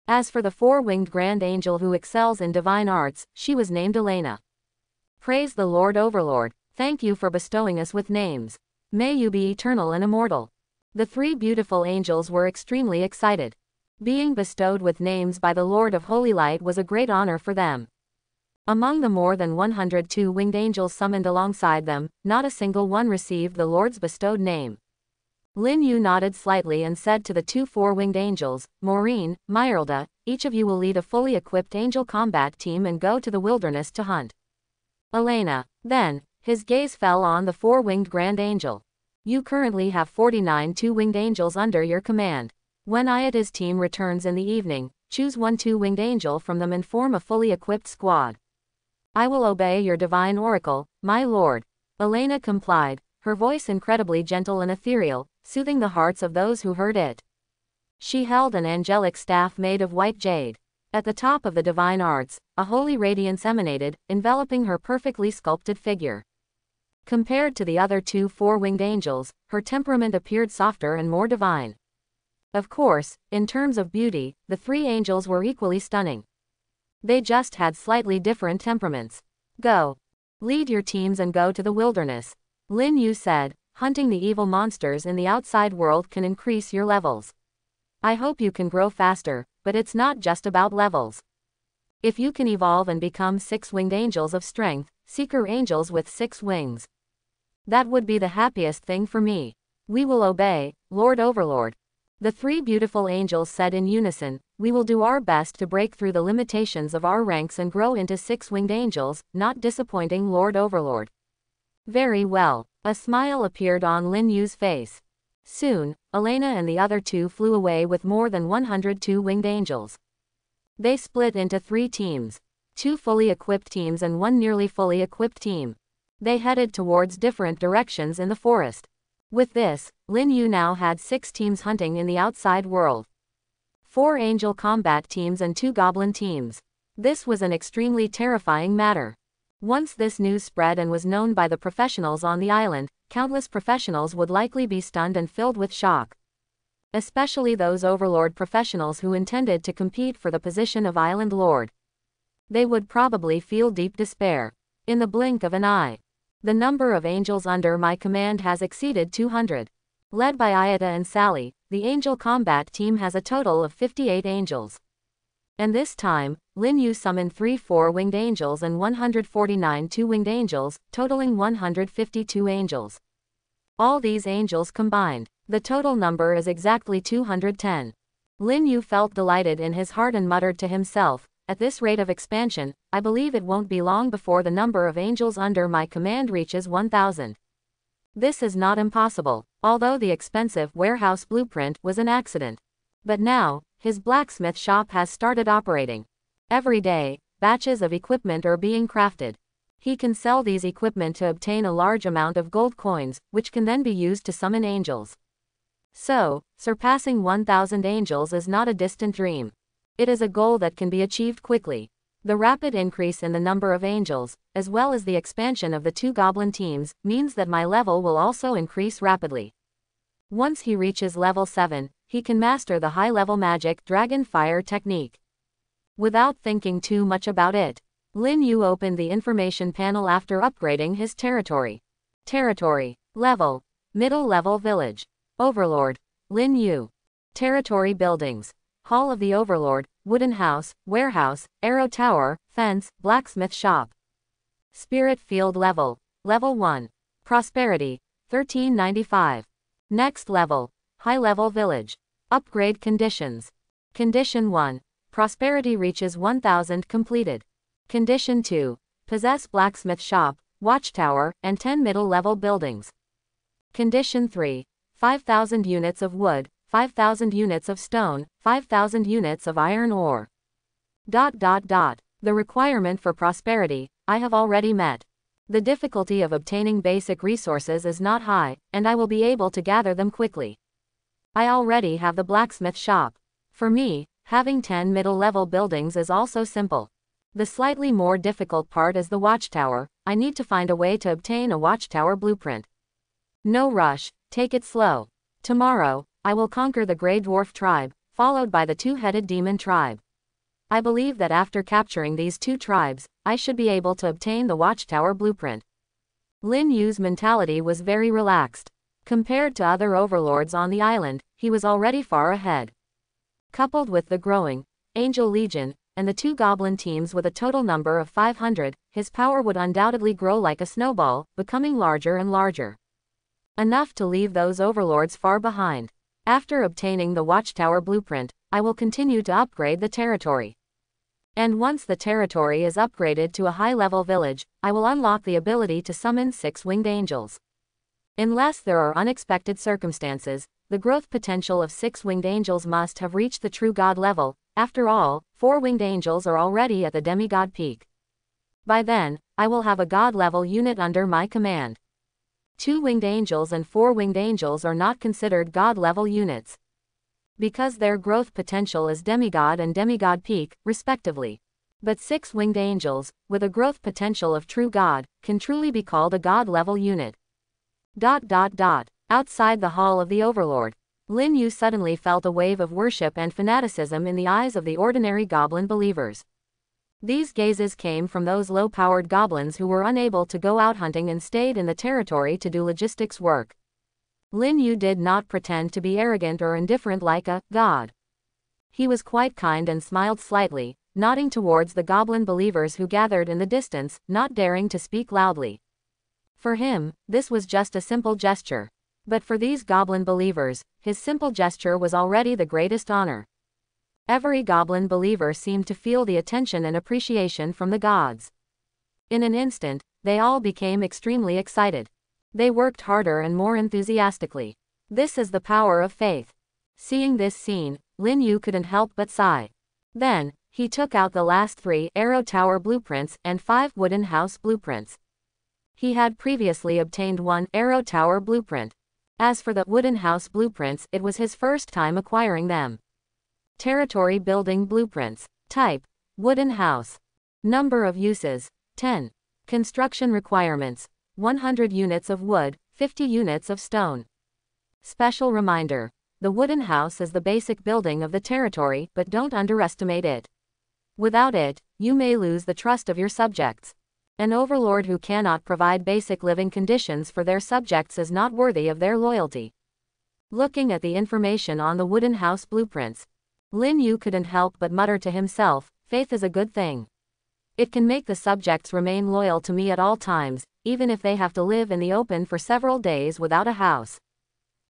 As for the 4-winged Grand Angel who excels in divine arts, she was named Elena. Praise the Lord Overlord, thank you for bestowing us with names. May you be eternal and immortal. The 3 beautiful angels were extremely excited. Being bestowed with names by the Lord of Holy Light was a great honor for them. Among the more than 102 winged angels summoned alongside them, not a single one received the Lord's bestowed name. Lin Yu nodded slightly and said to the 2 4-winged angels, "Maureen, Myralda, each of you will lead a fully equipped angel combat team and go to the wilderness to hunt." Elena. Then, his gaze fell on the 4-winged Grand Angel. "You currently have 49 2-winged angels under your command. When Ayata's team returns in the evening, choose 1 2-winged angel from them and form a fully equipped squad." "I will obey your divine oracle, my lord." Elena complied, her voice incredibly gentle and ethereal, soothing the hearts of those who heard it. She held an angelic staff made of white jade. At the top of the divine arts, a holy radiance emanated, enveloping her perfectly sculpted figure. Compared to the other 2 4-winged angels, her temperament appeared softer and more divine. Of course, in terms of beauty, the 3 angels were equally stunning. They just had slightly different temperaments. "Go. Lead your teams and go to the wilderness," Lin Yu said. "Hunting the evil monsters in the outside world can increase your levels. I hope you can grow faster, but it's not just about levels. If you can evolve and become 6-winged angels of strength, seeker angels with 6 wings, that would be the happiest thing for me. We will obey, Lord Overlord." The 3 beautiful angels said in unison, we will do our best to break through the limitations of our ranks and grow into 6-winged angels, not disappointing Lord Overlord. Very well. A smile appeared on Lin Yu's face. Soon, Elena and the other two flew away with more than 102 winged angels. They split into 3 teams. 2 fully equipped teams and 1 nearly fully equipped team. They headed towards different directions in the forest. With this, Lin Yu now had 6 teams hunting in the outside world. 4 angel combat teams and 2 goblin teams. This was an extremely terrifying matter. Once this news spread and was known by the professionals on the island, countless professionals would likely be stunned and filled with shock. Especially those overlord professionals who intended to compete for the position of island lord. They would probably feel deep despair. In the blink of an eye. The number of angels under my command has exceeded 200. Led by Ayata and Sally, the angel combat team has a total of 58 angels. And this time, Lin Yu summoned 3 4-winged angels and 149 2-winged angels, totaling 152 angels. All these angels combined, the total number is exactly 210. Lin Yu felt delighted in his heart and muttered to himself, at this rate of expansion, I believe it won't be long before the number of angels under my command reaches 1,000. This is not impossible, although the expensive warehouse blueprint was an accident. But now, his blacksmith shop has started operating. Every day, batches of equipment are being crafted. He can sell these equipment to obtain a large amount of gold coins, which can then be used to summon angels. So, surpassing 1,000 angels is not a distant dream. It is a goal that can be achieved quickly. The rapid increase in the number of angels, as well as the expansion of the 2 goblin teams, means that my level will also increase rapidly. Once he reaches level 7, he can master the high-level magic Dragon Fire technique. Without thinking too much about it, Lin Yu opened the information panel after upgrading his territory. Territory. Level. Middle level village. Overlord. Lin Yu. Territory buildings. Hall of the Overlord, wooden house, warehouse, arrow tower, fence, blacksmith shop. Spirit field level. Level 1. Prosperity. 1395. Next level. High level village. Upgrade conditions. Condition 1. Prosperity reaches 1000 completed. Condition 2. Possess blacksmith shop, watchtower, and 10 middle level buildings. Condition 3. 5000 units of wood, 5,000 units of stone, 5,000 units of iron ore. The requirement for prosperity, I have already met. The difficulty of obtaining basic resources is not high, and I will be able to gather them quickly. I already have the blacksmith shop. For me, having 10 middle-level buildings is also simple. The slightly more difficult part is the watchtower. I need to find a way to obtain a watchtower blueprint. No rush, take it slow. Tomorrow, I will conquer the Grey Dwarf tribe, followed by the 2-headed demon tribe. I believe that after capturing these 2 tribes, I should be able to obtain the watchtower blueprint. Lin Yu's mentality was very relaxed. Compared to other overlords on the island, he was already far ahead. Coupled with the growing Angel Legion, and the 2 goblin teams with a total number of 500, his power would undoubtedly grow like a snowball, becoming larger and larger. Enough to leave those overlords far behind. After obtaining the watchtower blueprint, I will continue to upgrade the territory. And once the territory is upgraded to a high-level village, I will unlock the ability to summon 6-winged angels. Unless there are unexpected circumstances, the growth potential of 6-winged angels must have reached the true god level. After all, 4-winged angels are already at the demigod peak. By then, I will have a god-level unit under my command. 2-winged angels and 4-winged angels are not considered god-level units, because their growth potential is demigod and demigod peak, respectively. But 6-winged angels, with a growth potential of true god, can truly be called a god-level unit. Outside the Hall of the Overlord, Lin Yu suddenly felt a wave of worship and fanaticism in the eyes of the ordinary goblin believers. These gazes came from those low-powered goblins who were unable to go out hunting and stayed in the territory to do logistics work. Lin Yu did not pretend to be arrogant or indifferent like a god. He was quite kind and smiled slightly, nodding towards the goblin believers who gathered in the distance, not daring to speak loudly. For him, this was just a simple gesture. But for these goblin believers, his simple gesture was already the greatest honor. Every goblin believer seemed to feel the attention and appreciation from the gods. In an instant, they all became extremely excited. They worked harder and more enthusiastically. This is the power of faith. Seeing this scene, Lin Yu couldn't help but sigh. Then, he took out the last 3 arrow tower blueprints and 5 wooden house blueprints. He had previously obtained 1 arrow tower blueprint. As for the wooden house blueprints, it was his first time acquiring them. Territory building blueprints. Type: wooden house. Number of uses: 10. Construction requirements: 100 units of wood, 50 units of stone. Special reminder: the wooden house is the basic building of the territory, but don't underestimate it. Without it, you may lose the trust of your subjects. An overlord who cannot provide basic living conditions for their subjects is not worthy of their loyalty. Looking at the information on the wooden house blueprints, Lin Yu couldn't help but mutter to himself, faith is a good thing. It can make the subjects remain loyal to me at all times, even if they have to live in the open for several days without a house.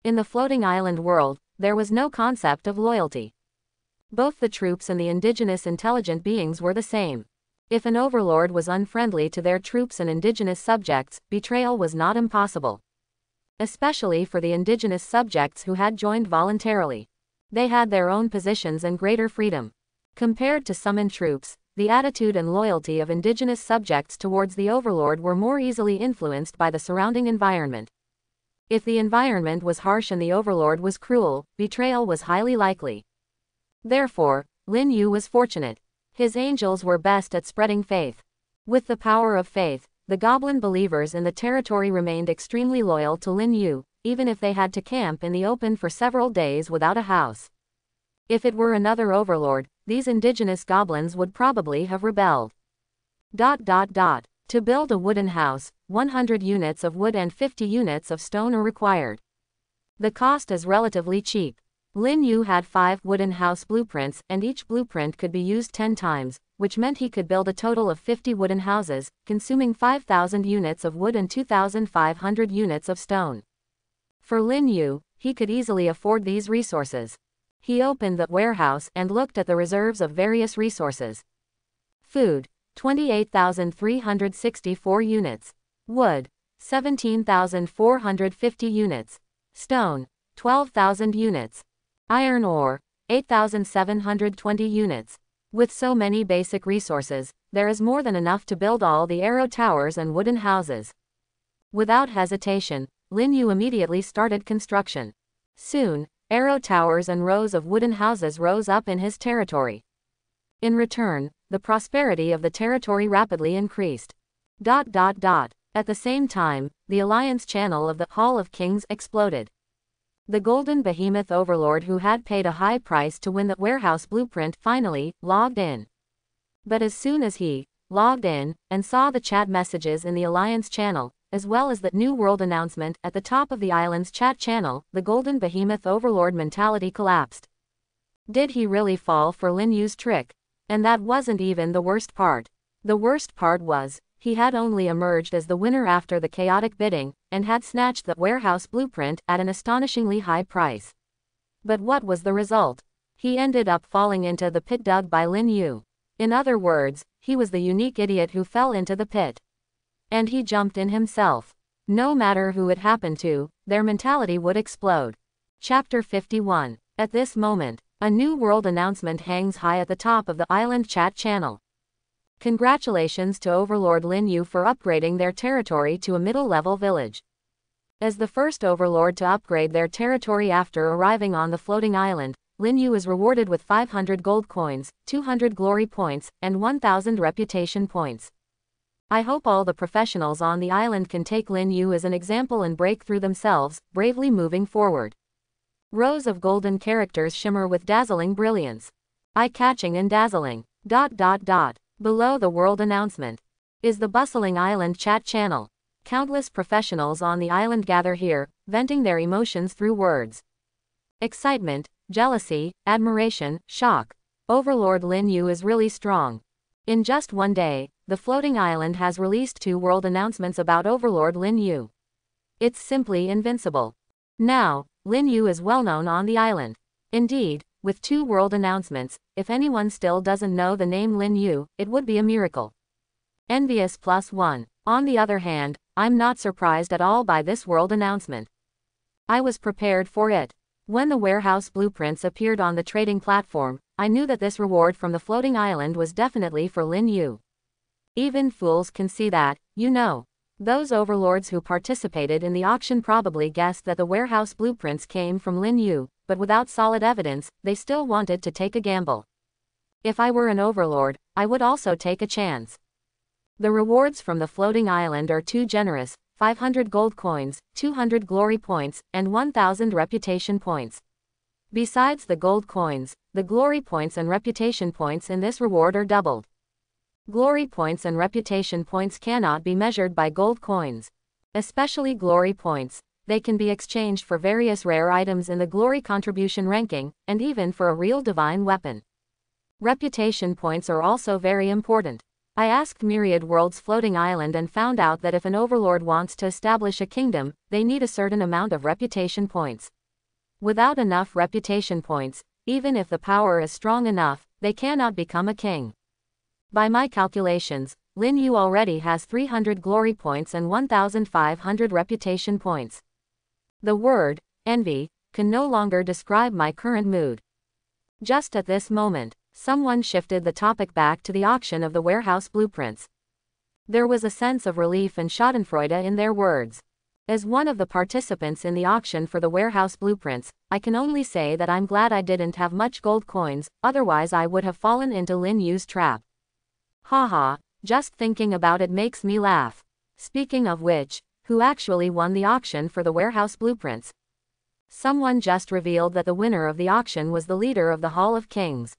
In the floating island world, there was no concept of loyalty. Both the troops and the indigenous intelligent beings were the same. If an overlord was unfriendly to their troops and indigenous subjects, betrayal was not impossible. Especially for the indigenous subjects who had joined voluntarily. They had their own positions and greater freedom. Compared to summoned troops, the attitude and loyalty of indigenous subjects towards the overlord were more easily influenced by the surrounding environment. If the environment was harsh and the overlord was cruel, betrayal was highly likely. Therefore, Lin Yu was fortunate. His angels were best at spreading faith. With the power of faith, the goblin believers in the territory remained extremely loyal to Lin Yu, even if they had to camp in the open for several days without a house. If it were another overlord, these indigenous goblins would probably have rebelled. To build a wooden house, 100 units of wood and 50 units of stone are required. The cost is relatively cheap. Lin Yu had 5 wooden house blueprints, and each blueprint could be used 10 times, which meant he could build a total of 50 wooden houses, consuming 5,000 units of wood and 2,500 units of stone. For Lin Yu, he could easily afford these resources. He opened the warehouse and looked at the reserves of various resources. Food: 28,364 units. Wood: 17,450 units. Stone: 12,000 units. Iron ore: 8,720 units. With so many basic resources, there is more than enough to build all the arrow towers and wooden houses. Without hesitation, Lin Yu immediately started construction. Soon, arrow towers and rows of wooden houses rose up in his territory. In return, the prosperity of the territory rapidly increased. At the same time, the alliance channel of the Hall of Kings exploded. The golden behemoth overlord who had paid a high price to win the warehouse blueprint finally logged in. But as soon as he logged in and saw the chat messages in the alliance channel, as well as the New World announcement at the top of the island's chat channel, the golden behemoth overlord mentality collapsed. Did he really fall for Lin Yu's trick? And that wasn't even the worst part. The worst part was, he had only emerged as the winner after the chaotic bidding, and had snatched the warehouse blueprint at an astonishingly high price. But what was the result? He ended up falling into the pit dug by Lin Yu. In other words, he was the unique idiot who fell into the pit. And he jumped in himself. No matter who it happened to, their mentality would explode. Chapter 51. At this moment, a New World announcement hangs high at the top of the island chat channel. Congratulations to Overlord Lin Yu for upgrading their territory to a middle-level village. As the first overlord to upgrade their territory after arriving on the floating island, Lin Yu is rewarded with 500 gold coins, 200 glory points, and 1,000 reputation points. I hope all the professionals on the island can take Lin Yu as an example and break through themselves, bravely moving forward. Rows of golden characters shimmer with dazzling brilliance. Eye-catching and dazzling. Below the world announcement is the bustling island chat channel. Countless professionals on the island gather here, venting their emotions through words. Excitement, jealousy, admiration, shock. Overlord Lin Yu is really strong. In just one day, the floating island has released 2 world announcements about Overlord Lin Yu. It's simply invincible. Now, Lin Yu is well known on the island. Indeed, with 2 world announcements. If anyone still doesn't know the name Lin Yu, it would be a miracle. Envious +1. On the other hand, I'm not surprised at all by this world announcement. I was prepared for it. When the warehouse blueprints appeared on the trading platform, I knew that this reward from the floating island was definitely for Lin Yu. Even fools can see that, you know. Those overlords who participated in the auction probably guessed that the warehouse blueprints came from Lin Yu, but without solid evidence, they still wanted to take a gamble. If I were an overlord, I would also take a chance. The rewards from the floating island are too generous: 500 gold coins, 200 glory points, and 1000 reputation points. Besides the gold coins, the glory points and reputation points in this reward are doubled. Glory points and reputation points cannot be measured by gold coins. Especially glory points. They can be exchanged for various rare items in the glory contribution ranking, and even for a real divine weapon. Reputation points are also very important. I asked Myriad World's floating island and found out that if an overlord wants to establish a kingdom, they need a certain amount of reputation points. Without enough reputation points, even if the power is strong enough, they cannot become a king. By my calculations, Lin Yu already has 300 glory points and 1500 reputation points. The word, envy, can no longer describe my current mood. Just at this moment, someone shifted the topic back to the auction of the warehouse blueprints. There was a sense of relief and schadenfreude in their words. As one of the participants in the auction for the warehouse blueprints, I can only say that I'm glad I didn't have much gold coins, otherwise I would have fallen into Lin Yu's trap. Haha, just thinking about it makes me laugh. Speaking of which, who actually won the auction for the warehouse blueprints? Someone just revealed that the winner of the auction was the leader of the Hall of Kings.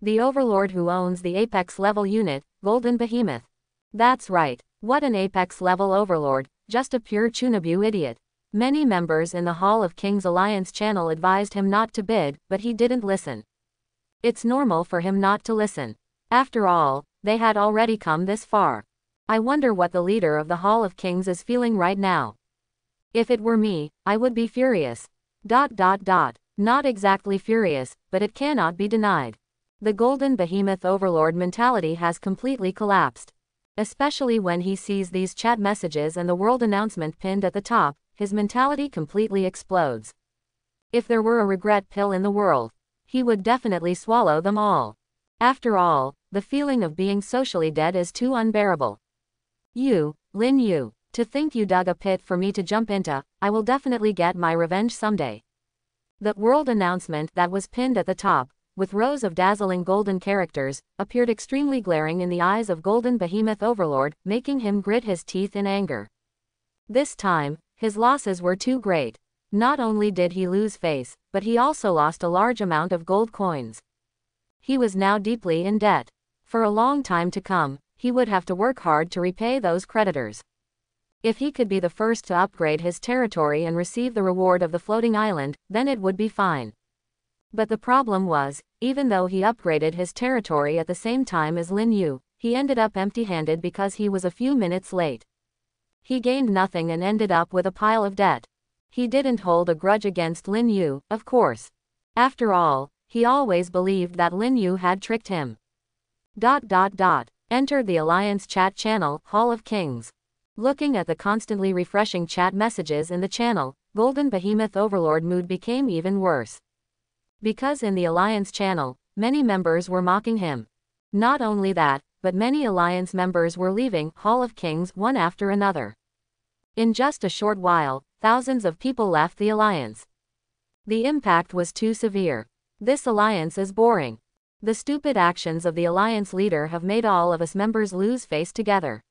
The overlord who owns the Apex level unit, Golden Behemoth. That's right, what an Apex level overlord, just a pure Chunabu idiot. Many members in the Hall of Kings Alliance channel advised him not to bid, but he didn't listen. It's normal for him not to listen. After all, they had already come this far. I wonder what the leader of the Hall of Kings is feeling right now. If it were me, I would be furious. Not exactly furious, but it cannot be denied. The Golden Behemoth overlord mentality has completely collapsed. Especially when he sees these chat messages and the world announcement pinned at the top, his mentality completely explodes. If there were a regret pill in the world, he would definitely swallow them all. After all, the feeling of being socially dead is too unbearable. You, Lin Yu, to think you dug a pit for me to jump into, I will definitely get my revenge someday. The world announcement that was pinned at the top, with rows of dazzling golden characters, appeared extremely glaring in the eyes of Golden Behemoth Overlord, making him grit his teeth in anger. This time, his losses were too great. Not only did he lose face, but he also lost a large amount of gold coins. He was now deeply in debt. For a long time to come, he would have to work hard to repay those creditors. If he could be the first to upgrade his territory and receive the reward of the floating island, then it would be fine. But the problem was, even though he upgraded his territory at the same time as Lin Yu, he ended up empty-handed because he was a few minutes late. He gained nothing and ended up with a pile of debt. He didn't hold a grudge against Lin Yu, of course. After all, he always believed that Lin Yu had tricked him. Enter the Alliance chat channel, Hall of Kings. Looking at the constantly refreshing chat messages in the channel, Golden Behemoth Overlord mood became even worse. Because in the Alliance channel, many members were mocking him. Not only that, but many Alliance members were leaving Hall of Kings one after another. In just a short while, thousands of people left the Alliance. The impact was too severe. This Alliance is boring. The stupid actions of the Alliance leader have made all of us members lose face together.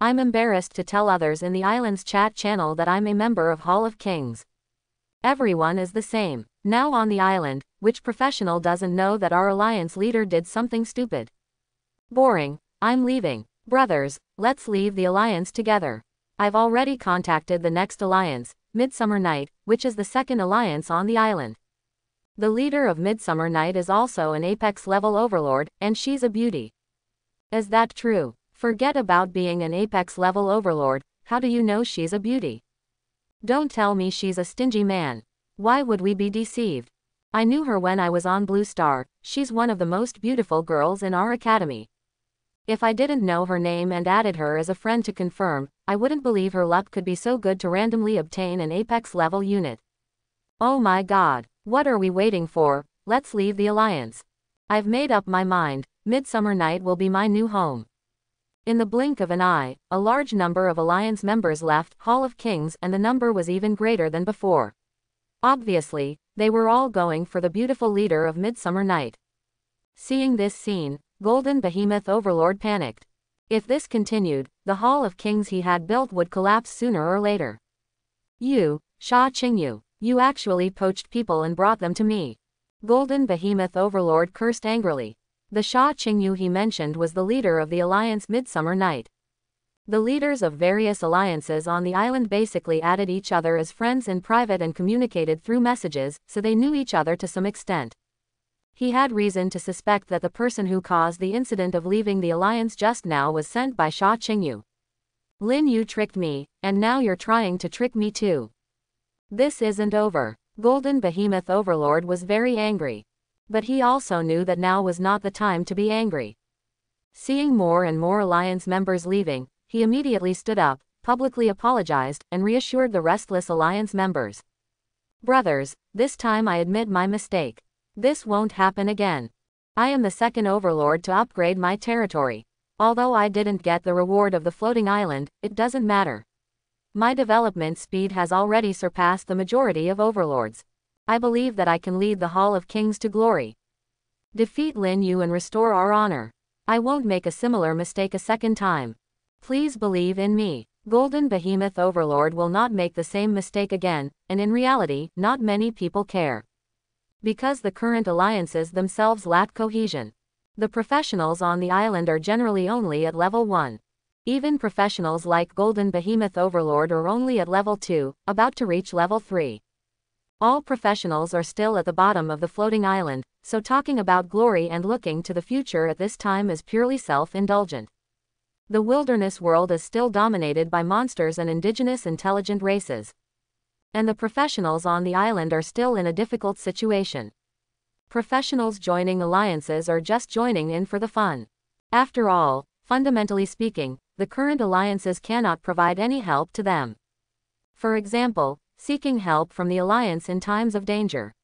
I'm embarrassed to tell others in the island's chat channel that I'm a member of Hall of Kings. Everyone is the same. Now on the island, which professional doesn't know that our Alliance leader did something stupid? Boring. I'm leaving. Brothers, let's leave the Alliance together. I've already contacted the next Alliance, Midsummer Night, which is the second Alliance on the island. The leader of Midsummer Night is also an Apex level overlord, and she's a beauty. Is that true? Forget about being an Apex level overlord, how do you know she's a beauty? Don't tell me she's a stingy man. Why would we be deceived? I knew her when I was on Blue Star. She's one of the most beautiful girls in our academy. If I didn't know her name and added her as a friend to confirm, I wouldn't believe her luck could be so good to randomly obtain an Apex level unit. Oh my god, what are we waiting for? Let's leave the Alliance. I've made up my mind, Midsummer Night will be my new home. In the blink of an eye, a large number of Alliance members left Hall of Kings, and the number was even greater than before. Obviously, they were all going for the beautiful leader of Midsummer Night. Seeing this scene, Golden Behemoth Overlord panicked. If this continued, the Hall of Kings he had built would collapse sooner or later. You, Sha Qingyu, you actually poached people and brought them to me. Golden Behemoth Overlord cursed angrily. The Sha Qingyu he mentioned was the leader of the Alliance Midsummer Night. The leaders of various alliances on the island basically added each other as friends in private and communicated through messages, so they knew each other to some extent. He had reason to suspect that the person who caused the incident of leaving the Alliance just now was sent by Sha Qingyu. Lin Yu tricked me, and now you're trying to trick me too. This isn't over. Golden Behemoth Overlord was very angry. But he also knew that now was not the time to be angry. Seeing more and more Alliance members leaving, he immediately stood up, publicly apologized, and reassured the restless Alliance members. Brothers, this time I admit my mistake. This won't happen again. I am the second overlord to upgrade my territory. Although I didn't get the reward of the floating island, it doesn't matter. My development speed has already surpassed the majority of overlords. I believe that I can lead the Hall of Kings to glory. Defeat Lin Yu and restore our honor. I won't make a similar mistake a second time. Please believe in me. Golden Behemoth Overlord will not make the same mistake again, and in reality, not many people care. Because the current alliances themselves lack cohesion. The professionals on the island are generally only at level 1. Even professionals like Golden Behemoth Overlord are only at level 2, about to reach level 3. All professionals are still at the bottom of the floating island, so talking about glory and looking to the future at this time is purely self-indulgent. The wilderness world is still dominated by monsters and indigenous intelligent races. And the professionals on the island are still in a difficult situation. Professionals joining alliances are just joining in for the fun. After all, fundamentally speaking, the current alliances cannot provide any help to them. For example, seeking help from the alliance in times of danger.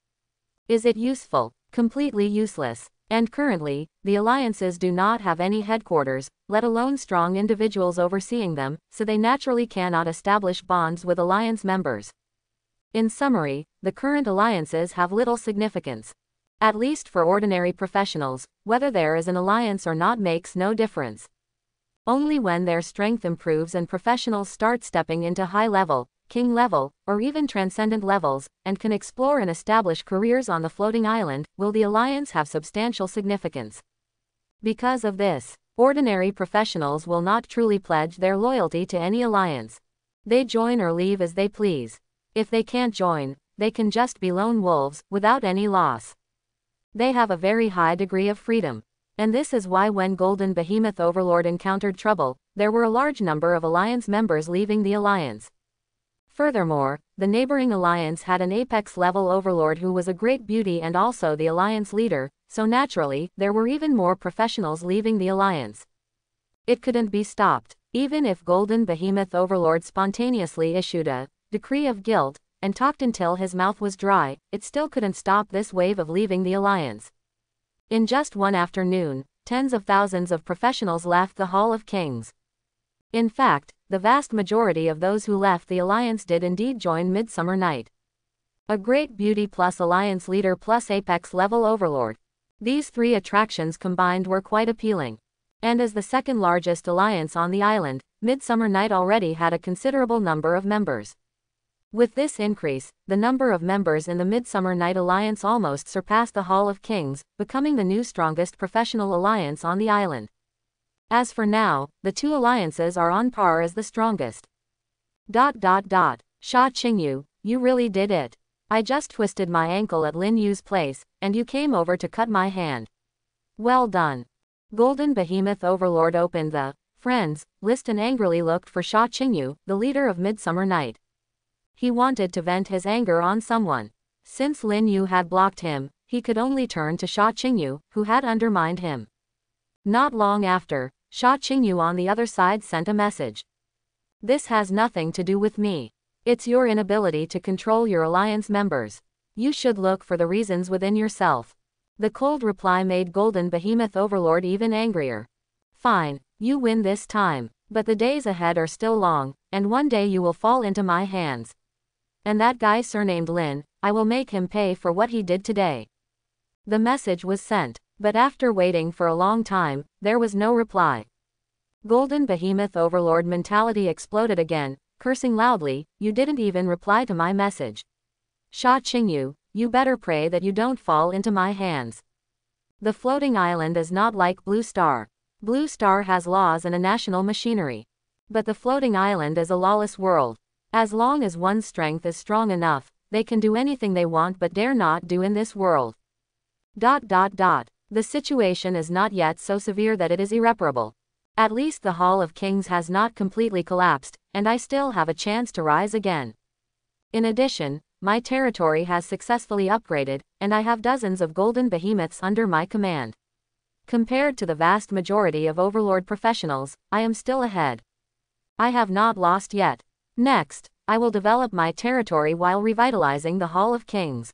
Is it useful? Completely useless. And currently, the alliances do not have any headquarters, let alone strong individuals overseeing them, so they naturally cannot establish bonds with alliance members. In summary, the current alliances have little significance. At least for ordinary professionals, whether there is an alliance or not makes no difference. Only when their strength improves and professionals start stepping into high level, king level, or even transcendent levels, and can explore and establish careers on the floating island, will the alliance have substantial significance. Because of this, ordinary professionals will not truly pledge their loyalty to any alliance. They join or leave as they please. If they can't join, they can just be lone wolves, without any loss. They have a very high degree of freedom. And this is why when Golden Behemoth Overlord encountered trouble, there were a large number of alliance members leaving the alliance. Furthermore, the neighboring alliance had an apex level overlord who was a great beauty and also the alliance leader, so naturally, there were even more professionals leaving the alliance. It couldn't be stopped. Even if Golden Behemoth Overlord spontaneously issued a decree of guilt, and talked until his mouth was dry, it still couldn't stop this wave of leaving the alliance. In just one afternoon, tens of thousands of professionals left the Hall of Kings. In fact, the vast majority of those who left the alliance did indeed join Midsummer Night. A great beauty plus alliance leader plus apex level overlord. These three attractions combined were quite appealing. And as the second largest alliance on the island, Midsummer Night already had a considerable number of members. With this increase, the number of members in the Midsummer Night Alliance almost surpassed the Hall of Kings, becoming the new strongest professional alliance on the island. As for now, the two alliances are on par as the strongest. Sha Qingyu, you really did it. I just twisted my ankle at Lin Yu's place, and you came over to cut my hand. Well done. Golden Behemoth Overlord opened the friends list and angrily looked for Sha Qingyu, the leader of Midsummer Night. He wanted to vent his anger on someone. Since Lin Yu had blocked him, he could only turn to Sha Qingyu, who had undermined him. Not long after, Sha Qingyu on the other side sent a message. This has nothing to do with me. It's your inability to control your alliance members. You should look for the reasons within yourself. The cold reply made Golden Behemoth Overlord even angrier. Fine, you win this time, but the days ahead are still long, and one day you will fall into my hands. And that guy surnamed Lin, I will make him pay for what he did today. The message was sent, but after waiting for a long time, there was no reply. Golden Behemoth Overlord mentality exploded again, cursing loudly, you didn't even reply to my message. Sha Qingyu, you better pray that you don't fall into my hands. The floating island is not like Blue Star. Blue Star has laws and a national machinery. But the floating island is a lawless world. As long as one's strength is strong enough, they can do anything they want but dare not do in this world. The situation is not yet so severe that it is irreparable. At least the Hall of Kings has not completely collapsed, and I still have a chance to rise again. In addition, my territory has successfully upgraded, and I have dozens of golden behemoths under my command. Compared to the vast majority of Overlord professionals, I am still ahead. I have not lost yet. Next, I will develop my territory while revitalizing the Hall of Kings.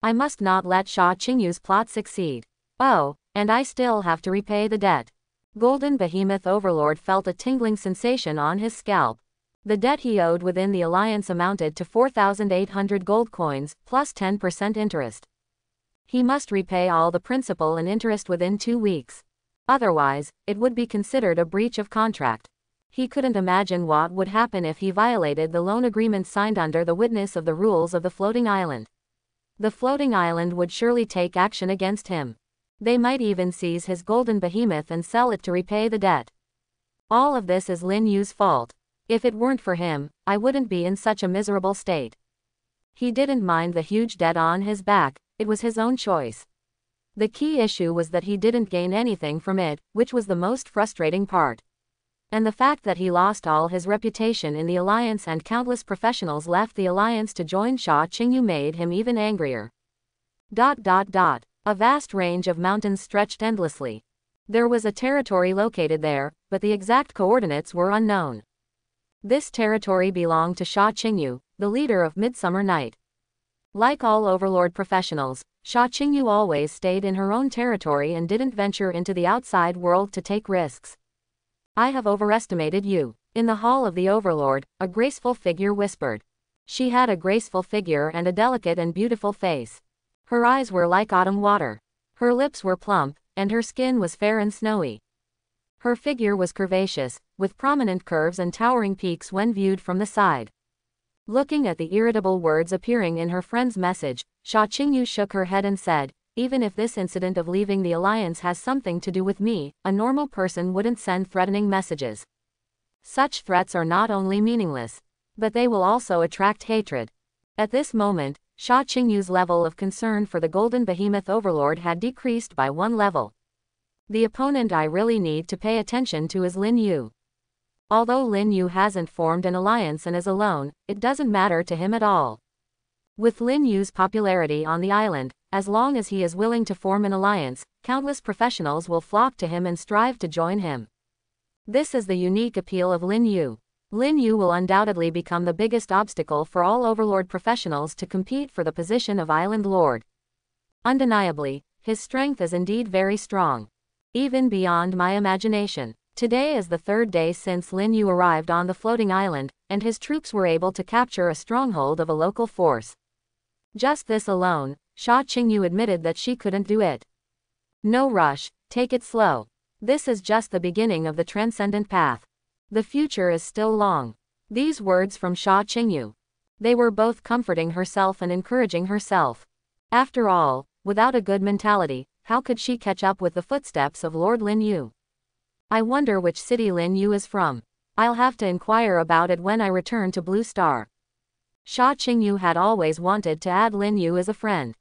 I must not let Sha Qingyu's plot succeed. Oh, and I still have to repay the debt. Golden Behemoth Overlord felt a tingling sensation on his scalp. The debt he owed within the alliance amounted to 4,800 gold coins, plus 10% interest. He must repay all the principal and interest within 2 weeks. Otherwise, it would be considered a breach of contract. He couldn't imagine what would happen if he violated the loan agreement signed under the witness of the rules of the floating island. The floating island would surely take action against him. They might even seize his golden behemoth and sell it to repay the debt. All of this is Lin Yu's fault. If it weren't for him, I wouldn't be in such a miserable state. He didn't mind the huge debt on his back, it was his own choice. The key issue was that he didn't gain anything from it, which was the most frustrating part. And the fact that he lost all his reputation in the alliance and countless professionals left the alliance to join Sha Qingyu made him even angrier. A vast range of mountains stretched endlessly. There was a territory located there, but the exact coordinates were unknown. This territory belonged to Sha Qingyu, the leader of Midsummer Night. Like all Overlord professionals, Sha Qingyu always stayed in her own territory and didn't venture into the outside world to take risks. I have overestimated you. In the Hall of the Overlord, a graceful figure whispered. She had a graceful figure and a delicate and beautiful face. Her eyes were like autumn water. Her lips were plump, and her skin was fair and snowy. Her figure was curvaceous, with prominent curves and towering peaks when viewed from the side. Looking at the irritable words appearing in her friend's message, Sha Qingyu shook her head and said, even if this incident of leaving the alliance has something to do with me, a normal person wouldn't send threatening messages. Such threats are not only meaningless, but they will also attract hatred. At this moment, Sha Qingyu's level of concern for the Golden Behemoth Overlord had decreased by 1 level. The opponent I really need to pay attention to is Lin Yu. Although Lin Yu hasn't formed an alliance and is alone, it doesn't matter to him at all. With Lin Yu's popularity on the island, as long as he is willing to form an alliance, countless professionals will flock to him and strive to join him. This is the unique appeal of Lin Yu. Lin Yu will undoubtedly become the biggest obstacle for all Overlord professionals to compete for the position of Island Lord. Undeniably, his strength is indeed very strong. Even beyond my imagination. Today is the 3rd day since Lin Yu arrived on the floating island, and his troops were able to capture a stronghold of a local force. Just this alone, Sha Qingyu admitted that she couldn't do it. No rush, take it slow. This is just the beginning of the transcendent path. The future is still long. These words from Sha Qingyu. They were both comforting herself and encouraging herself. After all, without a good mentality, how could she catch up with the footsteps of Lord Lin Yu? I wonder which city Lin Yu is from. I'll have to inquire about it when I return to Blue Star. Sha Qingyu had always wanted to add Lin Yu as a friend.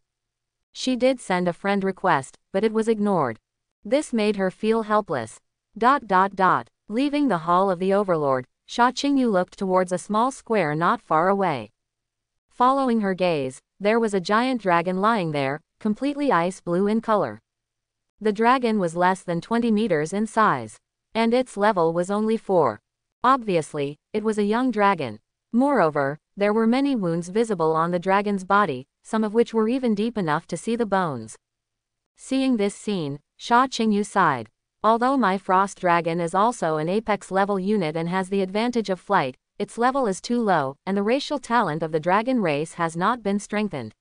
She did send a friend request, but it was ignored. This made her feel helpless. Leaving the Hall of the Overlord, Sha Qingyu looked towards a small square not far away. Following her gaze, there was a giant dragon lying there, completely ice blue in color. The dragon was less than 20 meters in size. And its level was only 4. Obviously, it was a young dragon. Moreover, there were many wounds visible on the dragon's body, some of which were even deep enough to see the bones. Seeing this scene, Sha Qingyu sighed. Although my frost dragon is also an apex level unit and has the advantage of flight, its level is too low, and the racial talent of the dragon race has not been strengthened.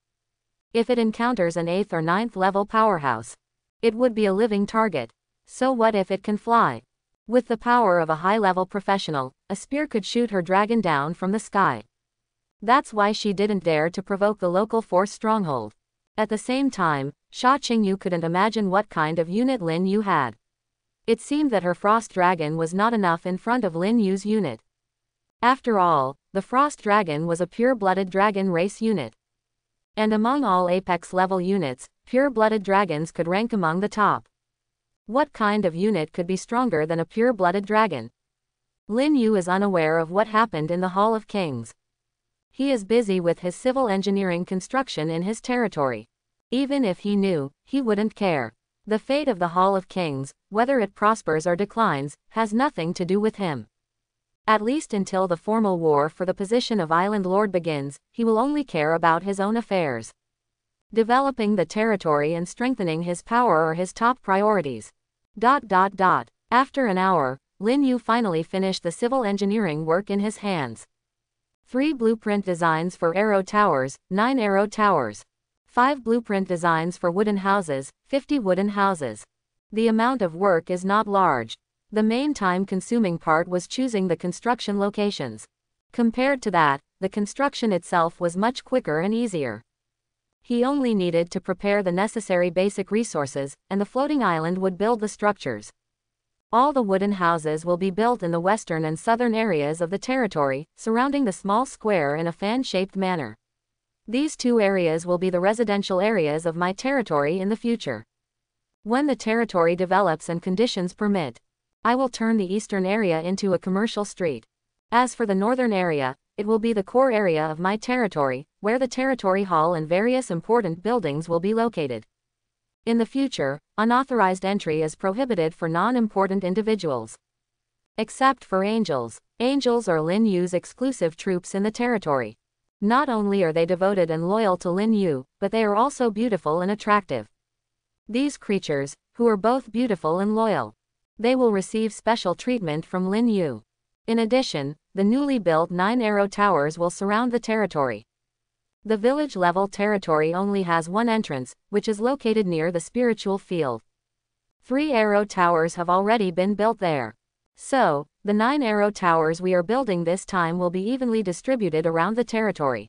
If it encounters an 8th or 9th level powerhouse, it would be a living target. So what if it can fly? With the power of a high-level professional, a spear could shoot her dragon down from the sky. That's why she didn't dare to provoke the local force stronghold. At the same time, Sha Qingyu couldn't imagine what kind of unit Lin Yu had. It seemed that her frost dragon was not enough in front of Lin Yu's unit. After all, the frost dragon was a pure-blooded dragon race unit. And among all apex level units, pure-blooded dragons could rank among the top. What kind of unit could be stronger than a pure-blooded dragon? Lin Yu is unaware of what happened in the Hall of Kings. He is busy with his civil engineering construction in his territory. Even if he knew, he wouldn't care. The fate of the Hall of Kings, whether it prospers or declines, has nothing to do with him. At least until the formal war for the position of Island Lord begins, he will only care about his own affairs. Developing the territory and strengthening his power are his top priorities. After an hour, Lin Yu finally finished the civil engineering work in his hands. 3 blueprint designs for arrow towers, 9 arrow towers. 5 blueprint designs for wooden houses, 50 wooden houses. The amount of work is not large. The main time-consuming part was choosing the construction locations. Compared to that, the construction itself was much quicker and easier. He only needed to prepare the necessary basic resources, and the floating island would build the structures. All the wooden houses will be built in the western and southern areas of the territory, surrounding the small square in a fan-shaped manner. These 2 areas will be the residential areas of my territory in the future. When the territory develops and conditions permit, I will turn the eastern area into a commercial street. As for the northern area, it will be the core area of my territory, where the territory hall and various important buildings will be located. In the future, unauthorized entry is prohibited for non-important individuals. Except for angels. Angels are Lin Yu's exclusive troops in the territory. Not only are they devoted and loyal to Lin Yu, but they are also beautiful and attractive. These creatures, who are both beautiful and loyal, they will receive special treatment from Lin Yu. In addition, the newly built 9 arrow towers will surround the territory. The village-level territory only has one entrance, which is located near the spiritual field. 3 arrow towers have already been built there. So, the 9 arrow towers we are building this time will be evenly distributed around the territory.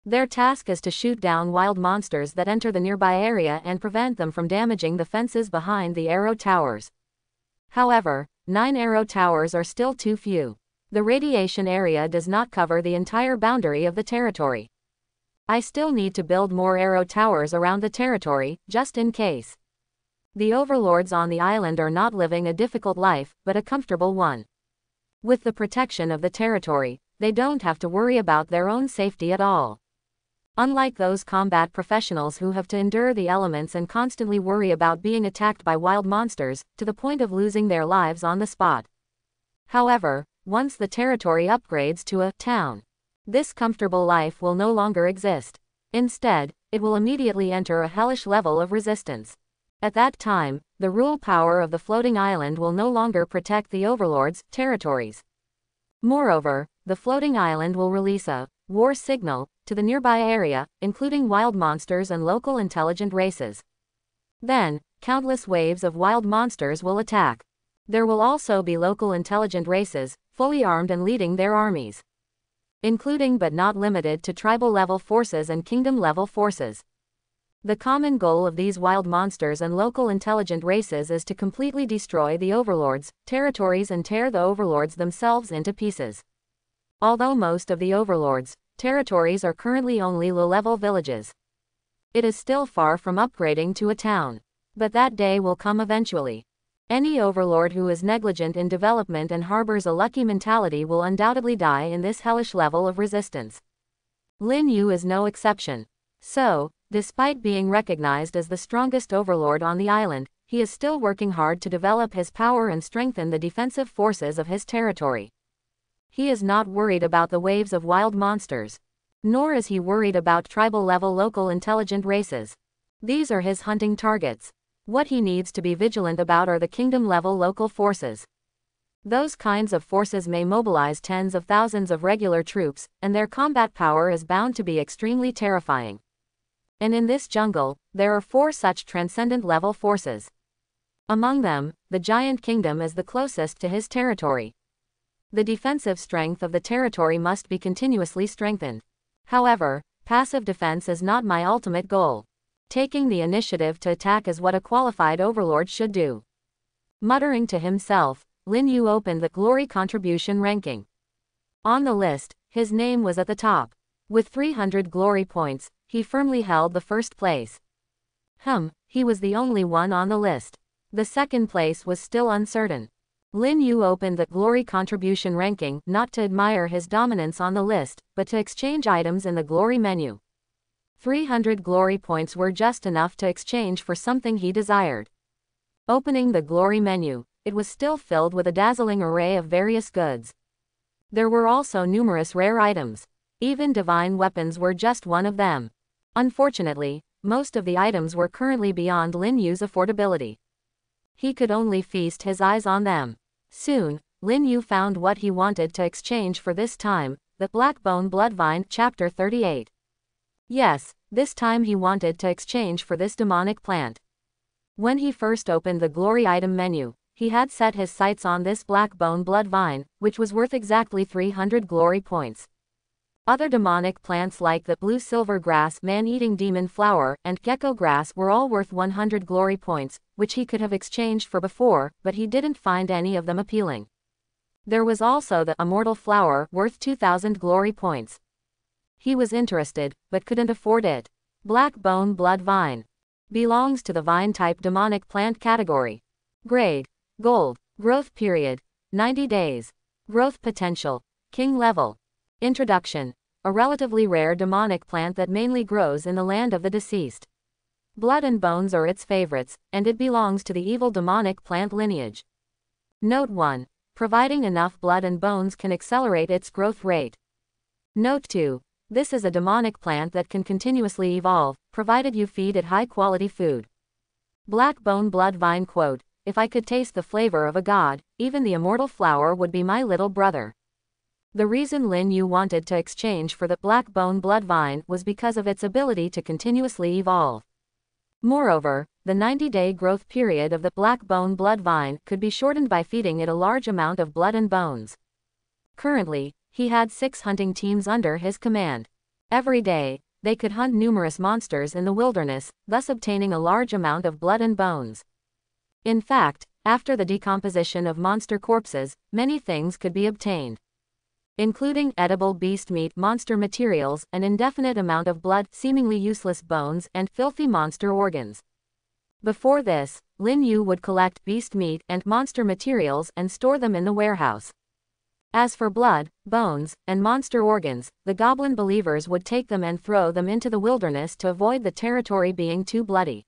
Their task is to shoot down wild monsters that enter the nearby area and prevent them from damaging the fences behind the arrow towers. However, 9 arrow towers are still too few. The radiation area does not cover the entire boundary of the territory. I still need to build more arrow towers around the territory, just in case. The overlords on the island are not living a difficult life, but a comfortable one. With the protection of the territory, they don't have to worry about their own safety at all. Unlike those combat professionals who have to endure the elements and constantly worry about being attacked by wild monsters, to the point of losing their lives on the spot. However, once the territory upgrades to a town, this comfortable life will no longer exist. Instead, it will immediately enter a hellish level of resistance. At that time, the rule power of the floating island will no longer protect the overlords' territories. Moreover, the floating island will release a war signal to the nearby area, including wild monsters and local intelligent races. Then, countless waves of wild monsters will attack. There will also be local intelligent races, fully armed and leading their armies, including but not limited to tribal-level forces and kingdom-level forces. The common goal of these wild monsters and local intelligent races is to completely destroy the overlords' territories and tear the overlords themselves into pieces. Although most of the overlords' territories are currently only low-level villages, it is still far from upgrading to a town. But that day will come eventually. Any overlord who is negligent in development and harbors a lucky mentality will undoubtedly die in this hellish level of resistance. Lin Yu is no exception. So, despite being recognized as the strongest overlord on the island, he is still working hard to develop his power and strengthen the defensive forces of his territory. He is not worried about the waves of wild monsters. Nor is he worried about tribal-level local intelligent races. These are his hunting targets. What he needs to be vigilant about are the kingdom-level local forces. Those kinds of forces may mobilize tens of thousands of regular troops, and their combat power is bound to be extremely terrifying. And in this jungle, there are 4 such transcendent-level forces. Among them, the Giant Kingdom is the closest to his territory. The defensive strength of the territory must be continuously strengthened. However, passive defense is not my ultimate goal. Taking the initiative to attack is what a qualified overlord should do. Muttering to himself, Lin Yu opened the glory contribution ranking. On the list, his name was at the top. With 300 glory points, he firmly held the first place. He was the only one on the list. The second place was still uncertain. Lin Yu opened the glory contribution ranking not to admire his dominance on the list, but to exchange items in the glory menu. 300 glory points were just enough to exchange for something he desired. Opening the glory menu, it was still filled with a dazzling array of various goods. There were also numerous rare items. Even divine weapons were just one of them. Unfortunately, most of the items were currently beyond Lin Yu's affordability. He could only feast his eyes on them. Soon, Lin Yu found what he wanted to exchange for this time, the Blackbone Bloodvine, Chapter 38. Yes, this time he wanted to exchange for this demonic plant. When he first opened the glory item menu, he had set his sights on this Blackbone Bloodvine, which was worth exactly 300 glory points. Other demonic plants like the blue-silver grass, man-eating demon flower, and gecko grass were all worth 100 glory points, which he could have exchanged for before, but he didn't find any of them appealing. There was also the immortal flower, worth 2,000 glory points. He was interested, but couldn't afford it. Blackbone Bloodvine belongs to the vine-type demonic plant category. Grade: Gold. Growth period: 90 days. Growth potential: King level. Introduction: a relatively rare demonic plant that mainly grows in the land of the deceased. Blood and bones are its favorites, and it belongs to the evil demonic plant lineage. Note 1. Providing enough blood and bones can accelerate its growth rate. Note 2. This is a demonic plant that can continuously evolve, provided you feed it high-quality food. Blackbone Bloodvine quote: "If I could taste the flavor of a god, even the immortal flower would be my little brother." The reason Lin Yu wanted to exchange for the Blackbone Bloodvine was because of its ability to continuously evolve. Moreover, the 90-day growth period of the Blackbone Bloodvine could be shortened by feeding it a large amount of blood and bones. Currently, he had 6 hunting teams under his command. Every day, they could hunt numerous monsters in the wilderness, thus obtaining a large amount of blood and bones. In fact, after the decomposition of monster corpses, many things could be obtained, including edible beast meat, monster materials, an indefinite amount of blood, seemingly useless bones, and filthy monster organs. Before this, Lin Yu would collect beast meat and monster materials and store them in the warehouse. As for blood, bones, and monster organs, the goblin believers would take them and throw them into the wilderness to avoid the territory being too bloody.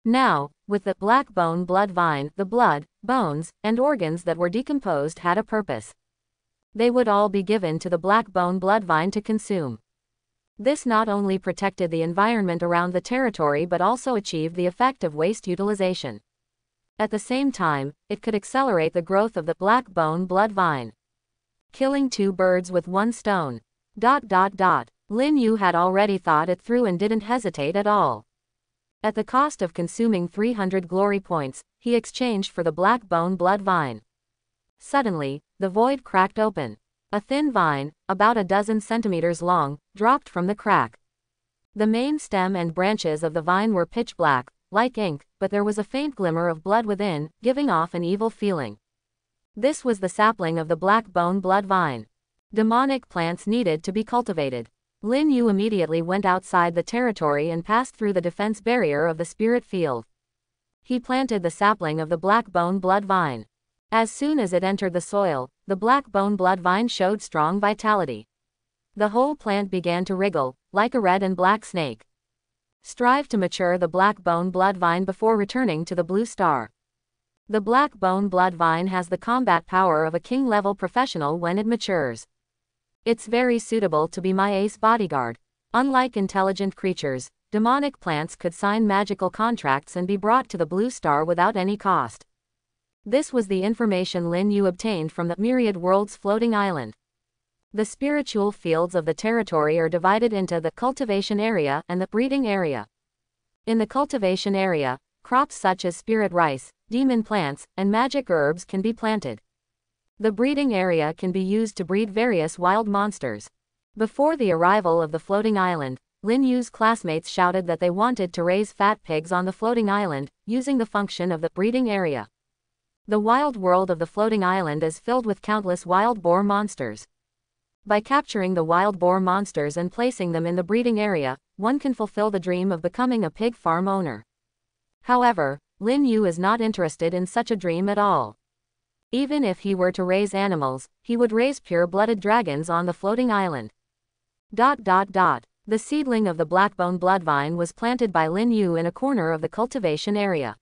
Now, with the Blackbone Bloodvine, the blood, bones, and organs that were decomposed had a purpose. They would all be given to the Blackbone Bloodvine to consume. This not only protected the environment around the territory but also achieved the effect of waste utilization. At the same time, it could accelerate the growth of the Blackbone Bloodvine. Killing 2 birds with 1 stone. Lin Yu had already thought it through and didn't hesitate at all. At the cost of consuming 300 glory points, he exchanged for the Blackbone Bloodvine. Suddenly, the void cracked open. A thin vine, about a dozen centimeters long, dropped from the crack. The main stem and branches of the vine were pitch black, like ink, but there was a faint glimmer of blood within, giving off an evil feeling. This was the sapling of the Blackbone Bloodvine. Demonic plants needed to be cultivated. Lin Yu immediately went outside the territory and passed through the defense barrier of the spirit field. He planted the sapling of the Blackbone Bloodvine. As soon as it entered the soil, the Blackbone Bloodvine showed strong vitality. The whole plant began to wriggle, like a red and black snake. Strive to mature the black bone blood vine before returning to the blue star. The black bone blood vine has the combat power of a king-level professional when it matures. It's very suitable to be my ace bodyguard. Unlike intelligent creatures, demonic plants could sign magical contracts and be brought to the blue star without any cost. This was the information Lin Yu obtained from the myriad worlds floating island. The spiritual fields of the territory are divided into the cultivation area and the breeding area. In the cultivation area, crops such as spirit rice, demon plants, and magic herbs can be planted. The breeding area can be used to breed various wild monsters. Before the arrival of the floating island, Lin Yu's classmates shouted that they wanted to raise fat pigs on the floating island, using the function of the breeding area. The wild world of the floating island is filled with countless wild boar monsters. By capturing the wild boar monsters and placing them in the breeding area, one can fulfill the dream of becoming a pig farm owner. However, Lin Yu is not interested in such a dream at all. Even if he were to raise animals, he would raise pure-blooded dragons on the floating island. The seedling of the blackbone bloodvine was planted by Lin Yu in a corner of the cultivation area.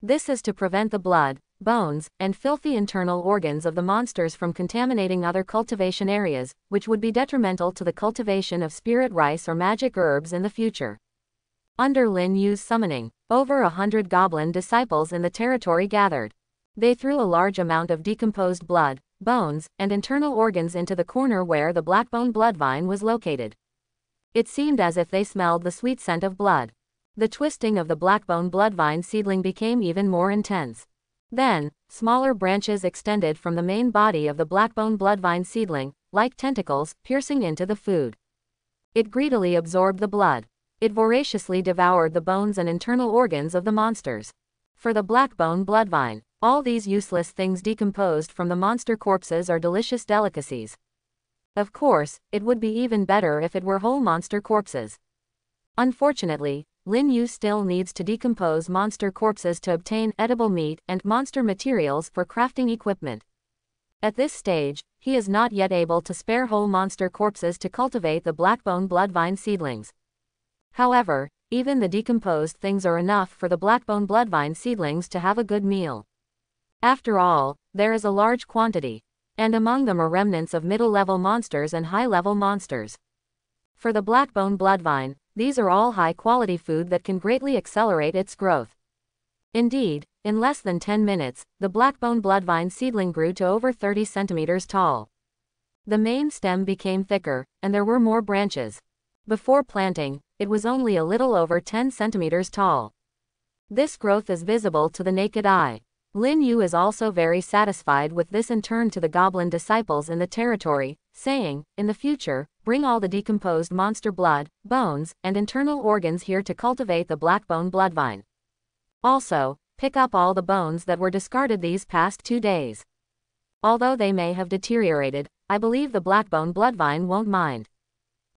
This is to prevent the blood, bones, and filthy internal organs of the monsters from contaminating other cultivation areas, which would be detrimental to the cultivation of spirit rice or magic herbs in the future. Under Lin Yu's summoning, over 100 goblin disciples in the territory gathered. They threw a large amount of decomposed blood, bones, and internal organs into the corner where the blackbone bloodvine was located. It seemed as if they smelled the sweet scent of blood. The twisting of the blackbone bloodvine seedling became even more intense. Then, smaller branches extended from the main body of the blackbone bloodvine seedling, like tentacles, piercing into the food. It greedily absorbed the blood. It voraciously devoured the bones and internal organs of the monsters. For the blackbone bloodvine, all these useless things decomposed from the monster corpses are delicious delicacies. Of course, it would be even better if it were whole monster corpses. Unfortunately, Lin Yu still needs to decompose monster corpses to obtain edible meat and monster materials for crafting equipment. At this stage, he is not yet able to spare whole monster corpses to cultivate the blackbone bloodvine seedlings. However, even the decomposed things are enough for the blackbone bloodvine seedlings to have a good meal. After all, there is a large quantity, and among them are remnants of middle-level monsters and high-level monsters. For the blackbone bloodvine, these are all high-quality food that can greatly accelerate its growth. Indeed, in less than 10 minutes, the blackbone bloodvine seedling grew to over 30 centimeters tall. The main stem became thicker, and there were more branches. Before planting, it was only a little over 10 centimeters tall. This growth is visible to the naked eye. Lin Yu is also very satisfied with this and turned to the goblin disciples in the territory, saying, "In the future, bring all the decomposed monster blood, bones, and internal organs here to cultivate the blackbone bloodvine. Also, pick up all the bones that were discarded these past 2 days. Although they may have deteriorated, I believe the blackbone bloodvine won't mind."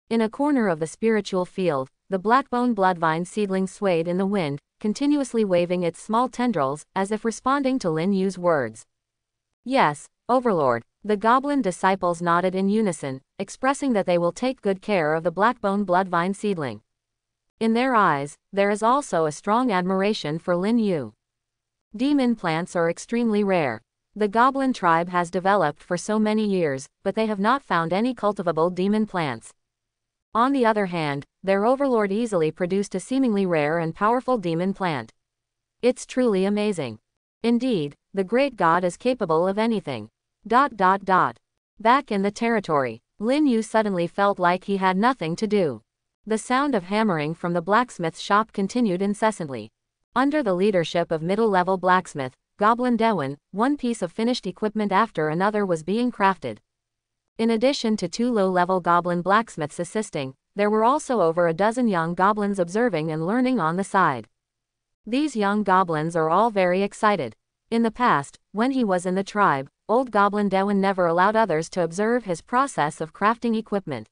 In a corner of the spiritual field, the blackbone bloodvine seedling swayed in the wind, continuously waving its small tendrils, as if responding to Lin Yu's words. "Yes, Overlord," the goblin disciples nodded in unison, expressing that they will take good care of the blackbone bloodvine seedling. In their eyes, there is also a strong admiration for Lin Yu. Demon plants are extremely rare. The goblin tribe has developed for so many years, but they have not found any cultivable demon plants. On the other hand, their overlord easily produced a seemingly rare and powerful demon plant. It's truly amazing. Indeed, the great god is capable of anything. Back in the territory, Lin Yu suddenly felt like he had nothing to do. The sound of hammering from the blacksmith shop continued incessantly. Under the leadership of middle-level blacksmith, Goblin Dewin, one piece of finished equipment after another was being crafted. In addition to 2 low-level goblin blacksmiths assisting, there were also over a dozen young goblins observing and learning on the side. These young goblins are all very excited. In the past, when he was in the tribe, old Goblin Dewin never allowed others to observe his process of crafting equipment.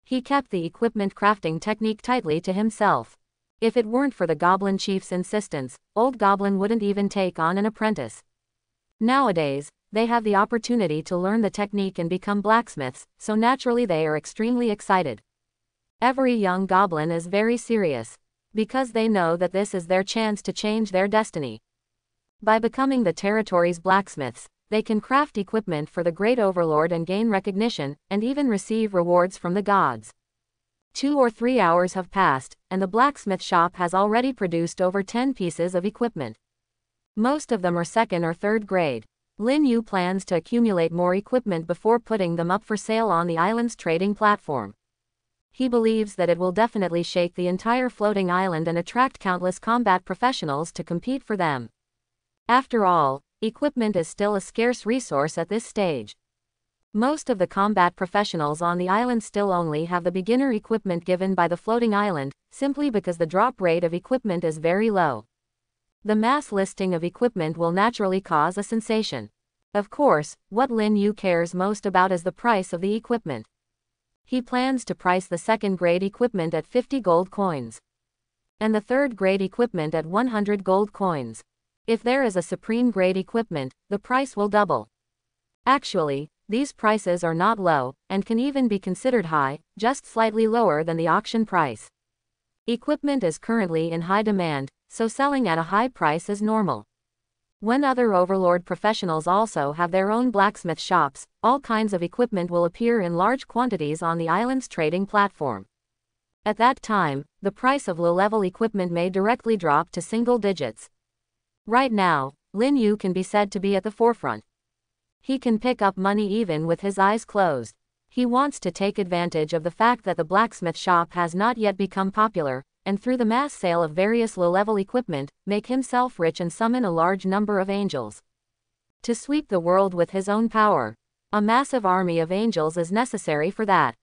He kept the equipment crafting technique tightly to himself. If it weren't for the Goblin Chief's insistence, old Goblin wouldn't even take on an apprentice. Nowadays, they have the opportunity to learn the technique and become blacksmiths, so naturally they are extremely excited. Every young goblin is very serious, because they know that this is their chance to change their destiny. By becoming the territory's blacksmiths, they can craft equipment for the great overlord and gain recognition, and even receive rewards from the gods. 2 or 3 hours have passed, and the blacksmith shop has already produced over 10 pieces of equipment. Most of them are second or third grade. Lin Yu plans to accumulate more equipment before putting them up for sale on the island's trading platform. He believes that it will definitely shake the entire floating island and attract countless combat professionals to compete for them. After all, equipment is still a scarce resource at this stage. Most of the combat professionals on the island still only have the beginner equipment given by the floating island, simply because the drop rate of equipment is very low. The mass listing of equipment will naturally cause a sensation. Of course, what Lin Yu cares most about is the price of the equipment. He plans to price the second-grade equipment at 50 gold coins, and the third-grade equipment at 100 gold coins. If there is a supreme-grade equipment, the price will double. Actually, these prices are not low, and can even be considered high, just slightly lower than the auction price. Equipment is currently in high demand, so selling at a high price is normal. When other overlord professionals also have their own blacksmith shops, all kinds of equipment will appear in large quantities on the island's trading platform. At that time, the price of low-level equipment may directly drop to single digits. Right now, Lin Yu can be said to be at the forefront. He can pick up money even with his eyes closed. He wants to take advantage of the fact that the blacksmith shop has not yet become popular, and through the mass sale of various low-level equipment, make himself rich and summon a large number of angels to sweep the world with his own power. A massive army of angels is necessary for that.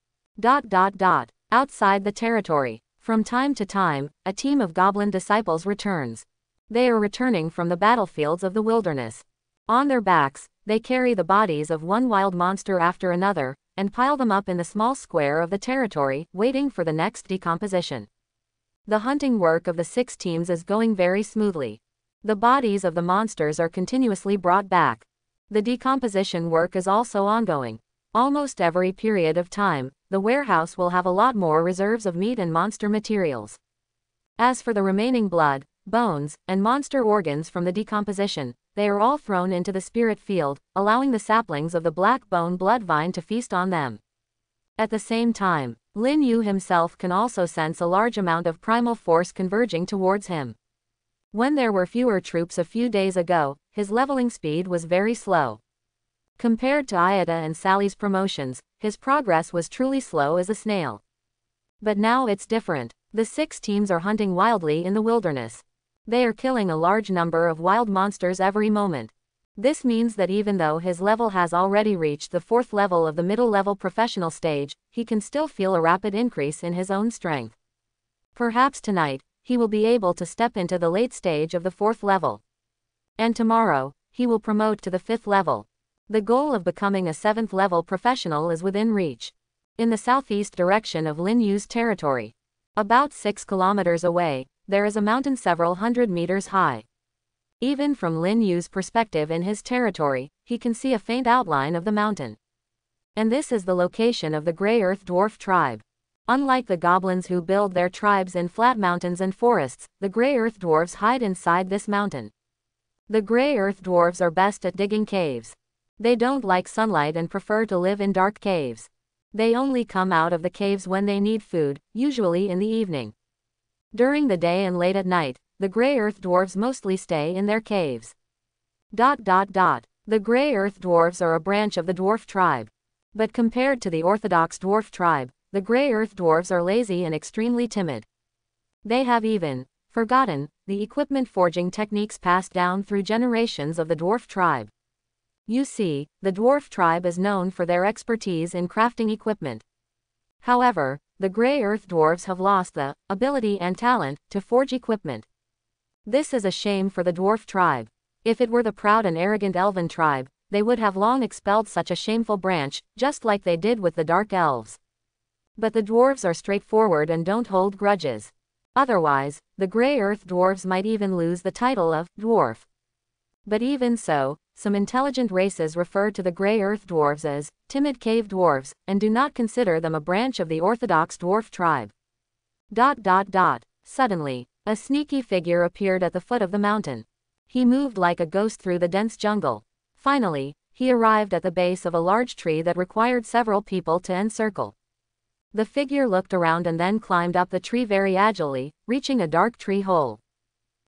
Outside the territory, from time to time, a team of goblin disciples returns. They are returning from the battlefields of the wilderness. On their backs, they carry the bodies of one wild monster after another, and pile them up in the small square of the territory, waiting for the next decomposition. The hunting work of the 6 teams is going very smoothly. The bodies of the monsters are continuously brought back. The decomposition work is also ongoing. Almost every period of time, the warehouse will have a lot more reserves of meat and monster materials. As for the remaining blood, bones, and monster organs from the decomposition, they are all thrown into the spirit field, allowing the saplings of the black bone blood vine to feast on them. At the same time, Lin Yu himself can also sense a large amount of primal force converging towards him. When there were fewer troops a few days ago, his leveling speed was very slow. Compared to Ayada and Sally's promotions, his progress was truly slow as a snail. But now it's different. The 6 teams are hunting wildly in the wilderness. They are killing a large number of wild monsters every moment. This means that even though his level has already reached the 4th level of the middle-level professional stage, he can still feel a rapid increase in his own strength. Perhaps tonight, he will be able to step into the late stage of the 4th level. And tomorrow, he will promote to the 5th level. The goal of becoming a 7th level professional is within reach. In the southeast direction of Lin Yu's territory, about 6 kilometers away, there is a mountain several hundred meters high. Even from Lin Yu's perspective in his territory, he can see a faint outline of the mountain. And this is the location of the Grey Earth Dwarf tribe. Unlike the goblins who build their tribes in flat mountains and forests, the Grey Earth Dwarves hide inside this mountain. The Grey Earth Dwarves are best at digging caves. They don't like sunlight and prefer to live in dark caves. They only come out of the caves when they need food, usually in the evening. During the day and late at night, the Grey Earth Dwarves mostly stay in their caves. The Grey Earth Dwarves are a branch of the Dwarf tribe. But compared to the Orthodox Dwarf tribe, the Grey Earth Dwarves are lazy and extremely timid. They have even forgotten the equipment forging techniques passed down through generations of the Dwarf tribe. You see, the Dwarf tribe is known for their expertise in crafting equipment. However, the Grey Earth Dwarves have lost the ability and talent to forge equipment. This is a shame for the Dwarf tribe. If it were the proud and arrogant Elven tribe, they would have long expelled such a shameful branch, just like they did with the Dark Elves. But the Dwarves are straightforward and don't hold grudges. Otherwise, the Grey Earth Dwarves might even lose the title of Dwarf. But even so, some intelligent races refer to the gray earth dwarves as timid cave dwarves, and do not consider them a branch of the orthodox dwarf tribe. Suddenly, a sneaky figure appeared at the foot of the mountain. He moved like a ghost through the dense jungle. Finally, he arrived at the base of a large tree that required several people to encircle. The figure looked around and then climbed up the tree very agilely, reaching a dark tree hole.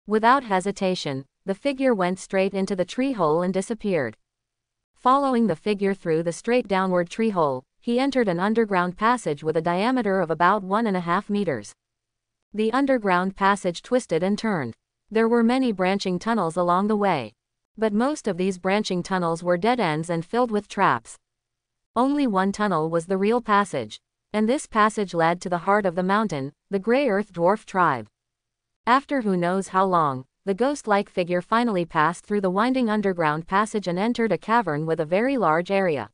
Without hesitation, the figure went straight into the tree hole and disappeared. Following the figure through the straight downward tree hole, he entered an underground passage with a diameter of about 1.5 meters. The underground passage twisted and turned. There were many branching tunnels along the way. But most of these branching tunnels were dead ends and filled with traps. Only one tunnel was the real passage. And this passage led to the heart of the mountain, the Grey Earth Dwarf tribe. After who knows how long, the ghost-like figure finally passed through the winding underground passage and entered a cavern with a very large area.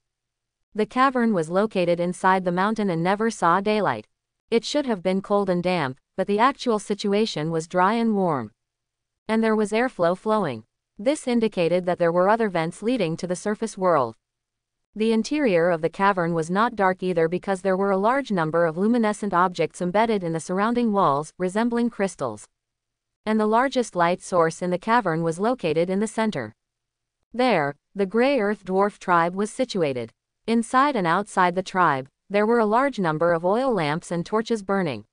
The cavern was located inside the mountain and never saw daylight. It should have been cold and damp, but the actual situation was dry and warm. And there was airflow flowing. This indicated that there were other vents leading to the surface world. The interior of the cavern was not dark either because there were a large number of luminescent objects embedded in the surrounding walls, resembling crystals. And the largest light source in the cavern was located in the center. There, the Grey Earth Dwarf tribe was situated. Inside and outside the tribe, there were a large number of oil lamps and torches burning.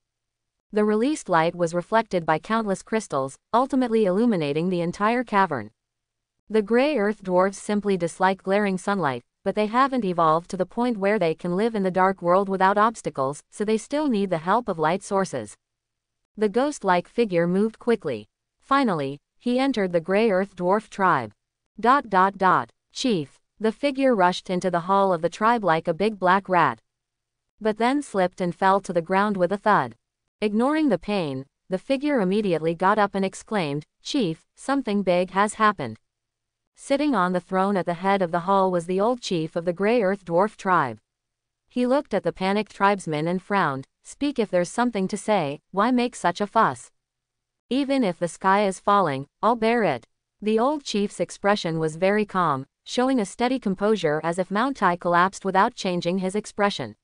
The released light was reflected by countless crystals, ultimately illuminating the entire cavern. The Grey Earth dwarves simply dislike glaring sunlight, but they haven't evolved to the point where they can live in the dark world without obstacles, so they still need the help of light sources. The ghost-like figure moved quickly. Finally, he entered the Grey Earth Dwarf tribe. Chief. The figure rushed into the hall of the tribe like a big black rat. But then slipped and fell to the ground with a thud. Ignoring the pain, the figure immediately got up and exclaimed, "Chief, something big has happened." Sitting on the throne at the head of the hall was the old chief of the Grey Earth Dwarf tribe. He looked at the panicked tribesmen and frowned. "Speak if there's something to say, why make such a fuss? Even if the sky is falling, I'll bear it." The old chief's expression was very calm, showing a steady composure as if Mount Tai collapsed without changing his expression.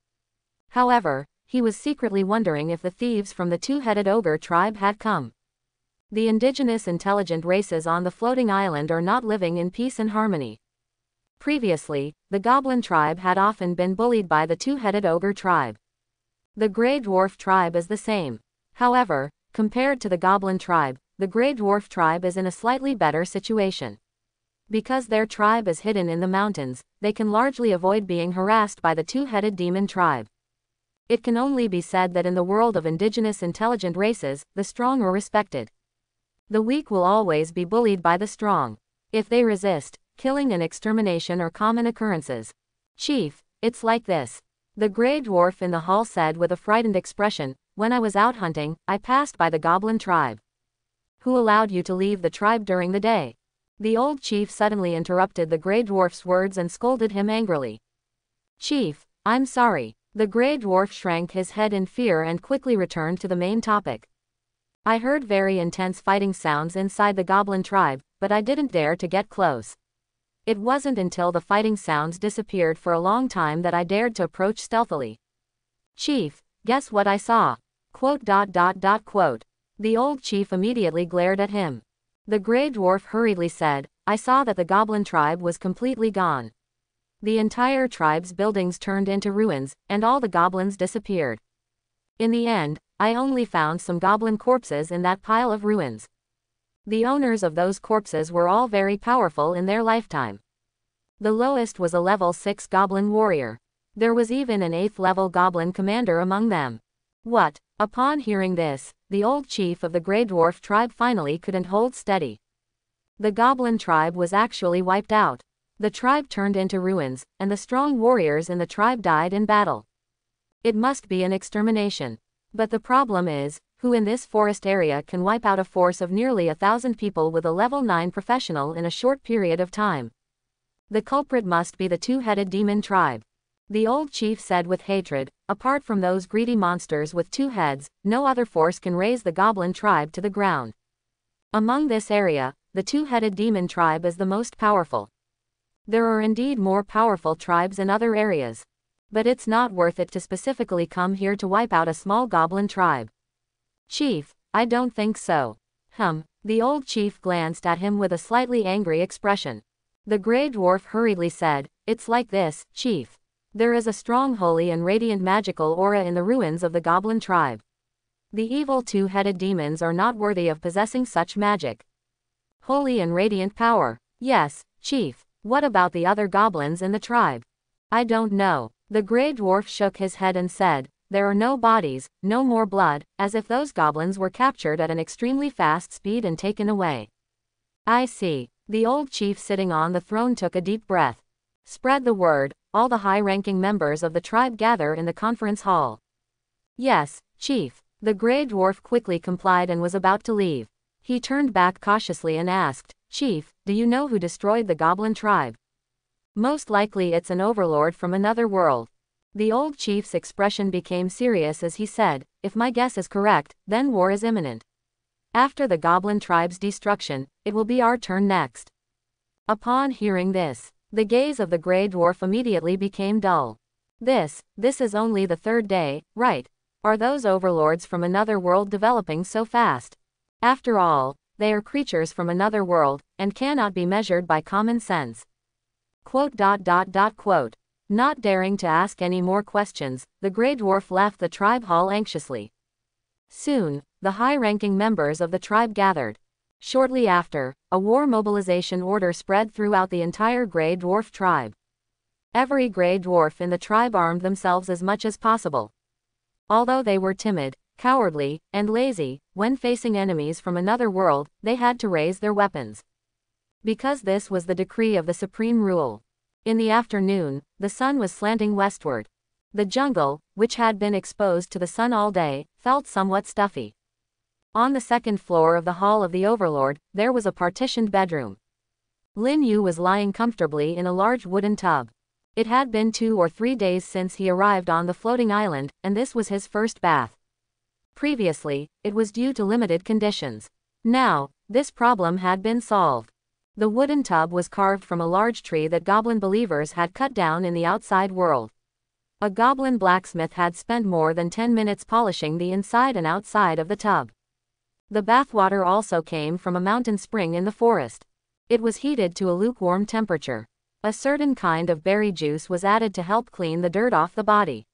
However, he was secretly wondering if the thieves from the two-headed ogre tribe had come. The indigenous intelligent races on the floating island are not living in peace and harmony. Previously, the goblin tribe had often been bullied by the two-headed ogre tribe. The Grey Dwarf tribe is the same. However, compared to the goblin tribe, the Grey Dwarf tribe is in a slightly better situation. Because their tribe is hidden in the mountains, they can largely avoid being harassed by the two-headed demon tribe. It can only be said that in the world of indigenous intelligent races, the strong are respected. The weak will always be bullied by the strong. If they resist, killing and extermination are common occurrences. "Chief, it's like this," the Grey Dwarf in the hall said with a frightened expression. "When I was out hunting, I passed by the goblin tribe." "Who allowed you to leave the tribe during the day?" The old chief suddenly interrupted the Grey Dwarf's words and scolded him angrily. "Chief, I'm sorry." The Grey Dwarf shrank his head in fear and quickly returned to the main topic. "I heard very intense fighting sounds inside the goblin tribe, but I didn't dare to get close. It wasn't until the fighting sounds disappeared for a long time that I dared to approach stealthily. Chief, guess what I saw? Quote. The old chief immediately glared at him. The Grey Dwarf hurriedly said, "I saw that the goblin tribe was completely gone. The entire tribe's buildings turned into ruins, and all the goblins disappeared. In the end, I only found some goblin corpses in that pile of ruins. The owners of those corpses were all very powerful in their lifetime. The lowest was a level 6 goblin warrior. There was even an 8th level goblin commander among them." What? Upon hearing this, the old chief of the Grey Dwarf tribe finally couldn't hold steady. The goblin tribe was actually wiped out. The tribe turned into ruins, and the strong warriors in the tribe died in battle. It must be an extermination. But the problem is, who in this forest area can wipe out a force of nearly 1,000 people with a level 9 professional in a short period of time? The culprit must be the two-headed demon tribe. The old chief said with hatred, "Apart from those greedy monsters with 2 heads, no other force can raise the goblin tribe to the ground. Among this area, the two-headed demon tribe is the most powerful. There are indeed more powerful tribes in other areas. But it's not worth it to specifically come here to wipe out a small goblin tribe. Chief, I don't think so. The old chief glanced at him with a slightly angry expression. The Grey Dwarf hurriedly said, "It's like this, Chief. There is a strong holy and radiant magical aura in the ruins of the goblin tribe. The evil two-headed demons are not worthy of possessing such magic." Holy and radiant power. Yes, Chief. What about the other goblins in the tribe? I don't know. The Grey Dwarf shook his head and said, "There are no bodies, no more blood, as if those goblins were captured at an extremely fast speed and taken away." I see. The old chief sitting on the throne took a deep breath. Spread the word. All the high-ranking members of the tribe gather in the conference hall. Yes, Chief. The Grey Dwarf quickly complied and was about to leave. He turned back cautiously and asked, "Chief, do you know who destroyed the goblin tribe?" "Most likely it's an overlord from another world." The old chief's expression became serious as he said, "If my guess is correct, then war is imminent. After the goblin tribe's destruction, it will be our turn next." Upon hearing this, the gaze of the Grey Dwarf immediately became dull. This is only the third day, right? Are those overlords from another world developing so fast? After all, they are creatures from another world, and cannot be measured by common sense. Quote. Not daring to ask any more questions, the Grey Dwarf left the tribe hall anxiously. Soon, the high-ranking members of the tribe gathered. Shortly after, a war mobilization order spread throughout the entire Grey Dwarf tribe. Every Grey Dwarf in the tribe armed themselves as much as possible. Although they were timid, cowardly, and lazy, when facing enemies from another world, they had to raise their weapons. Because this was the decree of the supreme rule. In the afternoon, the sun was slanting westward. The jungle, which had been exposed to the sun all day, felt somewhat stuffy. On the second floor of the Hall of the Overlord, there was a partitioned bedroom. Lin Yu was lying comfortably in a large wooden tub. It had been 2 or 3 days since he arrived on the floating island, and this was his first bath. Previously, it was due to limited conditions. Now, this problem had been solved. The wooden tub was carved from a large tree that goblin believers had cut down in the outside world. A goblin blacksmith had spent more than 10 minutes polishing the inside and outside of the tub. The bathwater also came from a mountain spring in the forest. It was heated to a lukewarm temperature. A certain kind of berry juice was added to help clean the dirt off the body.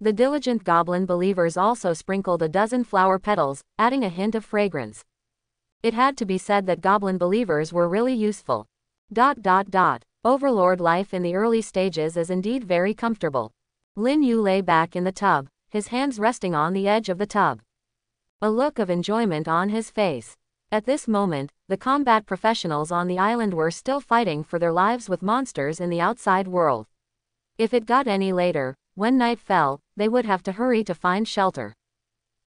The diligent goblin believers also sprinkled a dozen flower petals, adding a hint of fragrance. It had to be said that goblin believers were really useful. Overlord life in the early stages is indeed very comfortable. Lin Yu lay back in the tub, his hands resting on the edge of the tub. A look of enjoyment on his face. At this moment, the combat professionals on the island were still fighting for their lives with monsters in the outside world. If it got any later, when night fell, they would have to hurry to find shelter.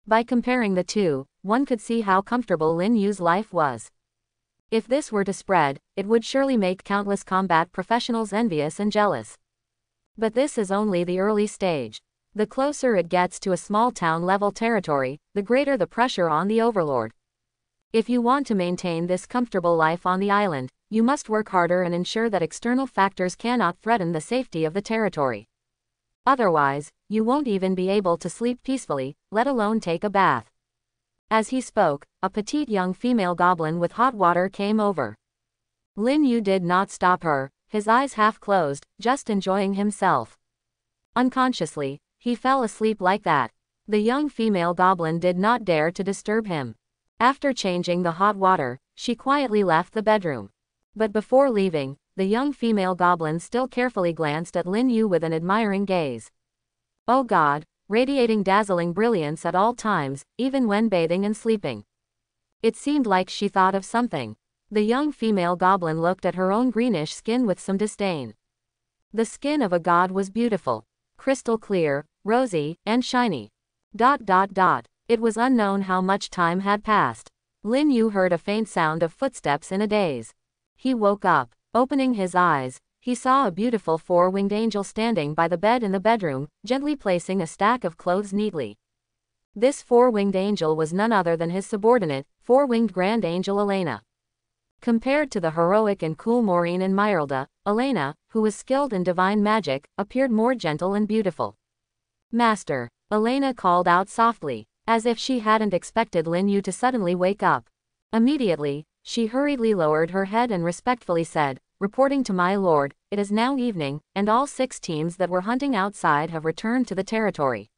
By comparing the two, one could see how comfortable Lin Yu's life was. If this were to spread, it would surely make countless combat professionals envious and jealous. But this is only the early stage. The closer it gets to a small town-level territory, the greater the pressure on the overlord. If you want to maintain this comfortable life on the island, you must work harder and ensure that external factors cannot threaten the safety of the territory. Otherwise, you won't even be able to sleep peacefully, let alone take a bath. As he spoke, a petite young female goblin with hot water came over. Lin Yu did not stop her, his eyes half closed, just enjoying himself. Unconsciously, he fell asleep like that. The young female goblin did not dare to disturb him. After changing the hot water, she quietly left the bedroom. But before leaving, the young female goblin still carefully glanced at Lin Yu with an admiring gaze. Oh God, radiating dazzling brilliance at all times, even when bathing and sleeping. It seemed like she thought of something. The young female goblin looked at her own greenish skin with some disdain. The skin of a god was beautiful, crystal clear, rosy, and shiny. It was unknown how much time had passed. Lin Yu heard a faint sound of footsteps in a daze. He woke up. Opening his eyes, he saw a beautiful four-winged angel standing by the bed in the bedroom, gently placing a stack of clothes neatly. This four-winged angel was none other than his subordinate, four-winged Grand Angel Elena. Compared to the heroic and cool Maureen and Myrilda, Elena, who was skilled in divine magic, appeared more gentle and beautiful. "Master," Elena called out softly, as if she hadn't expected Lin Yu to suddenly wake up. Immediately, she hurriedly lowered her head and respectfully said, "Reporting to my lord, it is now evening, and all 6 teams that were hunting outside have returned to the territory."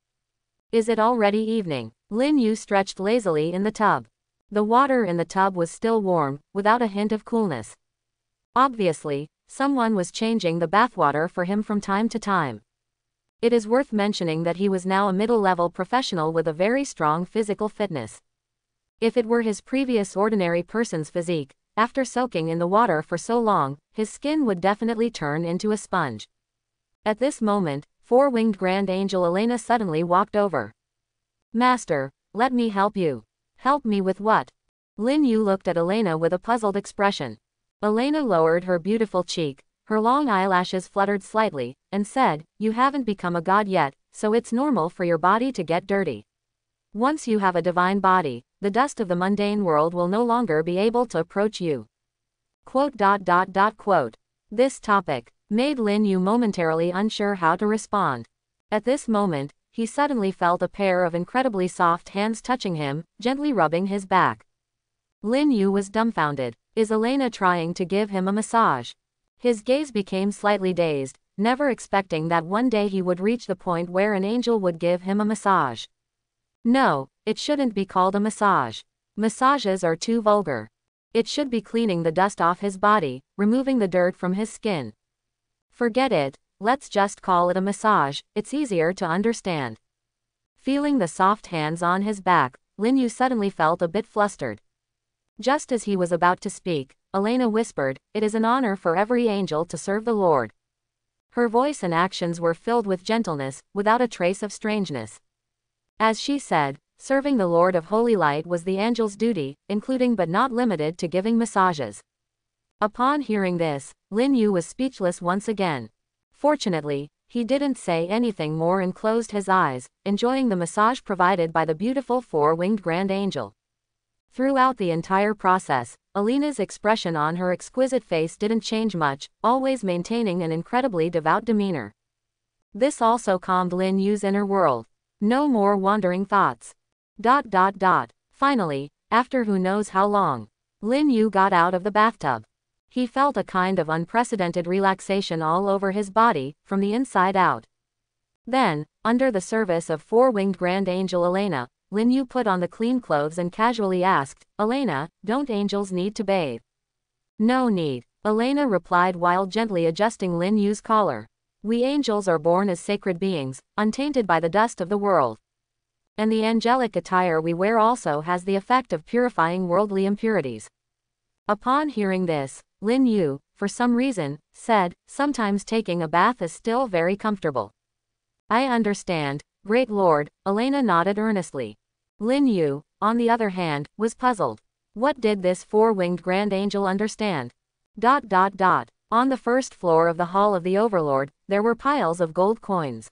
"Is it already evening?" Lin Yu stretched lazily in the tub. The water in the tub was still warm, without a hint of coolness. Obviously, someone was changing the bathwater for him from time to time. It is worth mentioning that he was now a middle-level professional with a very strong physical fitness. If it were his previous ordinary person's physique, after soaking in the water for so long, his skin would definitely turn into a sponge. At this moment, 4-winged Grand Angel Elena suddenly walked over. "Master, let me help you." "Help me with what?" Lin Yu looked at Elena with a puzzled expression. Elena lowered her beautiful cheek, her long eyelashes fluttered slightly, and said, "You haven't become a god yet, so it's normal for your body to get dirty. Once you have a divine body, the dust of the mundane world will no longer be able to approach you." Quote. This topic made Lin Yu momentarily unsure how to respond. At this moment, he suddenly felt a pair of incredibly soft hands touching him, gently rubbing his back. Lin Yu was dumbfounded. Is Elena trying to give him a massage? His gaze became slightly dazed, never expecting that one day he would reach the point where an angel would give him a massage. No, it shouldn't be called a massage. Massages are too vulgar. It should be cleaning the dust off his body, removing the dirt from his skin. Forget it, let's just call it a massage, it's easier to understand. Feeling the soft hands on his back, Lin Yu suddenly felt a bit flustered. Just as he was about to speak, Elena whispered, "It is an honor for every angel to serve the Lord." Her voice and actions were filled with gentleness, without a trace of strangeness. As she said, serving the Lord of Holy Light was the angel's duty, including but not limited to giving massages. Upon hearing this, Lin Yu was speechless once again. Fortunately, he didn't say anything more and closed his eyes, enjoying the massage provided by the beautiful 4-winged Grand Angel. Throughout the entire process, Elena's expression on her exquisite face didn't change much, always maintaining an incredibly devout demeanor. This also calmed Lin Yu's inner world. No more wandering thoughts. Finally, after who knows how long, Lin Yu got out of the bathtub. He felt a kind of unprecedented relaxation all over his body, from the inside out. Then, under the service of 4-winged Grand Angel Elena, Lin Yu put on the clean clothes and casually asked, "Elena, don't angels need to bathe?" "No need," Elena replied while gently adjusting Lin Yu's collar. "We angels are born as sacred beings, untainted by the dust of the world. And the angelic attire we wear also has the effect of purifying worldly impurities." Upon hearing this, Lin Yu, for some reason, said, "Sometimes taking a bath is still very comfortable." "I understand, great lord," Elena nodded earnestly. Lin Yu, on the other hand, was puzzled. What did this 4-winged Grand Angel understand? On the first floor of the Hall of the Overlord, there were piles of gold coins.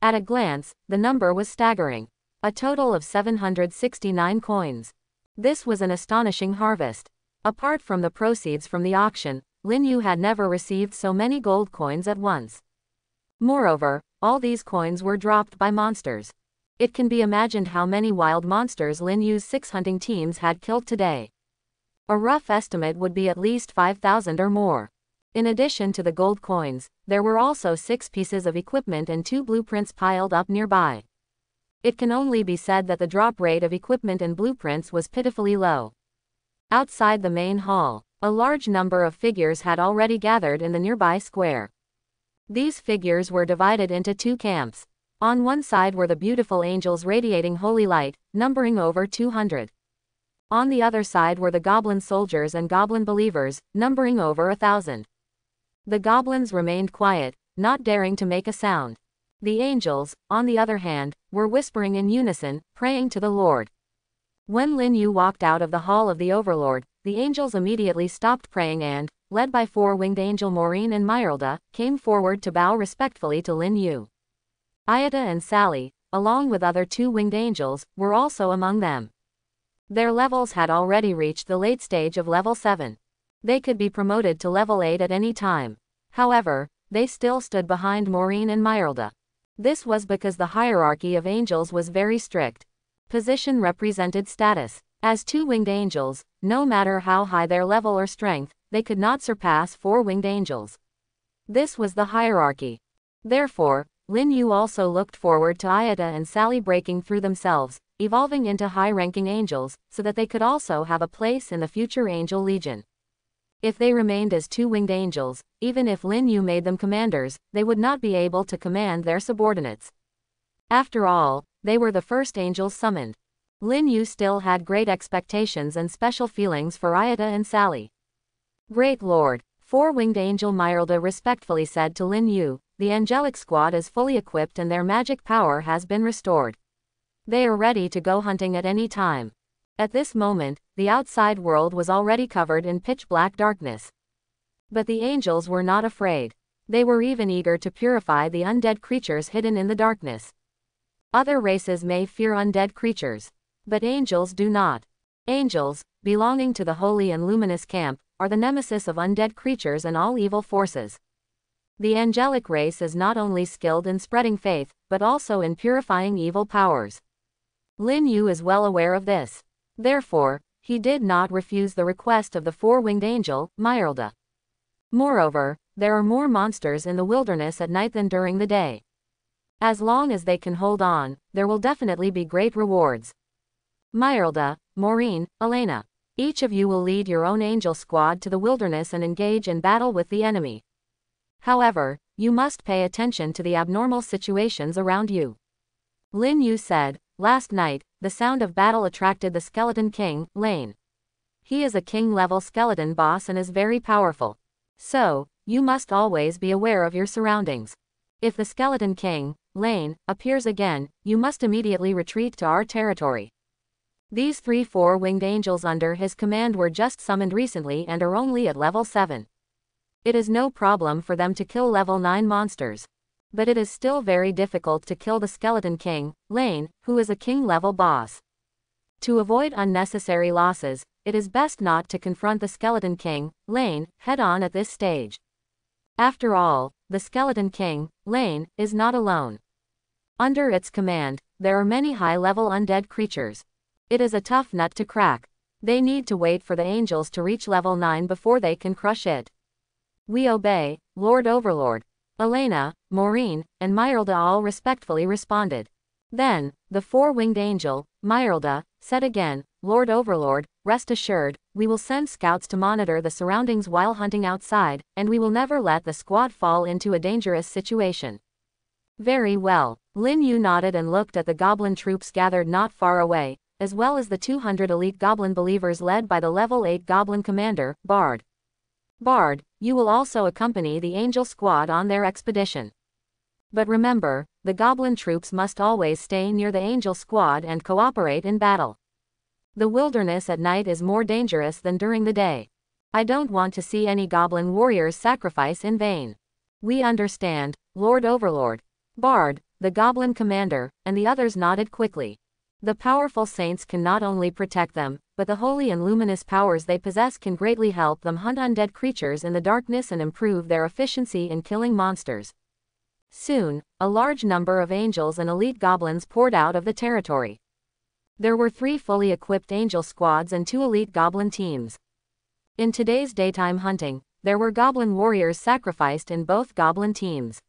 At a glance, the number was staggering. A total of 769 coins. This was an astonishing harvest. Apart from the proceeds from the auction, Lin Yu had never received so many gold coins at once. Moreover, all these coins were dropped by monsters. It can be imagined how many wild monsters Lin Yu's 6 hunting teams had killed today. A rough estimate would be at least 5,000 or more. In addition to the gold coins, there were also 6 pieces of equipment and 2 blueprints piled up nearby. It can only be said that the drop rate of equipment and blueprints was pitifully low. Outside the main hall, a large number of figures had already gathered in the nearby square. These figures were divided into 2 camps. On one side were the beautiful angels radiating holy light, numbering over 200. On the other side were the goblin soldiers and goblin believers, numbering over 1,000. The goblins remained quiet, not daring to make a sound. The angels, on the other hand, were whispering in unison, praying to the Lord. When Lin Yu walked out of the Hall of the Overlord, the angels immediately stopped praying and, led by 4-winged Angel Maureen and Myrilda, came forward to bow respectfully to Lin Yu. Ayata and Sally, along with other 2-winged angels, were also among them. Their levels had already reached the late stage of level 7. They could be promoted to level 8 at any time. However, they still stood behind Maureen and Myralda. This was because the hierarchy of angels was very strict. Position represented status. As two-winged angels, no matter how high their level or strength, they could not surpass four-winged angels. This was the hierarchy. Therefore, Lin Yu also looked forward to Ayata and Sally breaking through themselves, evolving into high-ranking angels, so that they could also have a place in the future Angel Legion. If they remained as two-winged angels, even if Lin Yu made them commanders, they would not be able to command their subordinates. After all, they were the first angels summoned. Lin Yu still had great expectations and special feelings for Ayata and Sally. Great Lord, four-winged angel Myralda respectfully said to Lin Yu, the angelic squad is fully equipped and their magic power has been restored. They are ready to go hunting at any time. At this moment, the outside world was already covered in pitch-black darkness. But the angels were not afraid. They were even eager to purify the undead creatures hidden in the darkness. Other races may fear undead creatures, but angels do not. Angels, belonging to the holy and luminous camp, are the nemesis of undead creatures and all evil forces. The angelic race is not only skilled in spreading faith, but also in purifying evil powers. Lin Yu is well aware of this. Therefore, he did not refuse the request of the four-winged angel, Myralda. Moreover, there are more monsters in the wilderness at night than during the day. As long as they can hold on, there will definitely be great rewards. Myralda, Maureen, Elena. Each of you will lead your own angel squad to the wilderness and engage in battle with the enemy. However, you must pay attention to the abnormal situations around you. Lin Yu said, last night, the sound of battle attracted the Skeleton King, Lane. He is a king-level skeleton boss and is very powerful. So, you must always be aware of your surroundings. If the Skeleton King, Lane, appears again, you must immediately retreat to our territory. These 3 four-winged angels under his command were just summoned recently and are only at level 7. It is no problem for them to kill level 9 monsters. But it is still very difficult to kill the Skeleton King, Lane, who is a king-level boss. To avoid unnecessary losses, it is best not to confront the Skeleton King, Lane, head-on at this stage. After all, the Skeleton King, Lane, is not alone. Under its command, there are many high-level undead creatures. It is a tough nut to crack. They need to wait for the angels to reach level 9 before they can crush it. We obey, Lord Overlord. Elena, Maureen, and Myralda all respectfully responded. Then, the four-winged angel, Myralda, said again, Lord Overlord, rest assured, we will send scouts to monitor the surroundings while hunting outside, and we will never let the squad fall into a dangerous situation. Very well. Lin Yu nodded and looked at the goblin troops gathered not far away, as well as the 200 elite goblin believers led by the level 8 goblin commander, Bard. Bard, you will also accompany the angel squad on their expedition. But remember, the goblin troops must always stay near the angel squad and cooperate in battle. The wilderness at night is more dangerous than during the day. I don't want to see any goblin warriors sacrifice in vain. We understand, Lord Overlord. Bard, the goblin commander, and the others nodded quickly. The powerful saints can not only protect them, but the holy and luminous powers they possess can greatly help them hunt undead creatures in the darkness and improve their efficiency in killing monsters. Soon, a large number of angels and elite goblins poured out of the territory. There were 3 fully equipped angel squads and 2 elite goblin teams. In today's daytime hunting, there were goblin warriors sacrificed in both goblin teams.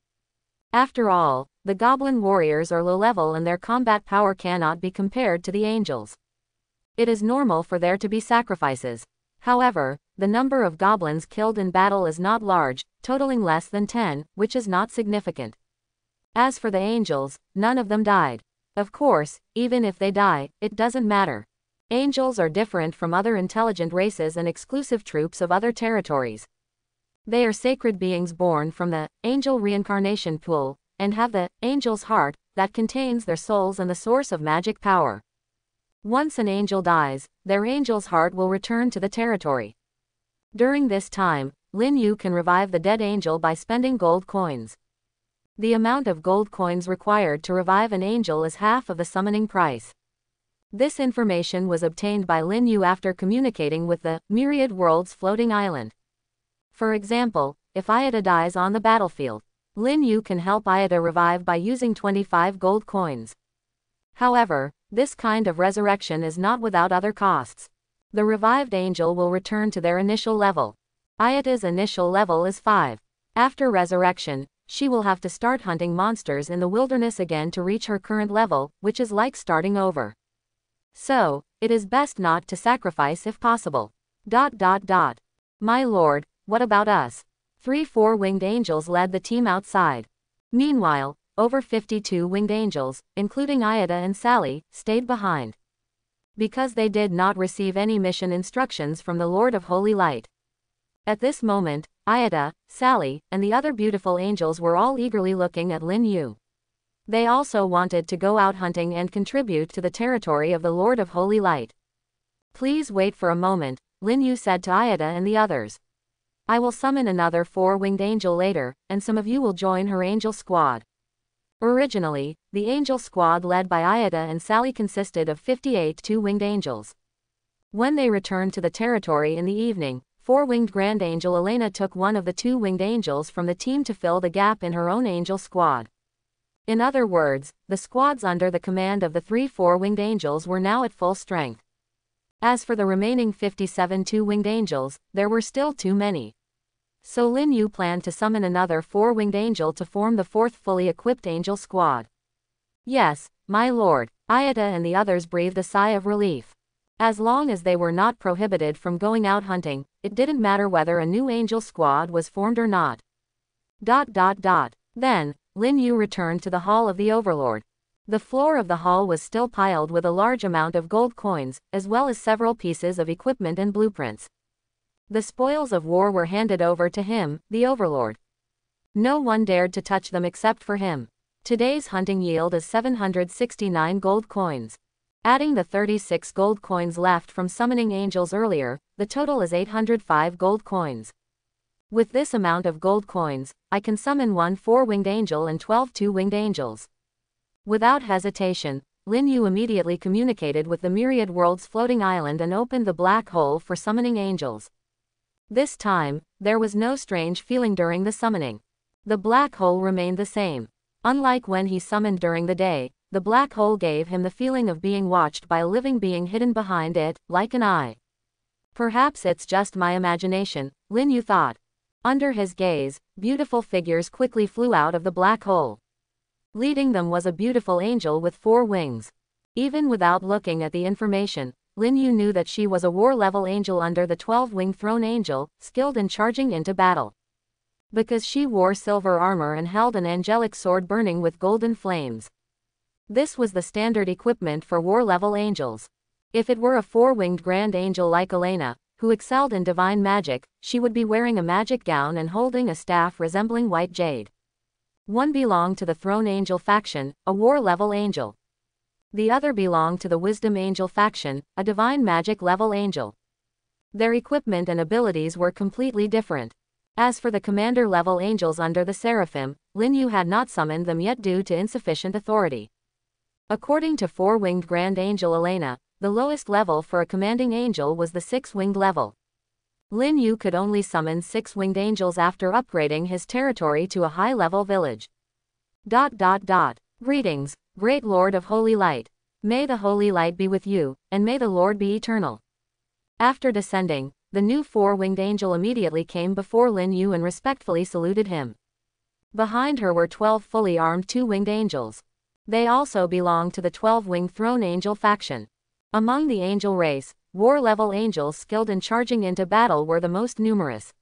After all, the goblin warriors are low level and their combat power cannot be compared to the angels. It is normal for there to be sacrifices. However, the number of goblins killed in battle is not large, totaling less than 10, which is not significant. As for the angels, none of them died. Of course, even if they die, it doesn't matter. Angels are different from other intelligent races and exclusive troops of other territories. They are sacred beings born from the angel reincarnation pool, and have the angel's heart that contains their souls and the source of magic power. Once an angel dies, their angel's heart will return to the territory. During this time, Lin Yu can revive the dead angel by spending gold coins. The amount of gold coins required to revive an angel is half of the summoning price. This information was obtained by Lin Yu after communicating with the myriad worlds floating island. For example, if Ayada dies on the battlefield, Lin Yu can help Ayada revive by using 25 gold coins. However, this kind of resurrection is not without other costs. The revived angel will return to their initial level. Ayada's initial level is 5. After resurrection, she will have to start hunting monsters in the wilderness again to reach her current level, which is like starting over. So, it is best not to sacrifice if possible. My lord, what about us? 3 four-winged angels led the team outside. Meanwhile, over 52 winged angels, including Ayada and Sally, stayed behind. Because they did not receive any mission instructions from the Lord of Holy Light. At this moment, Ayada, Sally, and the other beautiful angels were all eagerly looking at Lin Yu. They also wanted to go out hunting and contribute to the territory of the Lord of Holy Light. Please wait for a moment, Lin Yu said to Ayada and the others. I will summon another four-winged angel later, and some of you will join her angel squad. Originally, the angel squad led by Ayada and Sally consisted of 58 two-winged angels. When they returned to the territory in the evening, four-winged Grand Angel Elena took one of the two-winged angels from the team to fill the gap in her own angel squad. In other words, the squads under the command of the 3 four-winged angels were now at full strength. As for the remaining 57 two-winged angels, there were still too many. So Lin Yu planned to summon another four-winged angel to form the 4th fully equipped angel squad. Yes, my lord, Ayada and the others breathed a sigh of relief. As long as they were not prohibited from going out hunting, it didn't matter whether a new angel squad was formed or not. Then, Lin Yu returned to the Hall of the Overlord. The floor of the hall was still piled with a large amount of gold coins, as well as several pieces of equipment and blueprints. The spoils of war were handed over to him, the Overlord. No one dared to touch them except for him. Today's hunting yield is 769 gold coins. Adding the 36 gold coins left from summoning angels earlier, the total is 805 gold coins. With this amount of gold coins, I can summon 1 four-winged angel and 12 two-winged angels. Without hesitation, Lin Yu immediately communicated with the myriad worlds floating island and opened the black hole for summoning angels. This time, there was no strange feeling during the summoning. The black hole remained the same. Unlike when he summoned during the day, the black hole gave him the feeling of being watched by a living being hidden behind it, like an eye. Perhaps it's just my imagination, Lin Yu thought. Under his gaze, beautiful figures quickly flew out of the black hole. Leading them was a beautiful angel with 4 wings. Even without looking at the information, Lin Yu knew that she was a war-level angel under the 12-winged throne angel, skilled in charging into battle. Because she wore silver armor and held an angelic sword burning with golden flames. This was the standard equipment for war-level angels. If it were a 4-winged grand angel like Elena, who excelled in divine magic, she would be wearing a magic gown and holding a staff resembling white jade. One belonged to the Throne Angel faction, a war-level angel. The other belonged to the Wisdom Angel faction, a divine magic level angel. Their equipment and abilities were completely different. As for the commander-level angels under the Seraphim, Lin Yu had not summoned them yet due to insufficient authority. According to 4-winged Grand Angel Elena, the lowest level for a commanding angel was the 6-winged level. Lin Yu could only summon 6-winged angels after upgrading his territory to a high-level village. Greetings, great Lord of Holy Light. May the Holy Light be with you, and may the Lord be eternal. After descending, the new 4-winged angel immediately came before Lin Yu and respectfully saluted him. Behind her were 12 fully armed 2-winged angels. They also belonged to the 12-winged throne angel faction. Among the angel race, war-level angels skilled in charging into battle were the most numerous.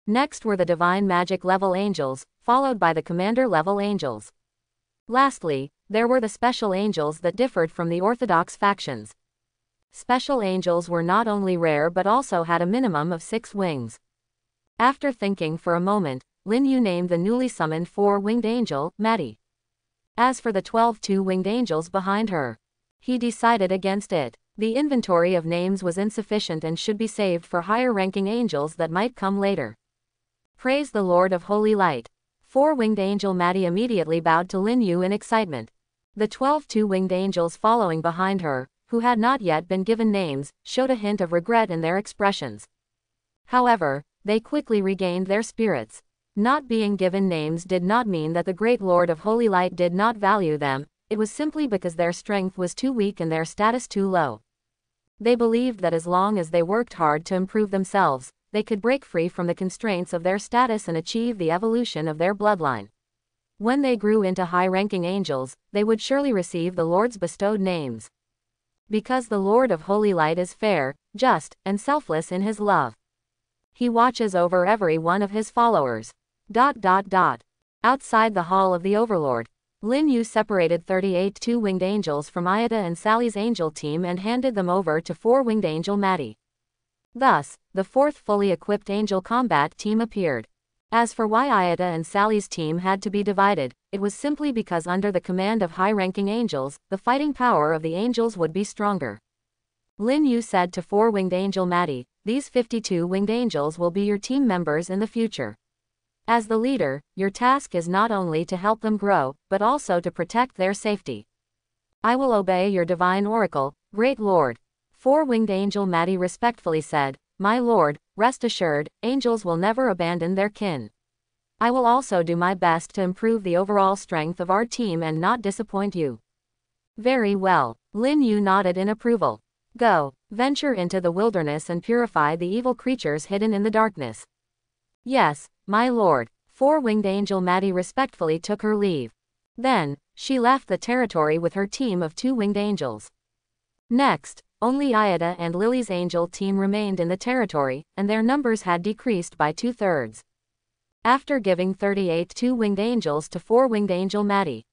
Next were the divine magic-level angels, followed by the commander-level angels. Lastly, there were the special angels that differed from the orthodox factions. Special angels were not only rare but also had a minimum of 6 wings. After thinking for a moment, Lin Yu named the newly summoned 4-winged angel, Maddie. As for the 12 two-winged angels behind her, he decided against it. The inventory of names was insufficient and should be saved for higher-ranking angels that might come later. Praise the Lord of Holy Light. 4-winged angel Maddie immediately bowed to Lin Yu in excitement. The 12 two-winged angels following behind her, who had not yet been given names, showed a hint of regret in their expressions. However, they quickly regained their spirits. Not being given names did not mean that the great Lord of Holy Light did not value them, it was simply because their strength was too weak and their status too low. They believed that as long as they worked hard to improve themselves, they could break free from the constraints of their status and achieve the evolution of their bloodline. When they grew into high-ranking angels, they would surely receive the Lord's bestowed names. Because the Lord of Holy Light is fair, just, and selfless in his love. He watches over every one of his followers. Outside the hall of the Overlord, Lin Yu separated 38 two-winged angels from Ayada and Sally's angel team and handed them over to four-winged angel Maddie. Thus, the fourth fully equipped angel combat team appeared. As for why Ayada and Sally's team had to be divided, it was simply because under the command of high-ranking angels, the fighting power of the angels would be stronger. Lin Yu said to four-winged angel Maddie, "These 52 winged angels will be your team members in the future. As the leader, your task is not only to help them grow, but also to protect their safety. I will obey your divine oracle, great Lord." Four-winged angel Maddie respectfully said, "My Lord, rest assured, angels will never abandon their kin. I will also do my best to improve the overall strength of our team and not disappoint you." "Very well." Lin Yu nodded in approval. "Go, venture into the wilderness and purify the evil creatures hidden in the darkness." "Yes, my lord." Four-winged angel Maddie respectfully took her leave. Then, she left the territory with her team of two-winged angels. Next, only Ayada and Lily's angel team remained in the territory, and their numbers had decreased by 2/3. After giving 38 two-winged angels to four-winged angel Maddie,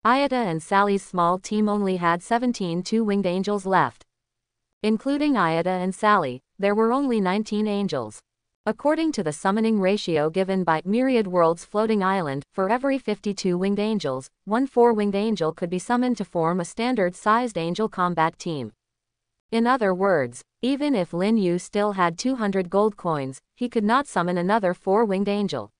Ayada and Sally's small team only had 17 two-winged angels left. Including Ayada and Sally, there were only 19 angels. According to the summoning ratio given by Myriad Worlds Floating Island, for every 52 winged angels, one four-winged angel could be summoned to form a standard-sized angel combat team. In other words, even if Lin Yu still had 200 gold coins, he could not summon another four-winged angel.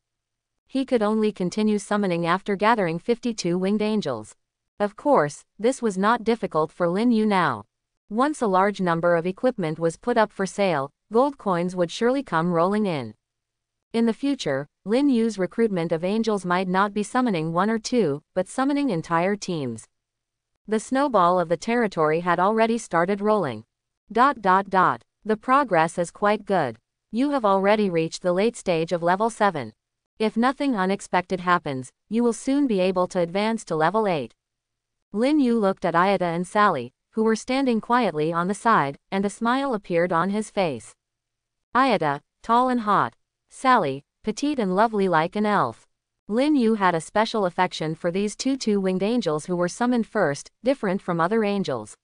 He could only continue summoning after gathering 52 winged angels. Of course, this was not difficult for Lin Yu now. Once a large number of equipment was put up for sale, gold coins would surely come rolling in. In the future, Lin Yu's recruitment of angels might not be summoning one or two, but summoning entire teams. The snowball of the territory had already started rolling. The progress is quite good. You have already reached the late stage of level 7. If nothing unexpected happens, you will soon be able to advance to level 8. Lin Yu looked at Ayada and Sally, who were standing quietly on the side, and a smile appeared on his face. Ayada, tall and hot. Sally, petite and lovely like an elf. Lin Yu had a special affection for these two-winged angels who were summoned first, different from other angels.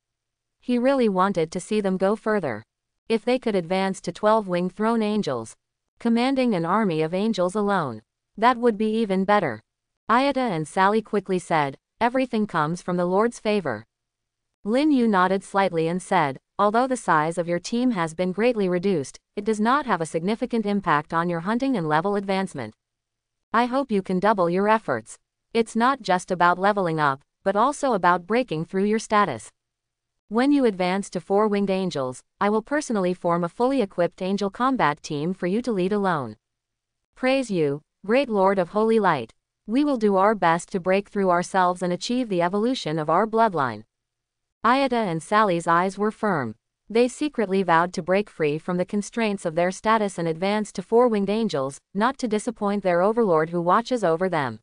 He really wanted to see them go further. If they could advance to 12-winged throne angels, commanding an army of angels alone, that would be even better. Ayada and Sally quickly said, "Everything comes from the Lord's favor." Lin Yu nodded slightly and said, "Although the size of your team has been greatly reduced, it does not have a significant impact on your hunting and level advancement. I hope you can double your efforts. It's not just about leveling up, but also about breaking through your status. When you advance to four-winged angels, I will personally form a fully equipped angel combat team for you to lead alone. Praise you, great Lord of Holy Light. We will do our best to break through ourselves and achieve the evolution of our bloodline." Ayada and Sally's eyes were firm. They secretly vowed to break free from the constraints of their status and advance to four-winged angels, not to disappoint their overlord who watches over them.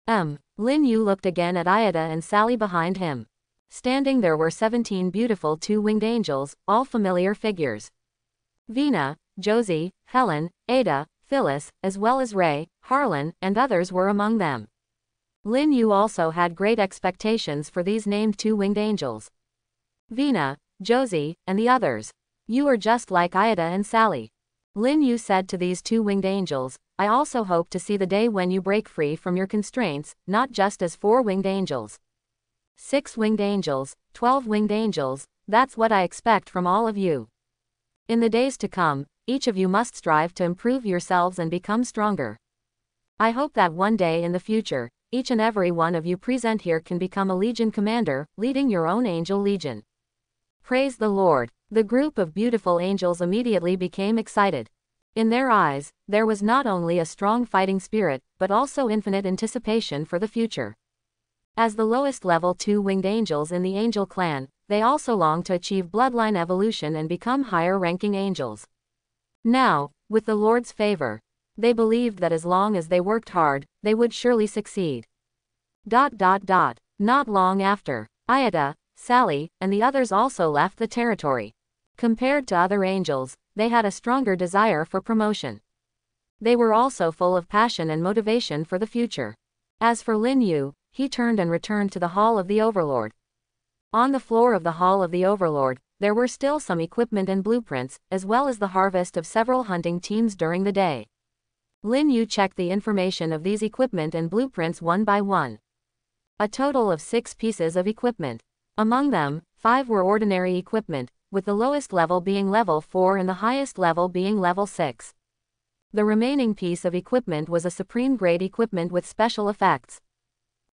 Lin Yu looked again at Ayada and Sally behind him. Standing there were 17 beautiful two-winged angels, all familiar figures. Vina, Josie, Helen, Ada, Phyllis, as well as Ray, Harlan, and others were among them. Lin Yu also had great expectations for these named two-winged angels. Vina, Josie, and the others. You are just like Ayada and Sally. Lin Yu said to these two-winged angels, "I also hope to see the day when you break free from your constraints, not just as four-winged angels. 6-winged angels, 12-winged angels, that's what I expect from all of you. In the days to come, each of you must strive to improve yourselves and become stronger. I hope that one day in the future, each and every one of you present here can become a legion commander, leading your own angel legion. Praise the Lord. The group of beautiful angels immediately became excited. In their eyes, there was not only a strong fighting spirit, but also infinite anticipation for the future. As the lowest level 2 winged angels in the angel clan, they also longed to achieve bloodline evolution and become higher ranking angels. Now, with the Lord's favor, they believed that as long as they worked hard, they would surely succeed. Not long after, Ayata, Sally, and the others also left the territory. Compared to other angels, they had a stronger desire for promotion. They were also full of passion and motivation for the future. As for Lin Yu, he turned and returned to the Hall of the Overlord. On the floor of the Hall of the Overlord, there were still some equipment and blueprints, as well as the harvest of several hunting teams during the day. Lin Yu checked the information of these equipment and blueprints one by one. A total of 6 pieces of equipment. Among them, 5 were ordinary equipment, with the lowest level being level 4 and the highest level being level 6. The remaining piece of equipment was a supreme grade equipment with special effects.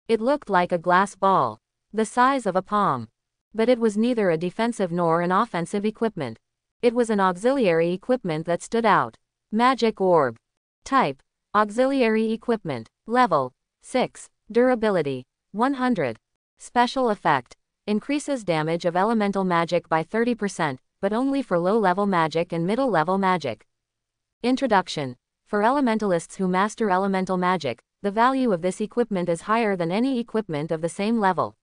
It looked like a glass ball, the size of a palm. But it was neither a defensive nor an offensive equipment. It was an auxiliary equipment that stood out. Magic orb. Type: auxiliary equipment. Level: 6. Durability: 100. Special effect: increases damage of elemental magic by 30%, but only for low-level magic and middle-level magic. Introduction: for elementalists who master elemental magic, the value of this equipment is higher than any equipment of the same level.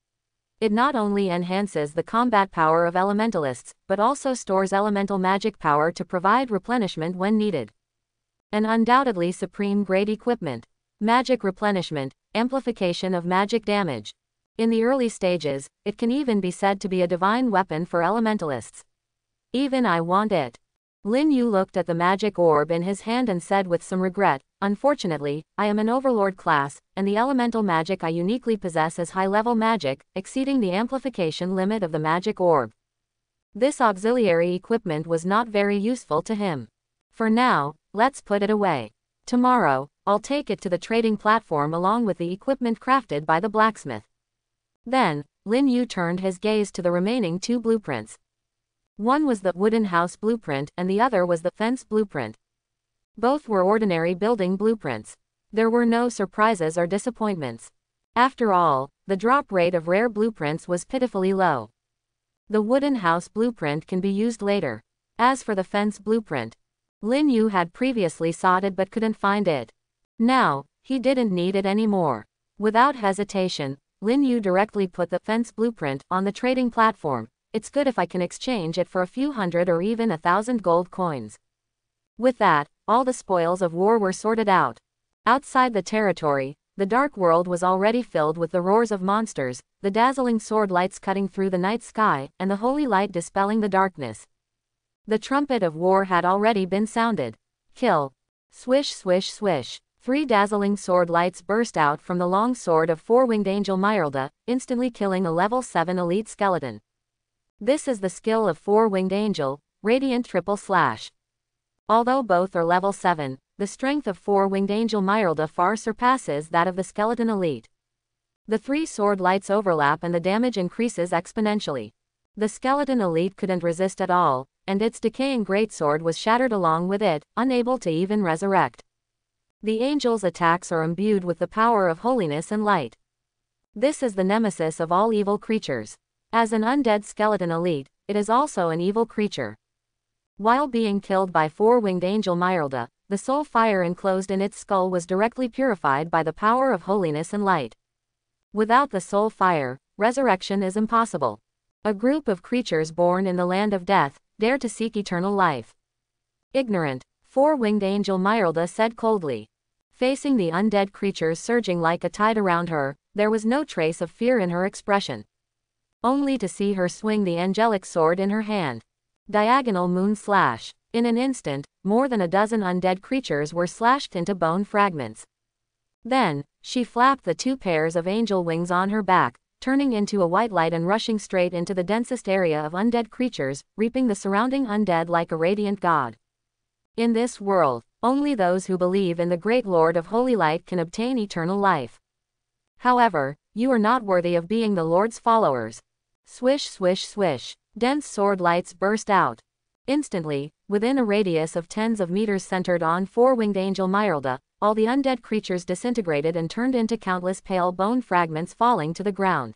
It not only enhances the combat power of elementalists, but also stores elemental magic power to provide replenishment when needed. An undoubtedly supreme grade equipment. Magic replenishment, amplification of magic damage. In the early stages, it can even be said to be a divine weapon for elementalists. Even I want it. Lin Yu looked at the magic orb in his hand and said with some regret, "Unfortunately, I am an overlord class, and the elemental magic I uniquely possess is high-level magic, exceeding the amplification limit of the magic orb." This auxiliary equipment was not very useful to him. For now, let's put it away. Tomorrow, I'll take it to the trading platform along with the equipment crafted by the blacksmith. Then, Lin Yu turned his gaze to the remaining 2 blueprints. One was the wooden house blueprint and the other was the fence blueprint. Both were ordinary building blueprints. There were no surprises or disappointments. After all, the drop rate of rare blueprints was pitifully low. The wooden house blueprint can be used later. As for the fence blueprint, Lin Yu had previously sought it but couldn't find it. Now, he didn't need it anymore. Without hesitation, Lin Yu directly put the fence blueprint on the trading platform. It's good if I can exchange it for a few hundred or even 1,000 gold coins. With that, all the spoils of war were sorted out. Outside the territory, the dark world was already filled with the roars of monsters, the dazzling sword lights cutting through the night sky, and the holy light dispelling the darkness. The trumpet of war had already been sounded. Kill. Swish swish swish. 3 dazzling sword lights burst out from the long sword of 4-winged angel Myralda, instantly killing a level 7 elite skeleton. This is the skill of 4-winged angel, Radiant Triple Slash. Although both are level 7, the strength of 4-winged angel Myralda far surpasses that of the skeleton elite. The 3 sword lights overlap and the damage increases exponentially. The skeleton elite couldn't resist at all, and its decaying greatsword was shattered along with it, unable to even resurrect. The angel's attacks are imbued with the power of holiness and light. This is the nemesis of all evil creatures. As an undead skeleton elite, it is also an evil creature. While being killed by 4-winged angel Myralda, the soul fire enclosed in its skull was directly purified by the power of holiness and light. Without the soul fire, resurrection is impossible. A group of creatures born in the land of death dare to seek eternal life. Ignorant, 4-winged angel Myralda said coldly. Facing the undead creatures surging like a tide around her, there was no trace of fear in her expression. Only to see her swing the angelic sword in her hand. Diagonal moon slash. In an instant, more than a dozen undead creatures were slashed into bone fragments. Then, she flapped the 2 pairs of angel wings on her back, turning into a white light and rushing straight into the densest area of undead creatures, reaping the surrounding undead like a radiant god. In this world, only those who believe in the great Lord of Holy Light can obtain eternal life. However, you are not worthy of being the Lord's followers. Swish swish swish. Dense sword lights burst out. Instantly, within a radius of tens of meters centered on four-winged angel Myralda, all the undead creatures disintegrated and turned into countless pale bone fragments falling to the ground.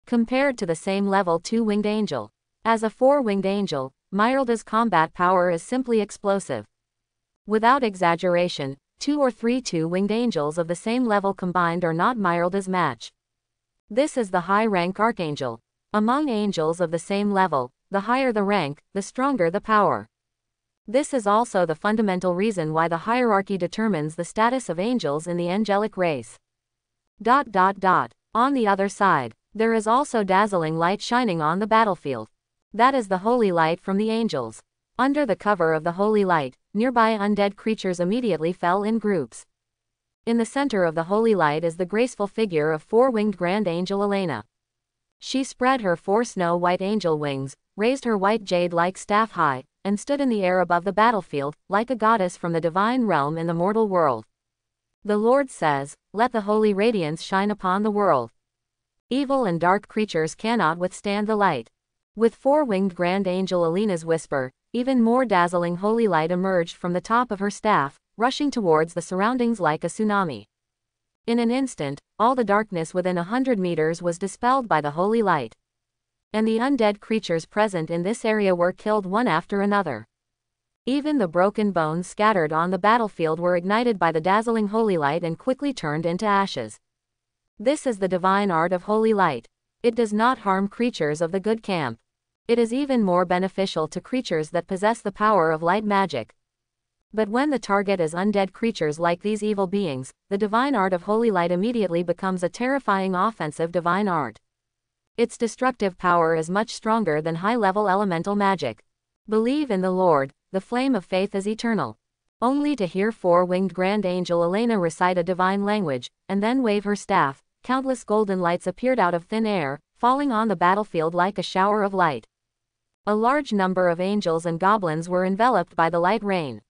Compared to the same level two-winged angel. As a four-winged angel, Myralda's combat power is simply explosive. Without exaggeration, 2 or 3 two-winged angels of the same level combined are not Myralda's match. This is the high-rank archangel. Among angels of the same level, the higher the rank, the stronger the power. This is also the fundamental reason why the hierarchy determines the status of angels in the angelic race. On the other side, there is also dazzling light shining on the battlefield. That is the holy light from the angels. Under the cover of the holy light, nearby undead creatures immediately fell in groups. In the center of the holy light is the graceful figure of four-winged Grand Angel Elena. She spread her 4 snow-white angel wings, raised her white jade-like staff high, and stood in the air above the battlefield, like a goddess from the divine realm in the mortal world. The Lord says, "Let the holy radiance shine upon the world." Evil and dark creatures cannot withstand the light. With four-winged Grand Angel Elena's whisper, even more dazzling holy light emerged from the top of her staff, rushing towards the surroundings like a tsunami. In an instant, all the darkness within 100 meters was dispelled by the holy light. And the undead creatures present in this area were killed one after another. Even the broken bones scattered on the battlefield were ignited by the dazzling holy light and quickly turned into ashes. This is the divine art of holy light. It does not harm creatures of the good camp. It is even more beneficial to creatures that possess the power of light magic. But when the target is undead creatures like these evil beings, the divine art of holy light immediately becomes a terrifying offensive divine art. Its destructive power is much stronger than high-level elemental magic. Believe in the Lord, the flame of faith is eternal. Only to hear four-winged Grand Angel Elena recite a divine language, and then wave her staff, countless golden lights appeared out of thin air, falling on the battlefield like a shower of light. A large number of angels and goblins were enveloped by the light rain.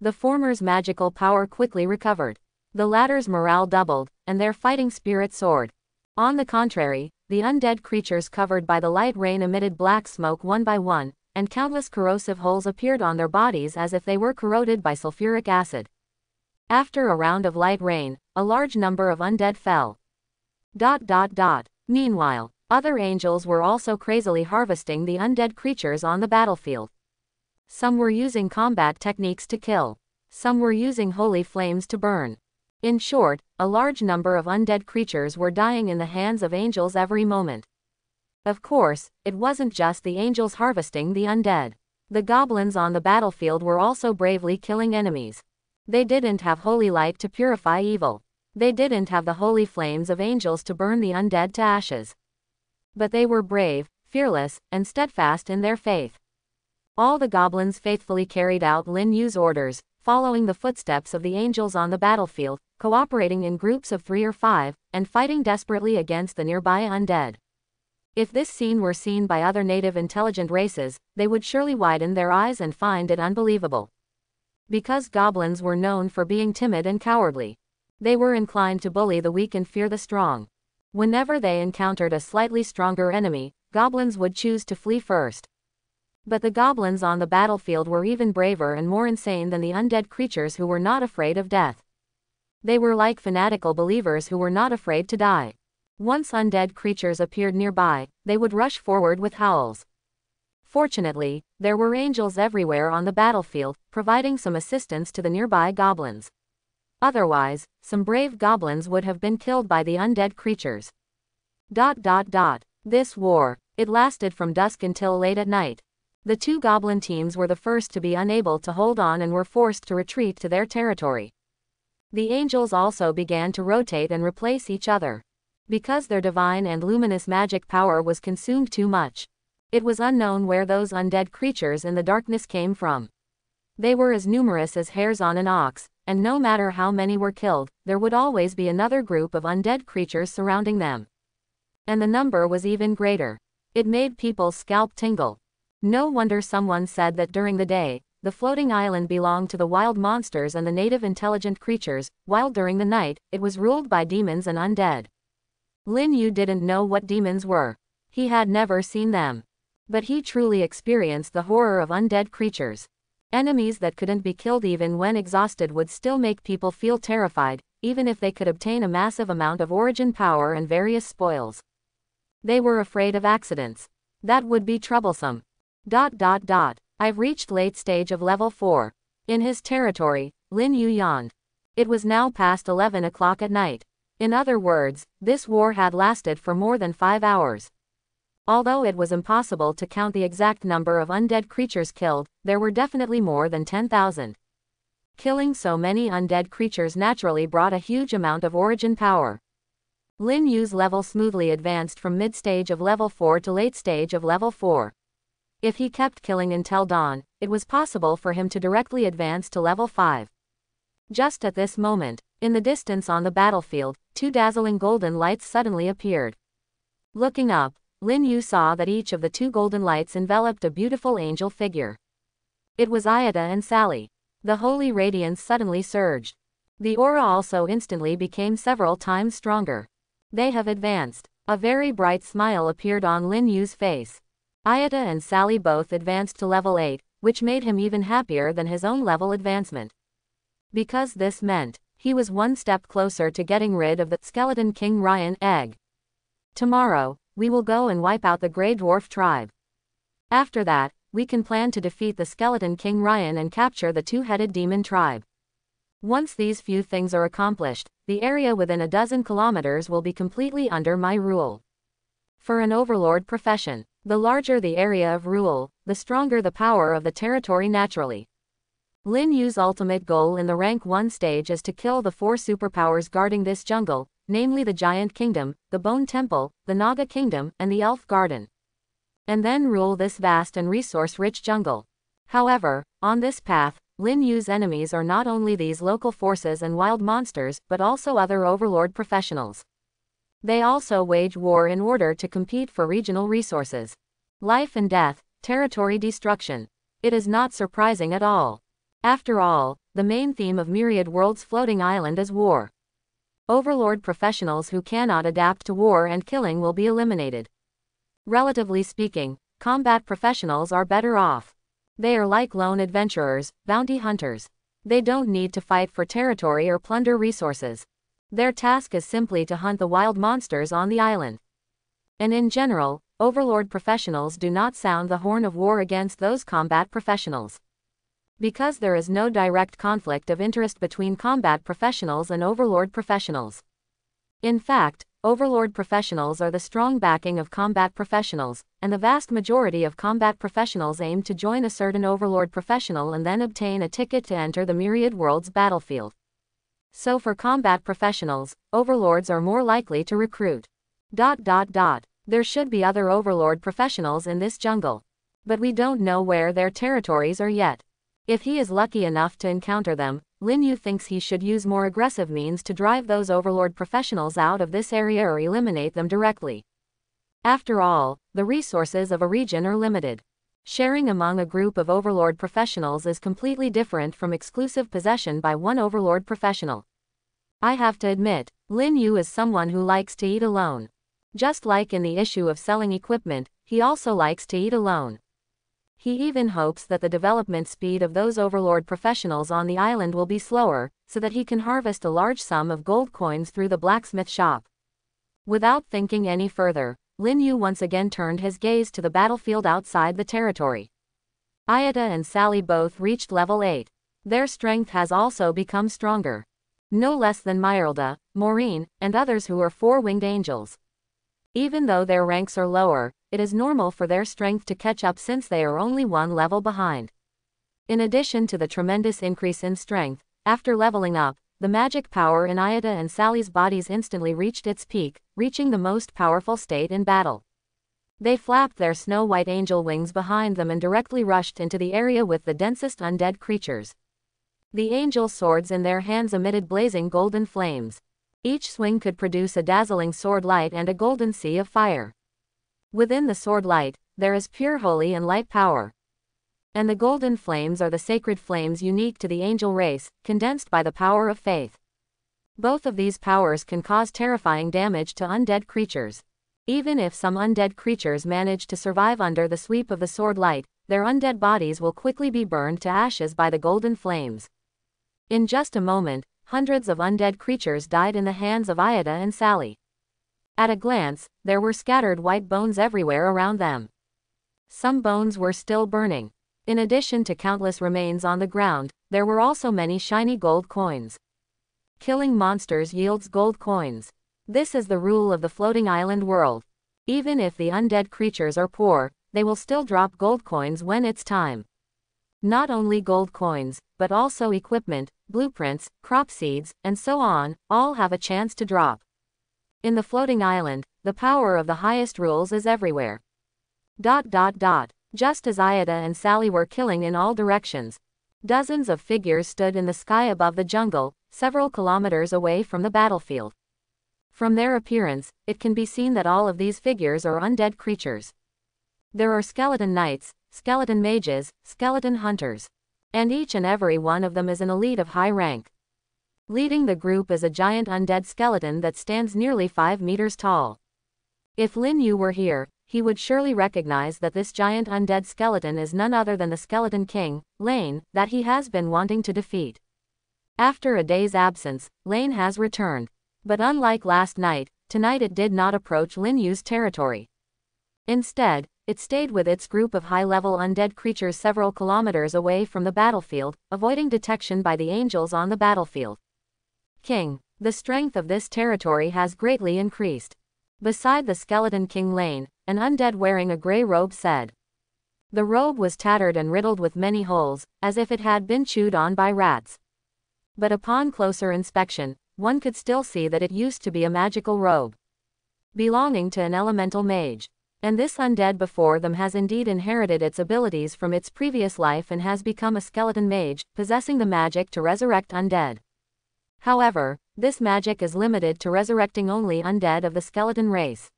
The former's magical power quickly recovered. The latter's morale doubled, and their fighting spirit soared. On the contrary, the undead creatures covered by the light rain emitted black smoke one by one, and countless corrosive holes appeared on their bodies as if they were corroded by sulfuric acid. After a round of light rain, a large number of undead fell. Meanwhile, other angels were also crazily harvesting the undead creatures on the battlefield. Some were using combat techniques to kill. Some were using holy flames to burn. In short, a large number of undead creatures were dying in the hands of angels every moment. Of course, it wasn't just the angels harvesting the undead. The goblins on the battlefield were also bravely killing enemies. They didn't have holy light to purify evil. They didn't have the holy flames of angels to burn the undead to ashes. But they were brave, fearless, and steadfast in their faith. All the goblins faithfully carried out Lin Yu's orders, following the footsteps of the angels on the battlefield, cooperating in groups of 3 or 5, and fighting desperately against the nearby undead. If this scene were seen by other native intelligent races, they would surely widen their eyes and find it unbelievable. Because goblins were known for being timid and cowardly. They were inclined to bully the weak and fear the strong. Whenever they encountered a slightly stronger enemy, goblins would choose to flee first. But the goblins on the battlefield were even braver and more insane than the undead creatures who were not afraid of death. They were like fanatical believers who were not afraid to die. Once undead creatures appeared nearby, they would rush forward with howls. Fortunately, there were angels everywhere on the battlefield, providing some assistance to the nearby goblins. Otherwise, some brave goblins would have been killed by the undead creatures. This war, it lasted from dusk until late at night. The two goblin teams were the first to be unable to hold on and were forced to retreat to their territory. The angels also began to rotate and replace each other. Because their divine and luminous magic power was consumed too much. It was unknown where those undead creatures in the darkness came from. They were as numerous as hairs on an ox, and no matter how many were killed, there would always be another group of undead creatures surrounding them. And the number was even greater. It made people's scalp tingle. No wonder someone said that during the day, the floating island belonged to the wild monsters and the native intelligent creatures, while during the night, it was ruled by demons and undead. Lin Yu didn't know what demons were. He had never seen them. But he truly experienced the horror of undead creatures. Enemies that couldn't be killed even when exhausted would still make people feel terrified, even if they could obtain a massive amount of origin power and various spoils. They were afraid of accidents. That would be troublesome. I've reached late stage of level 4. In his territory, Lin Yu yawned. It was now past 11 o'clock at night. In other words, this war had lasted for more than 5 hours. Although it was impossible to count the exact number of undead creatures killed, there were definitely more than 10,000. Killing so many undead creatures naturally brought a huge amount of origin power. Lin Yu's level smoothly advanced from mid-stage of level 4 to late stage of level 4. If he kept killing until dawn, it was possible for him to directly advance to level 5. Just at this moment, in the distance on the battlefield, 2 dazzling golden lights suddenly appeared. Looking up, Lin Yu saw that each of the 2 golden lights enveloped a beautiful angel figure. It was Ayata and Sally. The holy radiance suddenly surged. The aura also instantly became several times stronger. They have advanced. A very bright smile appeared on Lin Yu's face. Ayata and Sally both advanced to level 8, which made him even happier than his own level advancement. Because this meant, he was one step closer to getting rid of the Skeleton King Ryan egg. Tomorrow, we will go and wipe out the Grey Dwarf tribe. After that, we can plan to defeat the Skeleton King Ryan and capture the 2-headed demon tribe. Once these few things are accomplished, the area within a dozen kilometers will be completely under my rule. For an overlord profession, the larger the area of rule, the stronger the power of the territory naturally. Lin Yu's ultimate goal in the rank 1 stage is to kill the 4 superpowers guarding this jungle, namely the Giant Kingdom, the Bone Temple, the Naga Kingdom, and the Elf Garden. And then rule this vast and resource-rich jungle. However, on this path, Lin Yu's enemies are not only these local forces and wild monsters, but also other overlord professionals. They also wage war in order to compete for regional resources. Life and death, territory destruction. It is not surprising at all. After all, the main theme of Myriad World's floating island is war. Overlord professionals who cannot adapt to war and killing will be eliminated. Relatively speaking, combat professionals are better off. They are like lone adventurers, bounty hunters. They don't need to fight for territory or plunder resources. Their task is simply to hunt the wild monsters on the island. And in general, overlord professionals do not sound the horn of war against those combat professionals. Because there is no direct conflict of interest between combat professionals and overlord professionals. In fact, overlord professionals are the strong backing of combat professionals, and the vast majority of combat professionals aim to join a certain overlord professional and then obtain a ticket to enter the Myriad World's battlefield. So for combat professionals, overlords are more likely to recruit. There should be other overlord professionals in this jungle. But we don't know where their territories are yet. If he is lucky enough to encounter them, Lin Yu thinks he should use more aggressive means to drive those overlord professionals out of this area or eliminate them directly. After all, the resources of a region are limited. Sharing among a group of overlord professionals is completely different from exclusive possession by one overlord professional. I have to admit, Lin Yu is someone who likes to eat alone. Just like in the issue of selling equipment, he also likes to eat alone. He even hopes that the development speed of those overlord professionals on the island will be slower, so that he can harvest a large sum of gold coins through the blacksmith shop. Without thinking any further, Lin Yu once again turned his gaze to the battlefield outside the territory. Ayata and Sally both reached level 8. Their strength has also become stronger. No less than Myralda, Maureen, and others who are 4-winged angels. Even though their ranks are lower, it is normal for their strength to catch up since they are only 1 level behind. In addition to the tremendous increase in strength, after leveling up, the magic power in Ayata and Sally's bodies instantly reached its peak, reaching the most powerful state in battle. They flapped their snow-white angel wings behind them and directly rushed into the area with the densest undead creatures. The angel swords in their hands emitted blazing golden flames. Each swing could produce a dazzling sword light and a golden sea of fire. Within the sword light, there is pure holy and light power. And the golden flames are the sacred flames unique to the angel race, condensed by the power of faith. Both of these powers can cause terrifying damage to undead creatures. Even if some undead creatures manage to survive under the sweep of the sword light, their undead bodies will quickly be burned to ashes by the golden flames. In just a moment, hundreds of undead creatures died in the hands of Ida and Sally. At a glance, there were scattered white bones everywhere around them. Some bones were still burning. In addition to countless remains on the ground, there were also many shiny gold coins. Killing monsters yields gold coins. This is the rule of the floating island world. Even if the undead creatures are poor, they will still drop gold coins when it's time. Not only gold coins, but also equipment, blueprints, crop seeds, and so on, all have a chance to drop. In the floating island, the power of the highest rules is everywhere. Just as Ida and Sally were killing in all directions, dozens of figures stood in the sky above the jungle, several kilometers away from the battlefield. From their appearance, it can be seen that all of these figures are undead creatures. There are skeleton knights, skeleton mages, skeleton hunters. And each and every one of them is an elite of high rank. Leading the group is a giant undead skeleton that stands nearly 5 meters tall. If Lin Yu were here, he would surely recognize that this giant undead skeleton is none other than the Skeleton King, Lane, that he has been wanting to defeat. After a day's absence, Lane has returned. But unlike last night, tonight it did not approach Lin Yu's territory. Instead, it stayed with its group of high-level undead creatures several kilometers away from the battlefield, avoiding detection by the angels on the battlefield. King, the strength of this territory has greatly increased. Beside the Skeleton King Lane, an undead wearing a gray robe said. The robe was tattered and riddled with many holes, as if it had been chewed on by rats. But upon closer inspection, one could still see that it used to be a magical robe belonging to an elemental mage. And this undead before them has indeed inherited its abilities from its previous life and has become a skeleton mage, possessing the magic to resurrect undead. However, this magic is limited to resurrecting only undead of the skeleton race.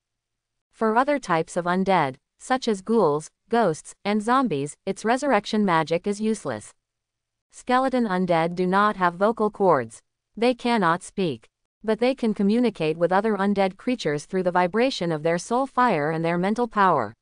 For other types of undead, such as ghouls, ghosts, and zombies, its resurrection magic is useless. Skeleton undead do not have vocal cords. They cannot speak. But they can communicate with other undead creatures through the vibration of their soul fire and their mental power.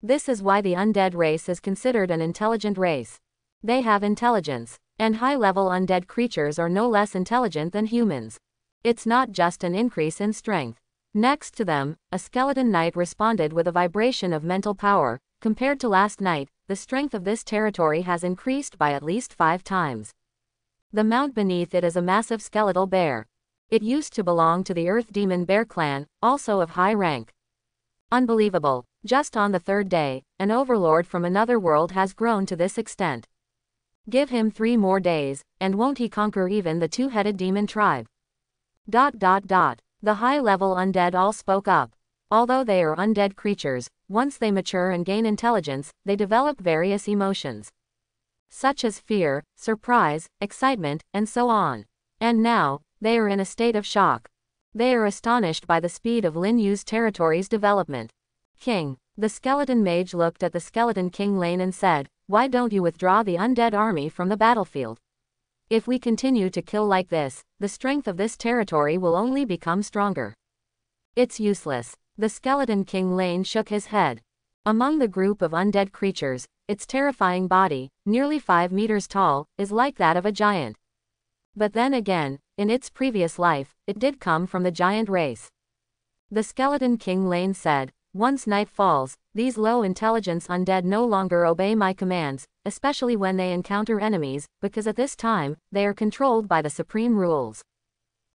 This is why the undead race is considered an intelligent race. They have intelligence, and high-level undead creatures are no less intelligent than humans. It's not just an increase in strength. Next to them, a skeleton knight responded with a vibration of mental power. Compared to last night, the strength of this territory has increased by at least 5 times. The mount beneath it is a massive skeletal bear. It used to belong to the Earth Demon Bear clan, also of high rank. Unbelievable, just on the 3rd day, an overlord from another world has grown to this extent. Give him 3 more days, and won't he conquer even the 2-headed demon tribe? The high-level undead all spoke up. Although they are undead creatures, once they mature and gain intelligence, they develop various emotions, such as fear, surprise, excitement, and so on. And now, they are in a state of shock. They are astonished by the speed of Lin Yu's territory's development. King, the skeleton mage looked at the Skeleton King Lane and said, "Why don't you withdraw the undead army from the battlefield? If we continue to kill like this, the strength of this territory will only become stronger." It's useless. The Skeleton King Lane shook his head. Among the group of undead creatures, its terrifying body, nearly 5 meters tall, is like that of a giant. But then again, in its previous life, it did come from the giant race. The Skeleton King Lane said, "Once night falls, these low-intelligence undead no longer obey my commands, especially when they encounter enemies, because at this time, they are controlled by the supreme rules."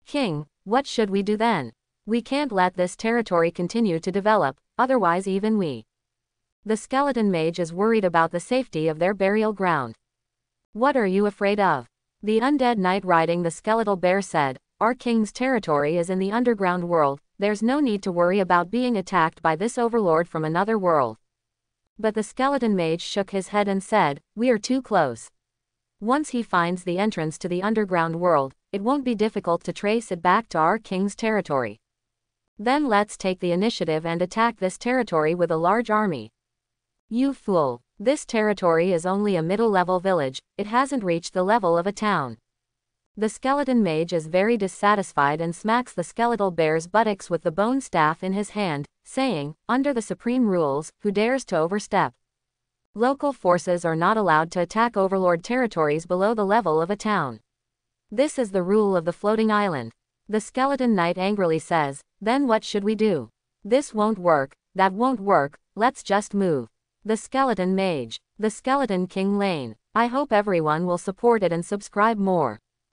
King, what should we do then? We can't let this territory continue to develop, otherwise even we. The skeleton mage is worried about the safety of their burial ground. What are you afraid of? The undead knight riding the skeletal bear said, "Our king's territory is in the underground world, there's no need to worry about being attacked by this overlord from another world." But the skeleton mage shook his head and said, "We are too close. Once he finds the entrance to the underground world, it won't be difficult to trace it back to our king's territory. Then let's take the initiative and attack this territory with a large army." You fool. This territory is only a middle-level village, it hasn't reached the level of a town. The skeleton mage is very dissatisfied and smacks the skeletal bear's buttocks with the bone staff in his hand, saying, "Under the supreme rules, who dares to overstep? Local forces are not allowed to attack overlord territories below the level of a town. This is the rule of the floating island." The skeleton knight angrily says, "Then what should we do? This won't work, that won't work, let's just move." The skeleton mage. The skeleton king Lane. I hope everyone will support it and subscribe more.